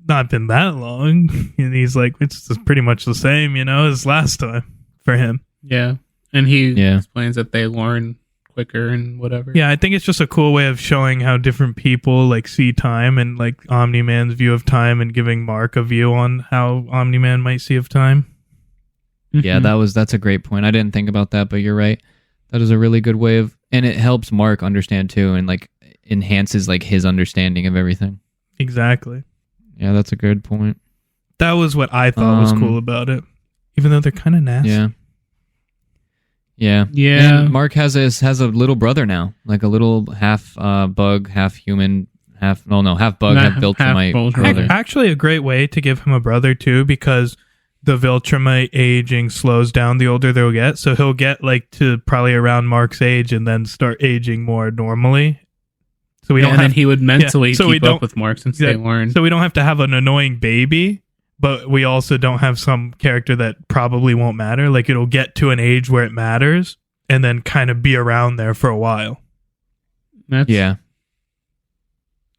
not been that long. And he's like, it's pretty much the same, you know, as last time for him. Yeah. And he explains that they learn quicker and whatever. Yeah, I think it's just a cool way of showing how different people like see time, and like Omni-Man's view of time, and giving Mark a view on how Omni-Man might see of time. Yeah, that's a great point. I didn't think about that, but you're right. That is a really good way of, and it helps Mark understand too, and like enhances like his understanding of everything. Exactly. Yeah, that's a good point. That was what I thought was cool about it, even though they're kind of nasty. Yeah. Yeah. Yeah. And Mark has a little brother now, like a little half bug, half human, half bug, half Viltrumite brother. Actually, a great way to give him a brother too, because the Viltrumite aging slows down the older they'll get. So he'll get like to probably around Mark's age and then start aging more normally. So we don't have, and then he would mentally so we keep don't- up with Mark since they learn. So we don't have to have an annoying baby, but we also don't have some character that probably won't matter. Like, it'll get to an age where it matters and then kind of be around there for a while. Yeah.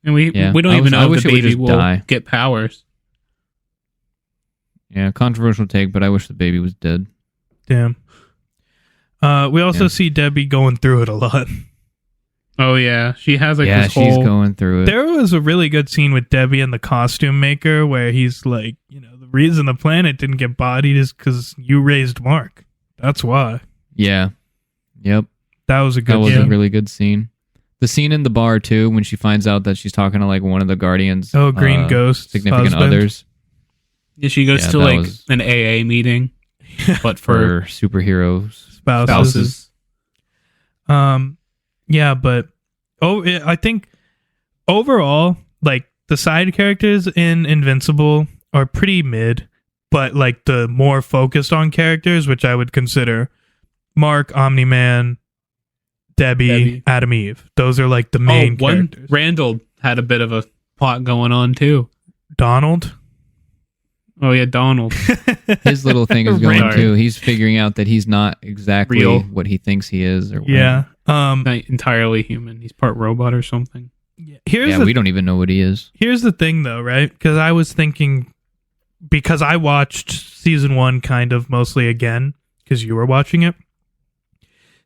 And we don't even know if the baby will get powers. Yeah, controversial take, but I wish the baby was dead. Damn. We also see Debbie going through it a lot. Oh, yeah. She has like this she's going through it. There was a really good scene with Debbie and the costume maker where he's like, you know, the reason the planet didn't get bodied is because you raised Mark. That's why. Yeah. Yep. That was a good That was scene. a really good scene. The scene in the bar too, when she finds out that she's talking to like one of the Guardians. Oh, Green Ghost significant husband. others. Yeah, she goes Yeah, to that like was- an AA meeting, but For for superheroes. Spouses. spouses. Yeah, but I think overall, like the side characters in Invincible are pretty mid, but like the more focused on characters, which I would consider Mark, Omni-Man, Debbie, Adam Eve. Those are like the main characters. Randall had a bit of a plot going on too. Donald. Oh yeah, Donald. His little thing is going Sorry. too. He's figuring out that he's not exactly Real. what he thinks he is. Or whatever. Yeah. Not entirely human. He's part robot or something. Here's We don't even know what he is. Here's the thing, though, right? Because I was thinking, because I watched season 1 kind of mostly again, because you were watching it.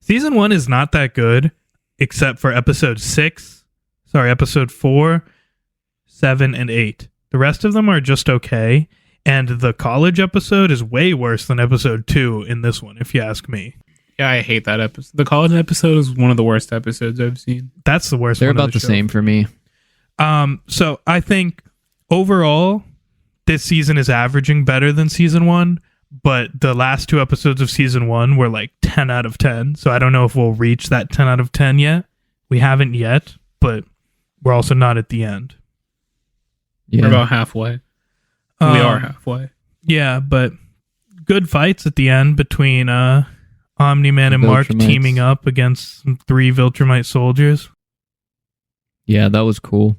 Season 1 is not that good, except for episode 4, 7, and 8. The rest of them are just okay. And the college episode is way worse than episode 2 in this one, if you ask me. Yeah, I hate that episode. The college episode is one of the worst episodes I've seen. That's the worst They're one of about the show. same for me. So I think overall, this season is averaging better than season 1, but the last 2 episodes of season 1 were like 10 out of 10. So I don't know if we'll reach that 10 out of 10 yet. We haven't yet, but we're also not at the end. Yeah. We're about halfway. We are halfway. Yeah, but good fights at the end between Omni-Man and Mark Viltrumites. teaming up against some 3 Viltrumite soldiers. Yeah, that was cool.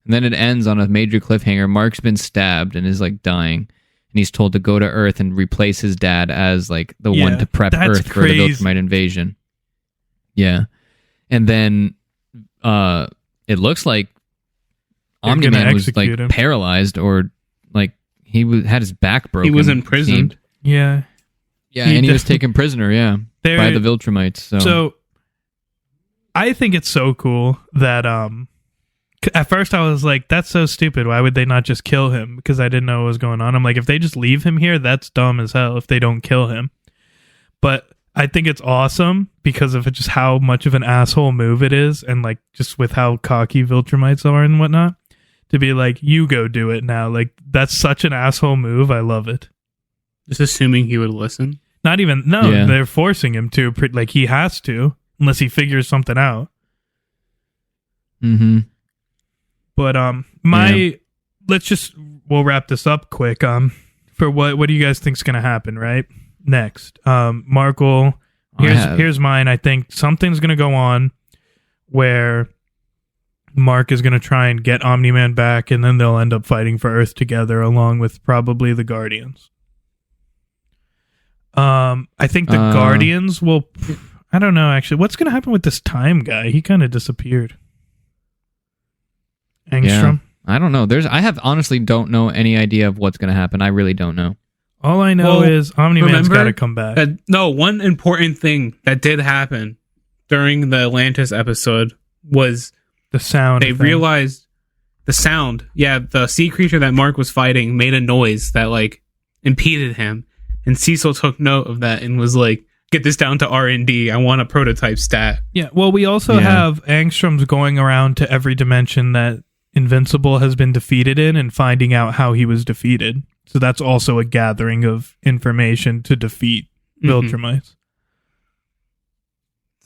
And then it ends on a major cliffhanger. Mark's been stabbed and is like dying. And he's told to go to Earth and replace his dad as like the Yeah, one to prep that's Earth for the crazy. Viltrumite invasion. Yeah. And then it looks like They're gonna Omni-Man was like execute him. paralyzed or like had his back broken. He was imprisoned. seemed. Yeah. Yeah, He and he was definitely- taken prisoner, They're- by the Viltrumites. So I think it's so cool that at first I was like, that's so stupid. Why would they not just kill him? Because I didn't know what was going on. I'm like, if they just leave him here, that's dumb as hell if they don't kill him. But I think it's awesome because of just how much of an asshole move it is, and like just with how cocky Viltrumites are and whatnot, to be like, you go do it now. Like, that's such an asshole move. I love it. Just assuming he would listen. Not even, Yeah. they're forcing him to, like he has to, unless he figures something out. mm-hmm. But we'll wrap this up quick. For what do you guys think's gonna happen, right? Next. Markle, here's mine. I think something's gonna go on where Mark is gonna try and get Omni-Man back, and then they'll end up fighting for Earth together along with probably the Guardians. I think the Guardians will, I don't know actually. What's gonna happen with this Time guy? He kind of disappeared. Angstrom? I don't know. I honestly don't know any idea of what's going to happen. I really don't know. All I know is Omni-Man's remember got to come back. One important thing that did happen during the Atlantis episode was The sound. they thing. realized the sound. Yeah, the sea creature that Mark was fighting made a noise that like impeded him, and Cecil took note of that and was like, "Get this down to R&D. I want a prototype stat." Yeah. Well, we also have Angstroms going around to every dimension that Invincible has been defeated in and finding out how he was defeated. So that's also a gathering of information to defeat Viltrumites.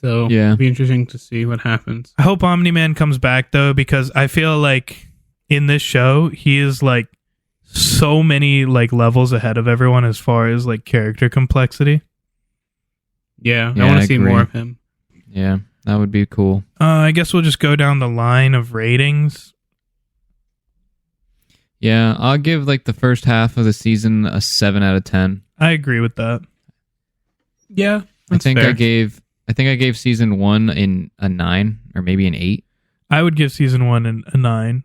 So Yeah. it'll be interesting to see what happens. I hope Omni-Man comes back though, because I feel like in this show he is like so many like levels ahead of everyone as far as like character complexity. Yeah, Yeah, I want I to see agree. more of him. Yeah, that would be cool. I guess we'll just go down the line of ratings. Yeah, I'll give like the first half of the season a 7 out of 10. I agree with that. Yeah, I think fair. I gave season 1 in a 9 or maybe an 8. I would give season 1 a 9.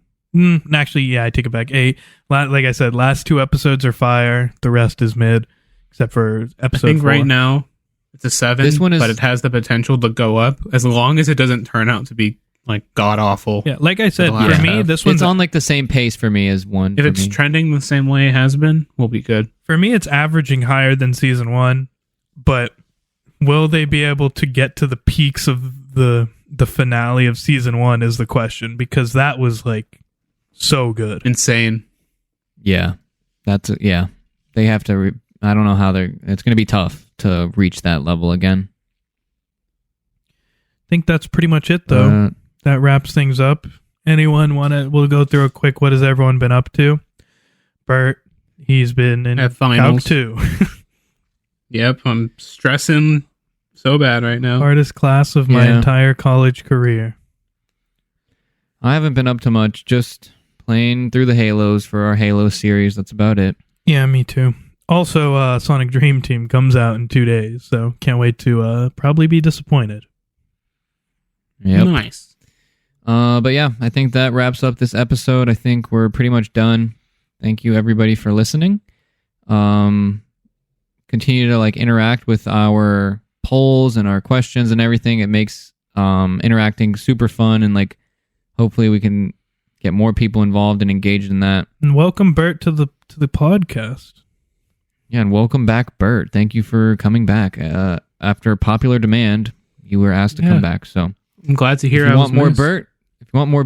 Actually, yeah, I take it back. 8. Like I said, last 2 episodes are fire. The rest is mid, except for episode I think 4. right now it's a 7. This one is- but it has the potential to go up as long as it doesn't turn out to be like god awful. Yeah, like I said, the last for me, half. this one's It's on like the same pace for me as one. If for it's me. trending the same way it has been, we'll be good. for me, it's averaging higher than season 1, but will they be able to get to the peaks of the finale of season 1 is the question, because that was like so good. Insane. Yeah, yeah. They have to. I don't know how they're. It's going to be tough to reach that level again. I think that's pretty much it, though. That wraps things up. Anyone want to? We'll go through a quick. What has everyone been up to? Bert, he's been in At finals. Calc 2. Yep, I'm stressing so bad right now. Hardest class of my Yeah. entire college career. I haven't been up to much. Just playing through the Halos for our Halo series. That's about it. Yeah, me too. Also, Sonic Dream Team comes out in 2 days, so can't wait to probably be disappointed. Yep. Nice. But yeah, I think that wraps up this episode. I think we're pretty much done. Thank you everybody for listening. Continue to like interact with our polls and our questions and everything. It makes interacting super fun, and like hopefully we can get more people involved and engaged in that. And welcome Bert to the podcast. Yeah, and welcome back, Bert. Thank you for coming back. After popular demand, you were asked to come back. So I'm glad to hear if I you was want more missed.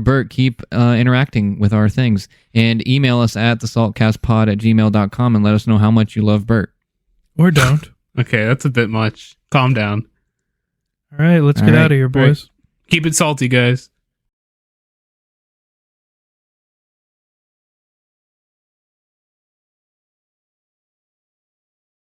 Bert, keep interacting with our things. And email us at thesaltcastpod@gmail.com and let us know how much you love Bert. Or don't. Okay, that's a bit much. Calm down. All right, let's All get right. out of here, boys. Keep it salty, guys.